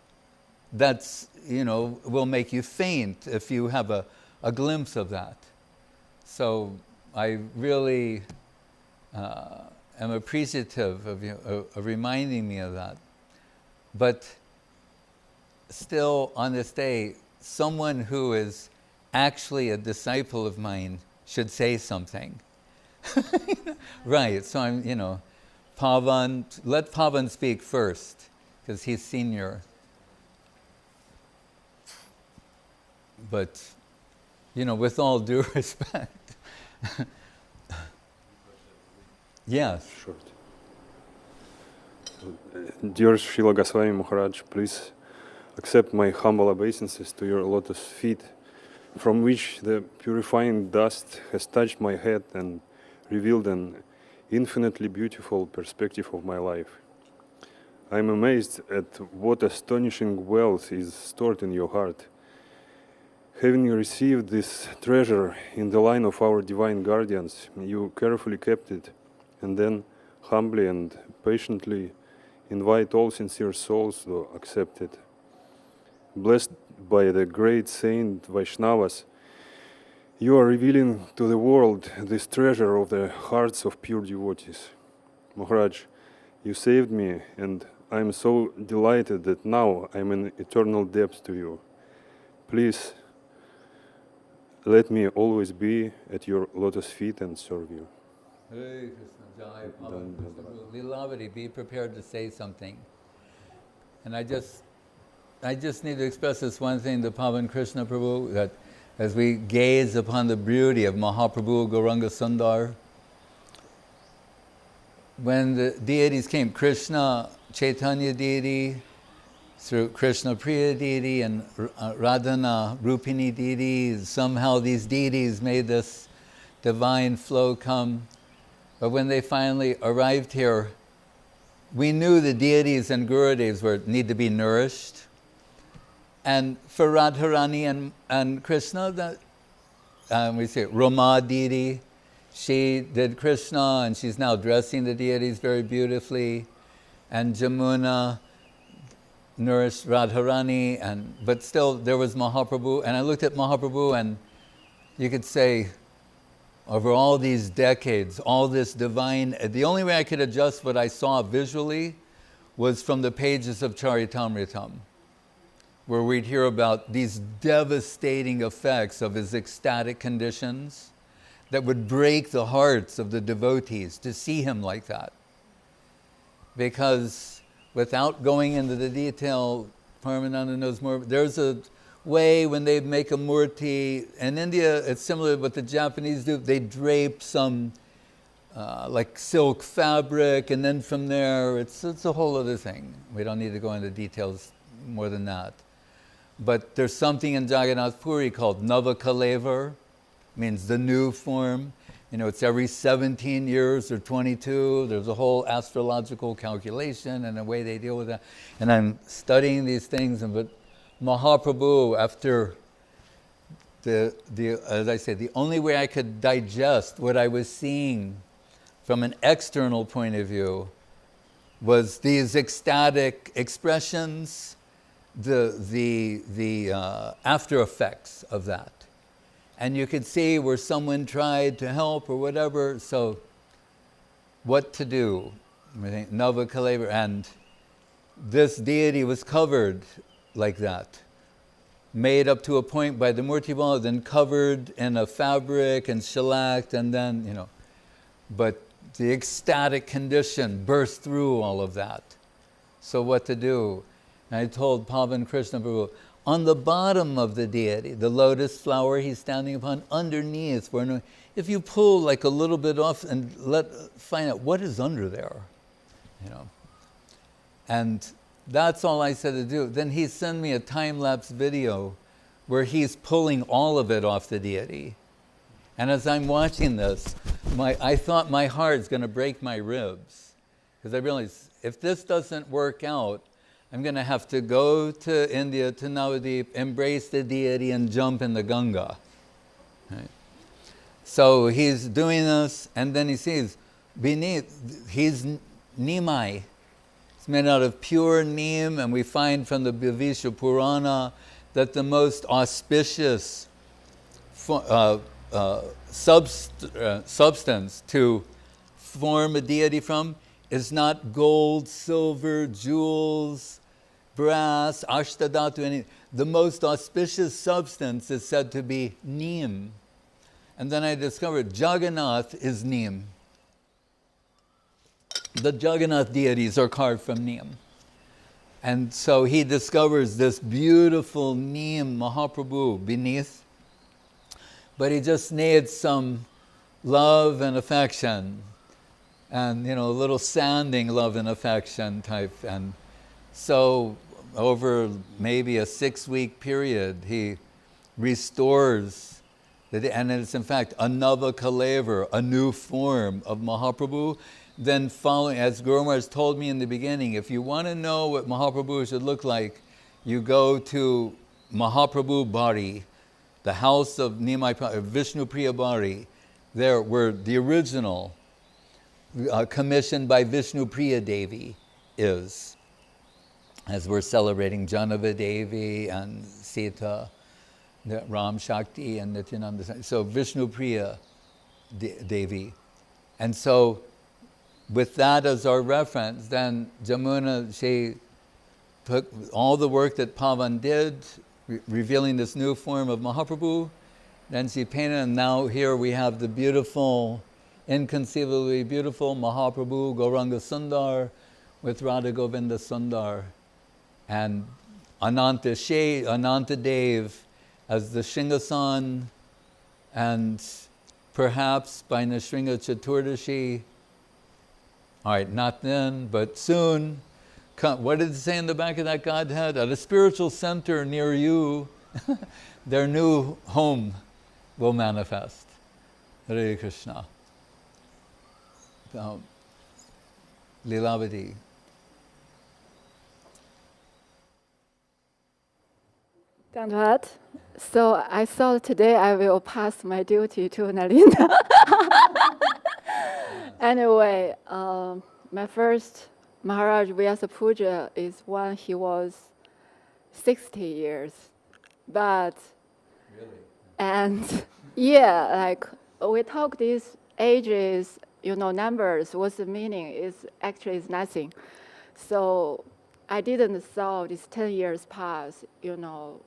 That's, will make you faint if you have a glimpse of that. So I really am appreciative of you of reminding me of that. But still, on this day, someone who is actually a disciple of mine should say something. Right, so I'm, Pavan, let Pavan speak first, because he's senior. But, with all due respect. Yes. Short. Dear Srila Goswami Maharaj, please accept my humble obeisances to your lotus feet, from which the purifying dust has touched my head and revealed an infinitely beautiful perspective of my life. I am amazed at what astonishing wealth is stored in your heart. Having received this treasure in the line of our divine guardians, you carefully kept it, and then humbly and patiently invite all sincere souls to accept it. Blessed by the great saint Vaishnavas, you are revealing to the world this treasure of the hearts of pure devotees. Maharaj, you saved me, and I am so delighted that now I am in eternal debt to you. Please, let me always be at your lotus feet and serve you. Hey, Krishna Jai, Lilavati, be prepared to say something. And I just need to express this one thing to Pavan Krishna Prabhu, that as we gaze upon the beauty of Mahaprabhu Gauranga Sundar, when the deities came, Krishna Chaitanya deity, through Krishna Priya deity and Radhana Rupini deity, somehow these deities made this divine flow come. But when they finally arrived here, we knew the deities and Gurudevs need to be nourished. And for Radharani and Krishna, we say Rama deity, she did Krishna, and she's now dressing the deities very beautifully. And Jamuna nourished Radharani, but still there was Mahaprabhu. And I looked at Mahaprabhu, and you could say, over all these decades, all this divine, the only way I could adjust what I saw visually was from the pages of Charitamritam, where we'd hear about these devastating effects of his ecstatic conditions that would break the hearts of the devotees to see him like that. Because without going into the detail, Paramananda knows more, there's way when they make a murti. In India, it's similar to what the Japanese do. They drape some like silk fabric, and then from there, it's a whole other thing. We don't need to go into details more than that. But there's something in Jagannath Puri called Navakalevar, means the new form. You know, it's every 17 years or 22. There's a whole astrological calculation and the way they deal with that. And I'm studying these things, but Mahaprabhu, after as I say, the only way I could digest what I was seeing from an external point of view was these ecstatic expressions, the after effects of that. And you could see where someone tried to help or whatever, so what to do? I think Navakalevar, and this deity was covered like that, made up to a point by the Murtibala, then covered in a fabric and shellacked, and then, you know, but the ecstatic condition burst through all of that. So what to do? And I told Pavan Krishna Prabhu, on the bottom of the deity, the lotus flower he's standing upon, underneath, if you pull like a little bit off and find out what is under there, you know. And that's all I said to do. Then he sent me a time-lapse video where he's pulling all of it off the deity. And as I'm watching this, I thought my heart's going to break my ribs. Because I realized, if this doesn't work out, I'm going to have to go to India, to Navadip, embrace the deity, and jump in the Ganga. Right? So he's doing this, and then he sees, beneath, he's Nimai. It's made out of pure neem, and we find from the Bhavishya Purana that the most auspicious substance to form a deity from is not gold, silver, jewels, brass, ashtadhatu, anything. The most auspicious substance is said to be neem. And then I discovered Jagannath is neem. The Jagannath deities are carved from neem. And so he discovers this beautiful neem Mahaprabhu beneath, but he just needs some love and affection, and, you know, a little sanding love and affection type. And so over maybe a 6-week period, he restores, and it's in fact a Navakalevar, a new form of Mahaprabhu. Then following, as Guru Maharaj told me in the beginning, if you want to know what Mahaprabhu should look like, you go to Mahaprabhu Bari, the house of Nimai, Vishnupriya Bari, there where the original commissioned by Vishnupriya Devi is, as we're celebrating Janava Devi and Sita, Ram Shakti and Nityananda. So Vishnupriya Devi. And so with that as our reference, then Jamuna, she took all the work that Pavan did, revealing this new form of Mahaprabhu, then she painted, and now here we have the beautiful, inconceivably beautiful Mahaprabhu, Gauranga Sundar, with Radha Govinda Sundar, and Ananta Dev as the Shingasan, and perhaps by Nishringa Chaturdashi, all right, not then, but soon. What did it say in the back of that Godhead? At a spiritual center near you, their new home will manifest. Hare Krishna. Lilavati. Dandavad. So I thought today I will pass my duty to Nalinda. Anyway, my first Maharaj Vyasa Puja is when he was 60 years. But, Really? and yeah, like we talk these ages, you know, numbers, what's the meaning is actually is nothing. So I didn't thought these 10 years pass, you know.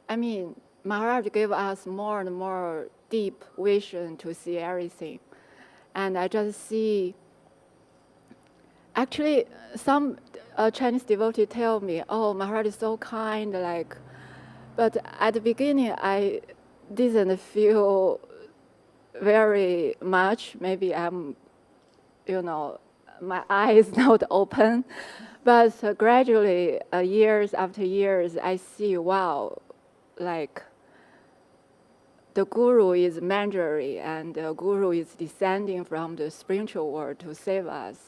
I mean, Maharaj gave us more and more deep vision to see everything. And I just see, actually, some Chinese devotee tell me, oh, Maharaj is so kind, like, But at the beginning, I didn't feel very much. Maybe I'm, my eyes not open. But gradually, years after years, I see, wow, like the guru is mandatory and the guru is descending from the spiritual world to save us.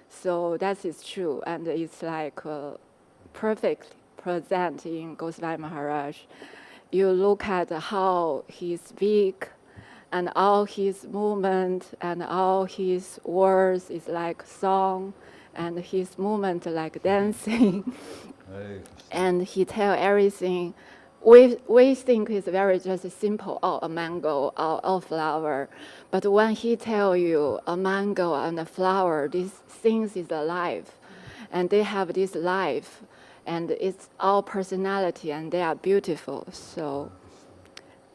So that is true. And it's like perfectly present in Goswami Maharaj. You look at how he speaks and all his movement and all his words is like song and his movement like dancing. And he tell everything. We think it's very just simple, a mango or a flower. But when he tell you a mango and a flower, these things is alive. And they have this life. And it's all personality and they are beautiful. So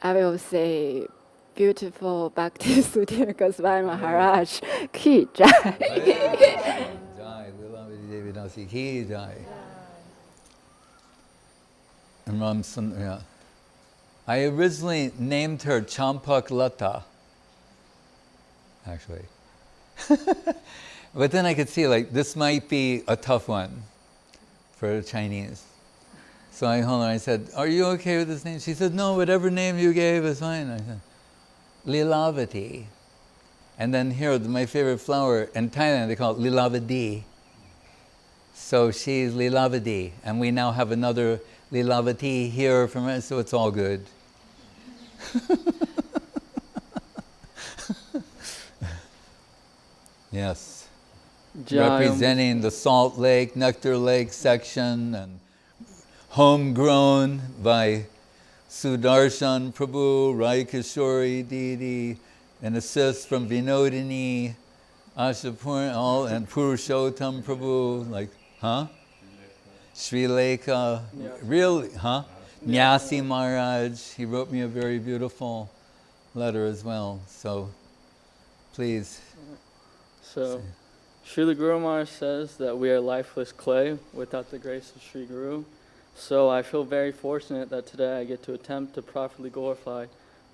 I will say beautiful Bhakti Sudhir Goswami Maharaj ki jai. Ki jai. And yeah. I originally named her Champak Lata, actually. But then I could see, like, this might be a tough one for the Chinese. So I told her, I said, are you okay with this name? She said, no, whatever name you gave is fine. I said, Lilavati. And then here, my favorite flower, in Thailand, they call it Lilavadi. So she's Lilavadi, and we now have another Lilavati here from us, so it's all good. Yes. Representing the Salt Lake, Nectar Lake section, and homegrown by Sudarshan Prabhu, Rai Kishori deity, and assist from Vinodini, Ashapurna, all, and Purushottam Prabhu, like, Sri Lekha, really, Nyasi Maharaj, he wrote me a very beautiful letter as well, so please. So, Srila Guru Maharaj says that we are lifeless clay without the grace of Sri Guru. So I feel very fortunate that today I get to attempt to properly glorify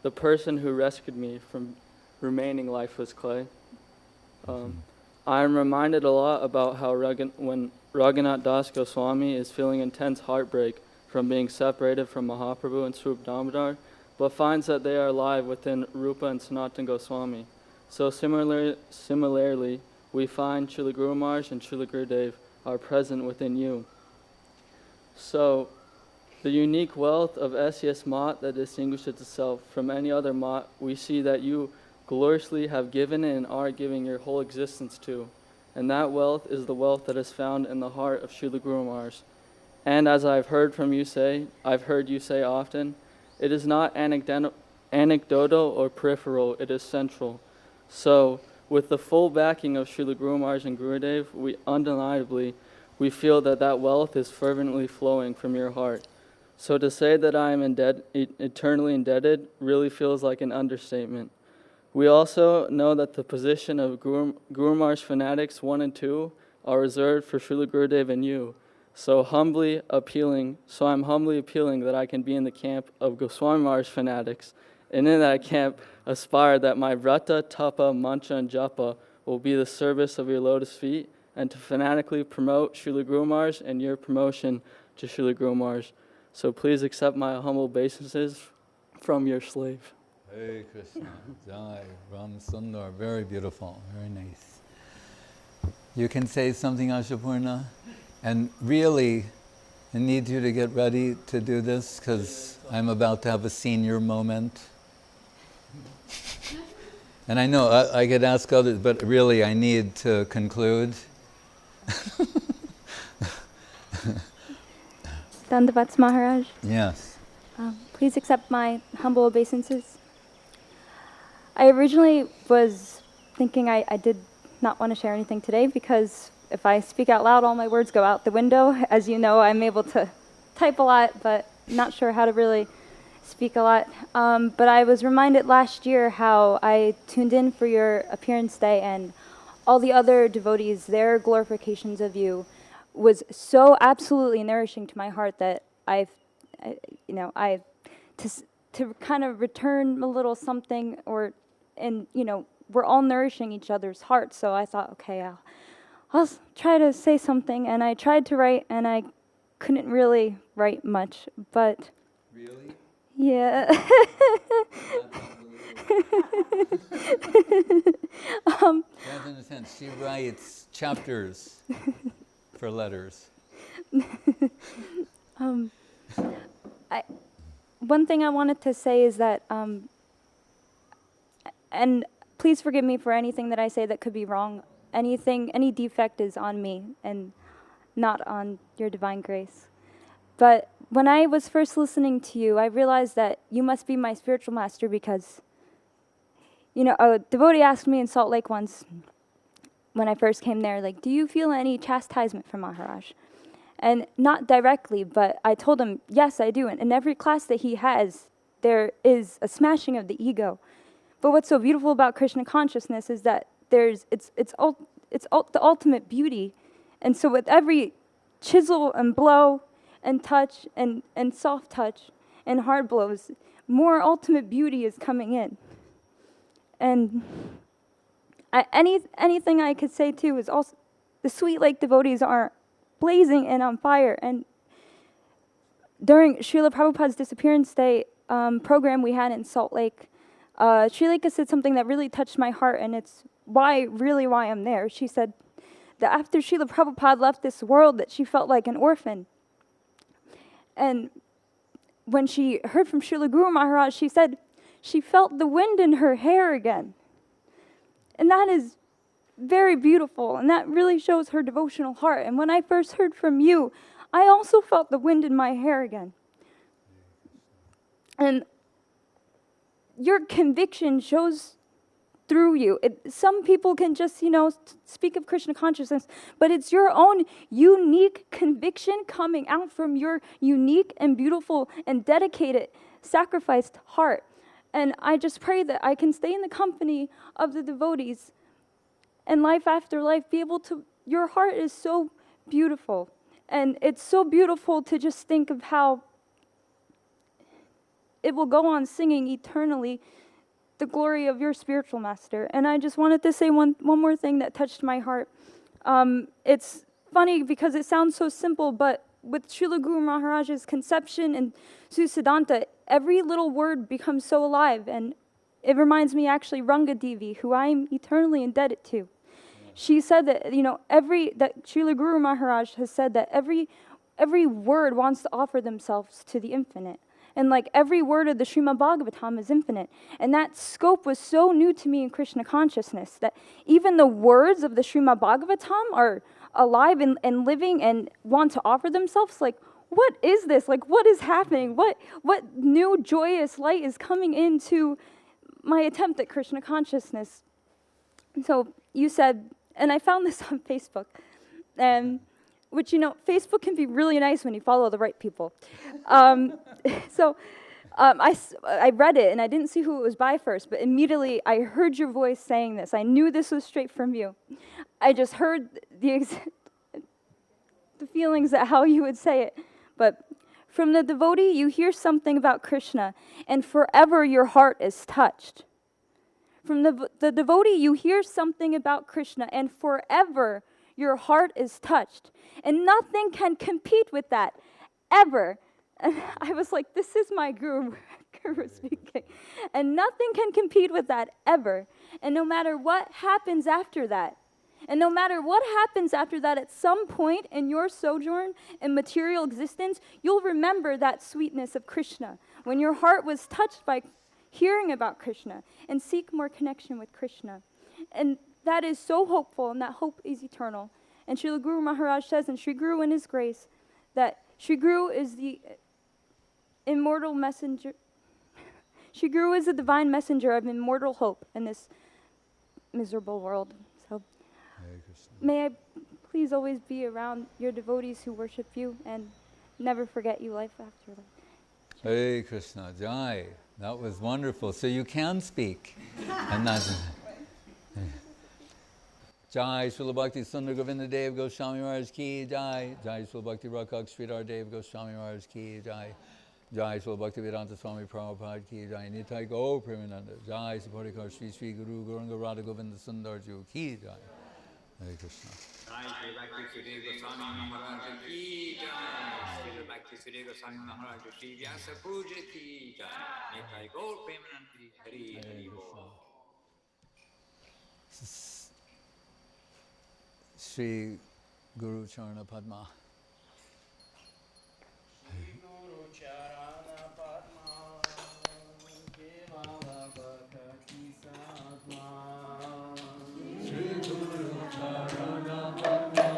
the person who rescued me from remaining lifeless clay. I am reminded a lot about how when Raghunath Das Goswami is feeling intense heartbreak from being separated from Mahaprabhu and Swarup Damodar, but finds that they are alive within Rupa and Sanatan Goswami. So similarly, we find Srila Guru Maharaj and Srila Gurudev are present within you. So, the unique wealth of SES Mat that distinguishes itself from any other Mat, we see that you gloriously have given and are giving your whole existence to. And that wealth is the wealth that is found in the heart of Srila Guru Maharaj. And as I've heard you say often, it is not anecdotal or peripheral, it is central. So, with the full backing of Srila Guru Maharaj and Gurudev, we feel that wealth is fervently flowing from your heart. So to say that I am eternally indebted really feels like an understatement. We also know that the position of Guru Maharaj fanatics 1 and 2 are reserved for Srila Gurudev and you. So I'm humbly appealing that I can be in the camp of Goswami Maharaj fanatics, and in that camp aspire that my vrata, tapa, mantra, and japa will be the service of your lotus feet, and to fanatically promote Srila Guru Maharaj and your promotion to Srila Guru Maharaj. So please accept my humble obeisances from your slave. Hare Krishna, Jai, Ram Sundar, very beautiful, very nice. You can say something, Ashapurna, and really, I need you to get ready to do this because I'm about to have a senior moment. And I know I could ask others, but really I need to conclude. Dandavats Maharaj. Yes. Please accept my humble obeisances. I originally was thinking I did not want to share anything today because if I speak out loud, all my words go out the window. As you know, I'm able to type a lot, but not sure how to really speak a lot. But I was reminded last year how I tuned in for your appearance day and all the other devotees, their glorifications of you was so absolutely nourishing to my heart that to kind of return a little something, we're all nourishing each other's hearts. So I thought, okay, I'll try to say something, and I tried to write, and I couldn't really write much, but really, yeah. in a sense, she writes chapters for letters. One thing I wanted to say is that, and please forgive me for anything that I say that could be wrong. Any defect is on me and not on your divine grace. But when I was first listening to you, I realized that you must be my spiritual master because, a devotee asked me in Salt Lake once, when I first came there, like, do you feel any chastisement from Maharaj? And not directly, but I told him, yes, I do. And in every class that he has, there is a smashing of the ego. But what's so beautiful about Krishna consciousness is that it's the ultimate beauty. And so with every chisel and blow and touch and soft touch and hard blows, more ultimate beauty is coming in. And anything I could say too is also the Sweet Lake devotees are blazing and on fire. And during Srila Prabhupada's Disappearance Day program we had in Salt Lake, Srilika said something that really touched my heart, and it's why I'm there. She said that after Srila Prabhupada left this world, that she felt like an orphan. And when she heard from Srila Guru Maharaj, she said she felt the wind in her hair again. And that is very beautiful, and that really shows her devotional heart. And when I first heard from you, I also felt the wind in my hair again. And your conviction shows through you. Some people can just, speak of Krishna consciousness, but it's your own unique conviction coming out from your unique and beautiful and dedicated, sacrificed heart. And I just pray that I can stay in the company of the devotees and life after life be able to, your heart is so beautiful. And it's so beautiful to just think of how it will go on singing eternally the glory of your spiritual master. And I just wanted to say one more thing that touched my heart. It's funny because it sounds so simple, but with Srila Guru Maharaj's conception and Susiddhanta, every little word becomes so alive. And it reminds me actually Ranga Devi, who I am eternally indebted to. She said that, that Srila Guru Maharaj has said that every word wants to offer themselves to the infinite. And like every word of the Srimad Bhagavatam is infinite. And that scope was so new to me in Krishna consciousness that even the words of the Srimad Bhagavatam are alive and living and want to offer themselves. Like, what is this? Like, what is happening? What new joyous light is coming into my attempt at Krishna consciousness? So you said, and I found this on Facebook, which, Facebook can be really nice when you follow the right people. So I read it, and I didn't see who it was by first, but immediately I heard your voice saying this. I knew this was straight from you. I just heard the feelings that how you would say it. But from the devotee, you hear something about Krishna, and forever your heart is touched. From the devotee, you hear something about Krishna, and forever your heart is touched. And nothing can compete with that, ever. And I was like, this is my guru speaking. And nothing can compete with that, ever. And no matter what happens after that, at some point in your sojourn in material existence, you'll remember that sweetness of Krishna, when your heart was touched by hearing about Krishna, and seek more connection with Krishna. And that is so hopeful, and that hope is eternal. And Srila Guru Maharaj says in Sri Guru in his grace that Sri Guru is the immortal messenger. Sri Guru is the divine messenger of immortal hope in this miserable world. So may I please always be around your devotees who worship you and never forget you life after life. Hare Krishna, Jai. That was wonderful. So you can speak. And that's Jai Srila Bhakti Sudhir Govinda Dev Goswami Maharaja ki Jai. Jai Srila Bhakti Rakak Sridhar Dev Goswami Maharaja ki Jai. Jai Srila Bhakti Vedanta Swami Prabhupada ki Jai, Nitai Gaur Premananda, Jai Saparikar Shri Shri Guru Gauranga Radha Govinda Sundar Ju ki Jai. Hare Krishna. Jai Srila Bhakti Sudhir Goswami Maharaja ki Jai. Srila Bhakti Sudhir Goswami Maharaja Shri Vyasa Puja ki Jai. Nitai Gaur Premanandi Hari Hari Bol. Shri Guru Charana Padma. Guru Charana Padma, Kevala Bhakti Sadma. Shri Guru Charana Padma,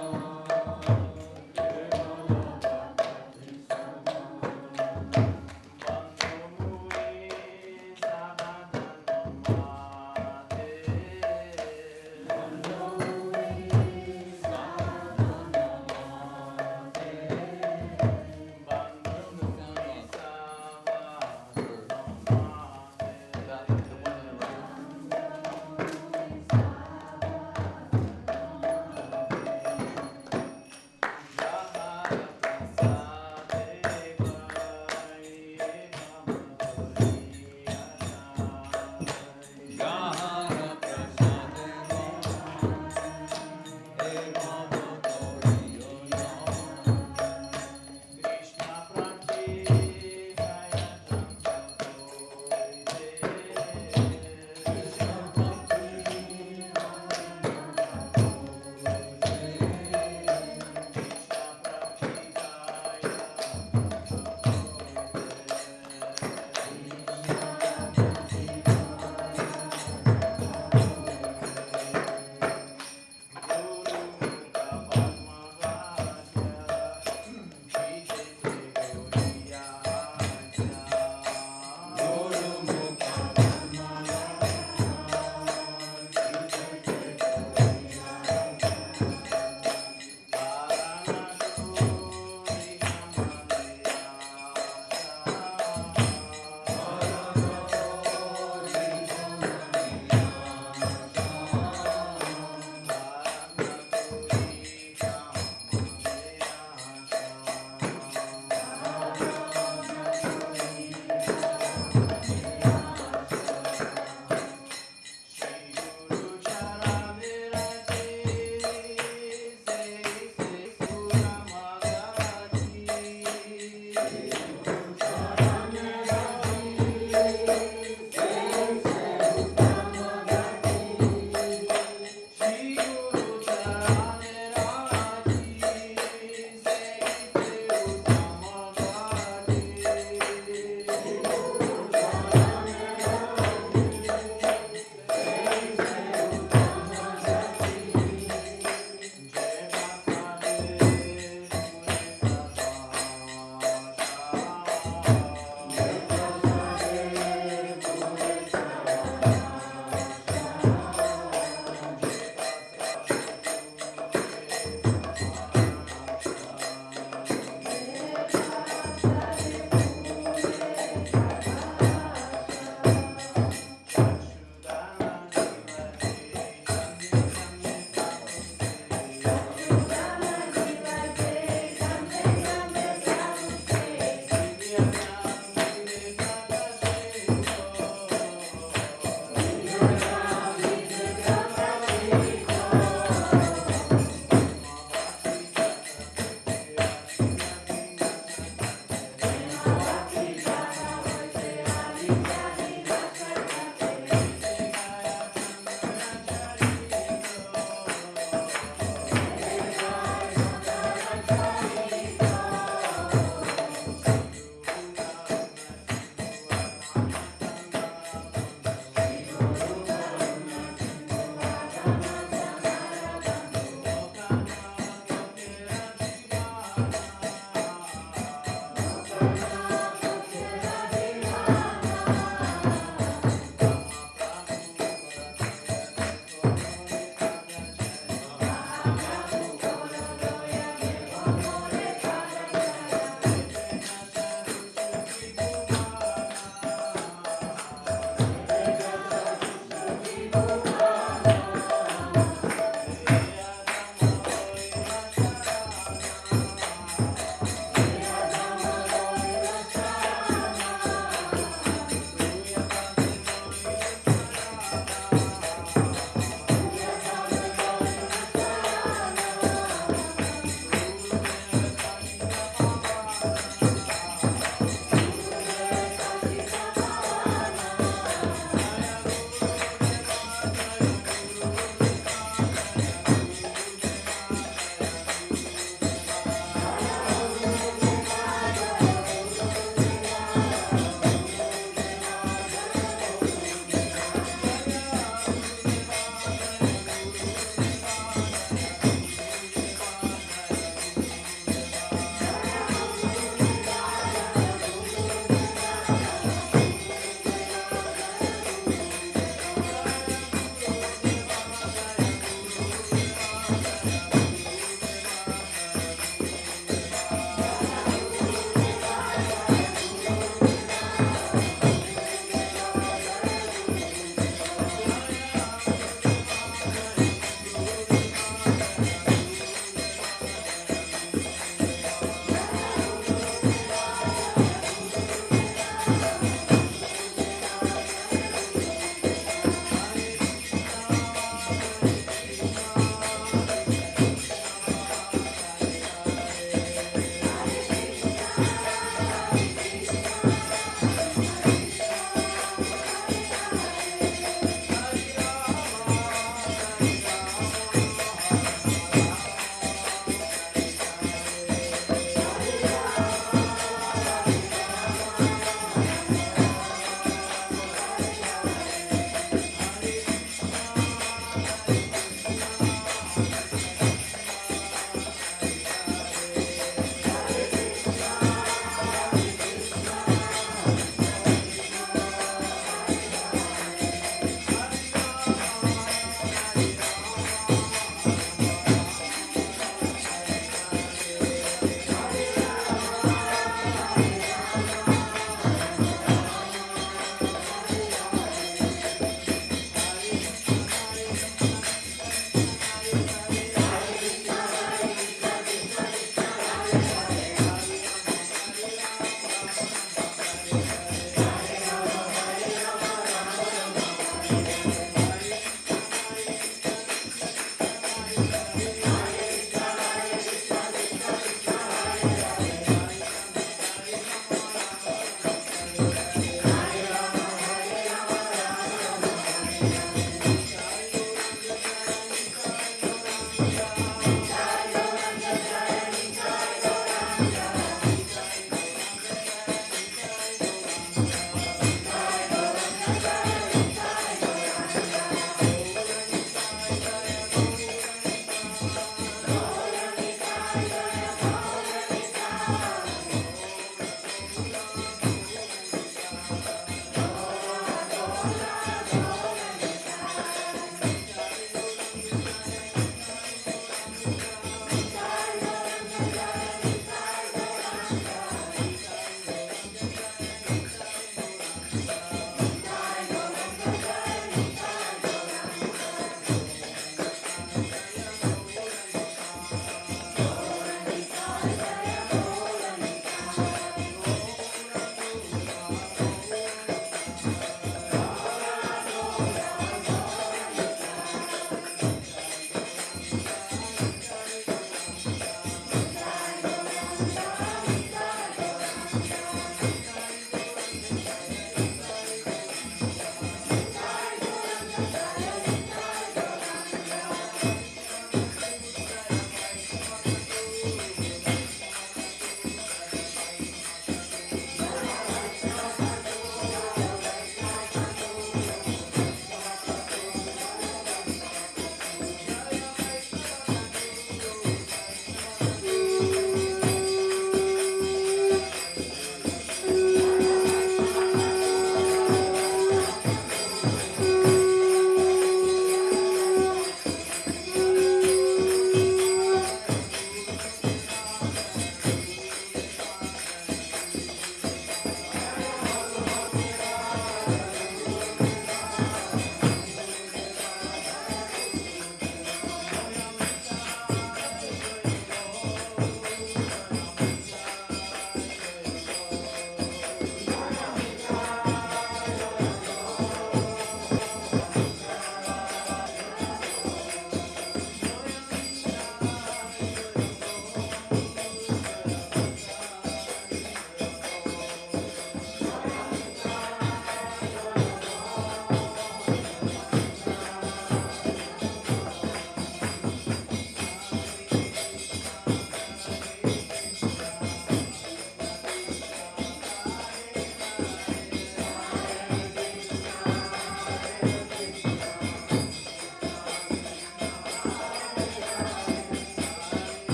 Kevala Bhakti Sadma. Bandhu Muri Sabadana Mate. Bandhu Muri Sabadana Mate.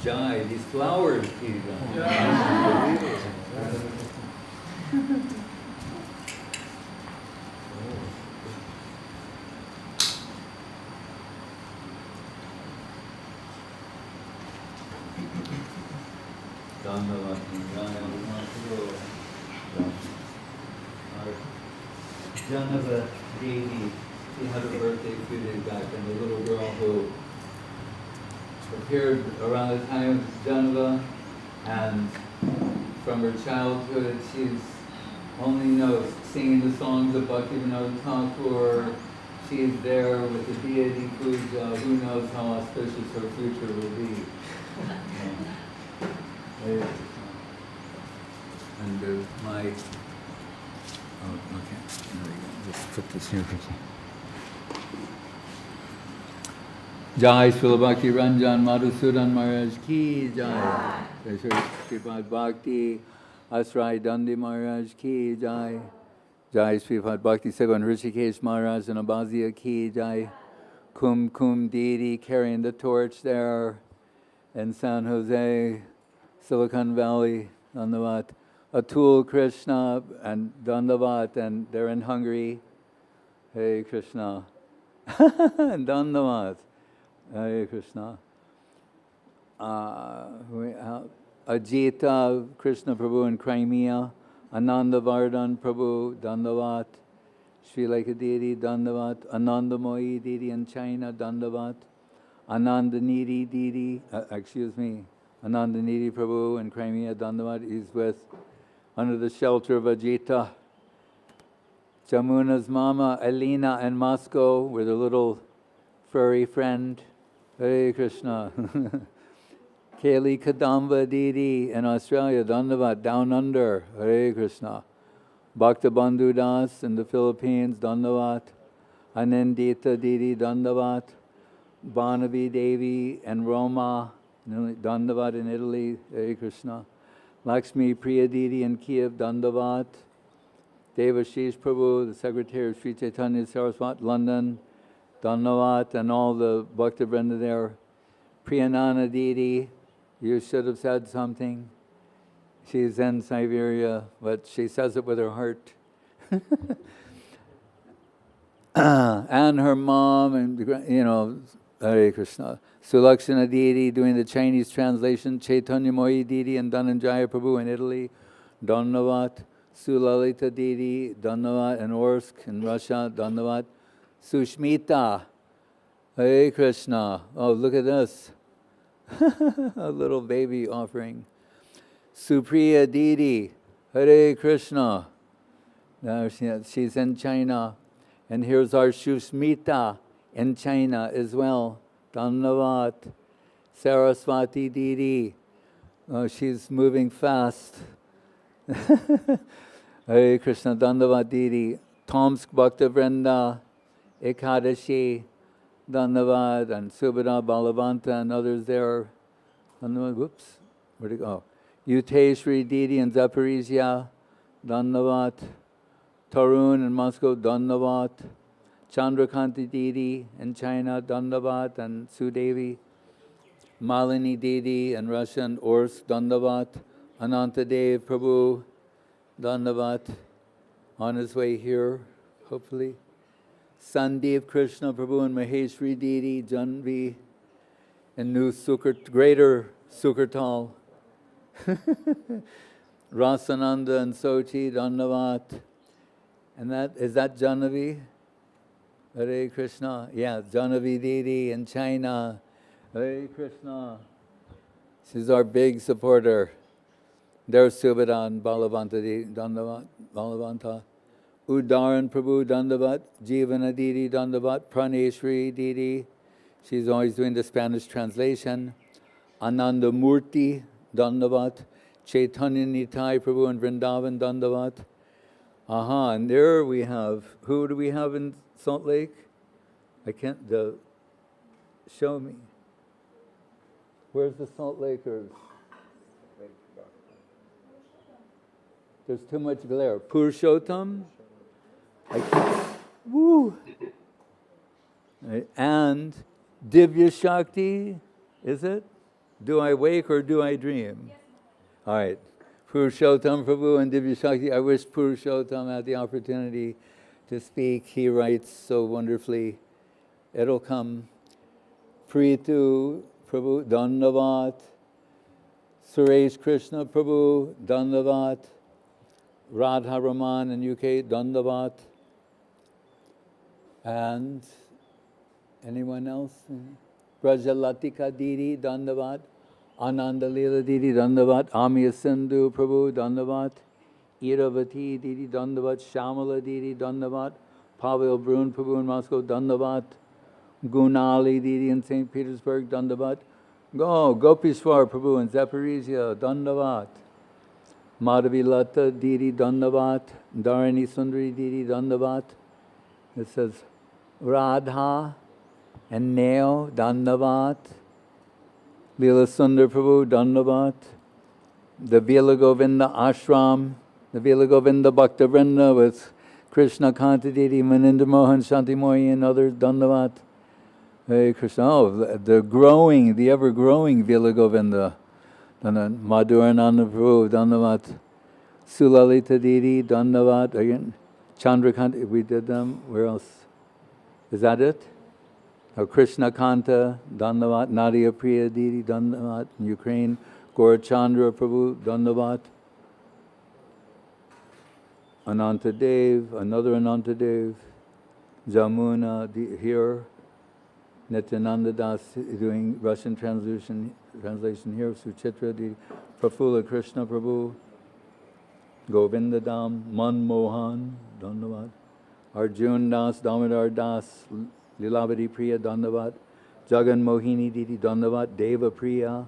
Jai, these flowers, Janava Devi, she had her birthday a few days back, and the little girl who appeared around the time of Janava, and from her childhood she's only knows singing the songs of Bhaktivinoda Thakur. She's there with the deity puja. Who knows how auspicious her future will be. And my, oh, okay, there we go. Just put this here quickly. Jai Srila Bhakti Ranjan Madhusudan Maharaj ki Jai. Jai Srila Bhakti Asrai Dandi Maharaj ki Jai. Jai Srila Bhakti Sevan Rishikesh Maharaj and Abhazia ki Jai. Kum deity carrying the torch there in San Jose, Silicon Valley, Dandavat. Atul Krishna and Dandavat, and they're in Hungary. Hey Krishna. Dandavat. Hare Krishna. Ajita Krishna Prabhu in Crimea, Ananda Vardhan Prabhu, Dandavat, Sri Leka Deity, Dandavat, Anandamoyi Deity in China, Dandavat, Anandanidhi Deity, Anandanidhi Prabhu in Crimea, Dandavat, he's with, under the shelter of Ajita. Jamuna's mama, Alina in Moscow, with her little furry friend. Hare Krishna. Kali Kadamba Didi in Australia, Dandavat, down under. Hare Krishna. Bhakta Bandhu Das in the Philippines, Dandavat. Anandita Didi, Dandavat. Banavi Devi and Roma, Dandavat in Italy. Hare Krishna. Lakshmi Priya Didi in Kiev, Dandavat. Devashish Prabhu, the Secretary of Sri Chaitanya Saraswat, London, Dandavat, and all the Bhakta Vrinda there. Priyanana Didi, you should have said something. She's in Siberia, but she says it with her heart. And her mom, and Hare Krishna. Sulakshana Didi doing the Chinese translation. Chaitanya Moyi Didi and Dhananjaya Prabhu in Italy. Dandavat. Sulalita Didi, Dandavat, and Orsk in Russia, Dandavat. Sushmita, Hare Krishna. Oh, look at this. A little baby offering. Supriya Didi, Hare Krishna. Now she's in China. And here's our Sushmita, in China as well. Dandavat. Saraswati Didi. Oh, she's moving fast. Hare Krishna. Dandavat Didi. Tomsk Bhakta Vrinda. Ekadashi. Dandavat. And Subhada Balavanta and others there. Whoops. Where'd it go? Uteshri Didi in Zaporizhia. Dandavat. Tarun in Moscow. Dandavat. Chandrakanti Didi in China. Dandavat. And Sudevi. Malini Didi in Russia and Ors. Dandavat. Anantadev Prabhu. Dandavat. On his way here, hopefully. Sandeep Krishna Prabhu and Maheshri Didi. Janvi. And New Greater Sukartal. Rasananda and Sochi, Dandavat. And is that Janavi? Hare Krishna. Yeah, Janavi Didi in China. Hare Krishna. She's our big supporter. There's Subhada and Balavanta Didi, Dandavat, Balavanta. Udaran Prabhu, Dandavat. Jivana Didi, Dandavat. Praneshri Didi. She's always doing the Spanish translation. Ananda Murti, Dandavat. Chaitanya Nitai Prabhu in Vrindavan, Dandavat. Aha, and there we have, who do we have in Salt Lake? I can't, show me. Where's the Salt Lakers? There's too much glare. Purushottam? I can't, woo! And Divya Shakti, is it? Do I wake or do I dream? Yes. All right. Purushottam Prabhu and Divya Shakti. I wish Purushottam had the opportunity to speak. He writes so wonderfully. It'll come. Pritu Prabhu, Dandavat. Suresh Krishna Prabhu, Dandavat. Radha Raman in UK, Dandavat. And anyone else? Brajalatika Didi, Dandavat. Ananda Leela Didi, Dandavat. Amya Sindhu Prabhu, Dandavat. Iravati Didi, Dandavat. Shamala Didi, Dandavat. Pavel Brun Prabhu in Moscow, Dandavat. Gunali Didi in St. Petersburg, Dandavat. Gopishwar Prabhu in Zaporizhia, Dandavat. Madhavi Lata Didi, Dandavat. Dharani Sundari Didi, Dandavat. It says Radha and Neo, Dandavat. Leela Sundar Prabhu, Dandavat. The Vila Govinda Ashram, the Vila Govinda Bhakta Vrinda with Krishna Kanta Didi, Maninda Mohan, Shanti Mohi and others, Dandavat. Hare Krishna. Oh, the ever-growing Vila Govinda. Madhurananda Prabhu, Dandavat. Sulalita Didi, Dandavat. Again, Chandrakanta, we did them. Where else? Is that it? Oh, Krishna Kanta, Dandavat. Nadia Priya Didi, Dandavat. In Ukraine. Gaurachandra Prabhu, Dandavat. Ananta Dev, another Ananta Dev. Jamuna here. Nityananda Das doing Russian translation here. Suchitra Didi. Prafula Krishna Prabhu. Govinda Dam, Manmohan, Dandavat. Arjun Das, Damodar Das, Lilavati Priya, Dandavat. Jagan Mohini Didi, Dandavat. Deva Priya,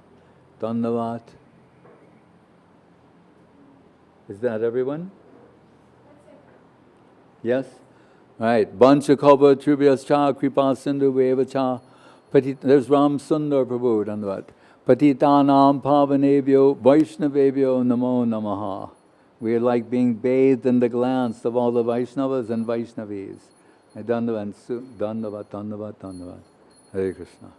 Dandavat. Is that everyone? Yes? All right. Banchakopa, Trubhyas Cha, Kripa Sindhu, Veva Cha. There's Ram Sundar Prabhu, Dandavat. Patitanam Pavanebhyo, Vaishnavebhyo, Namo Namaha. We are like being bathed in the glance of all the Vaishnavas and Vaishnavis. Dandavat, Dandavat, Dandavat, Dandavat. Hare Krishna.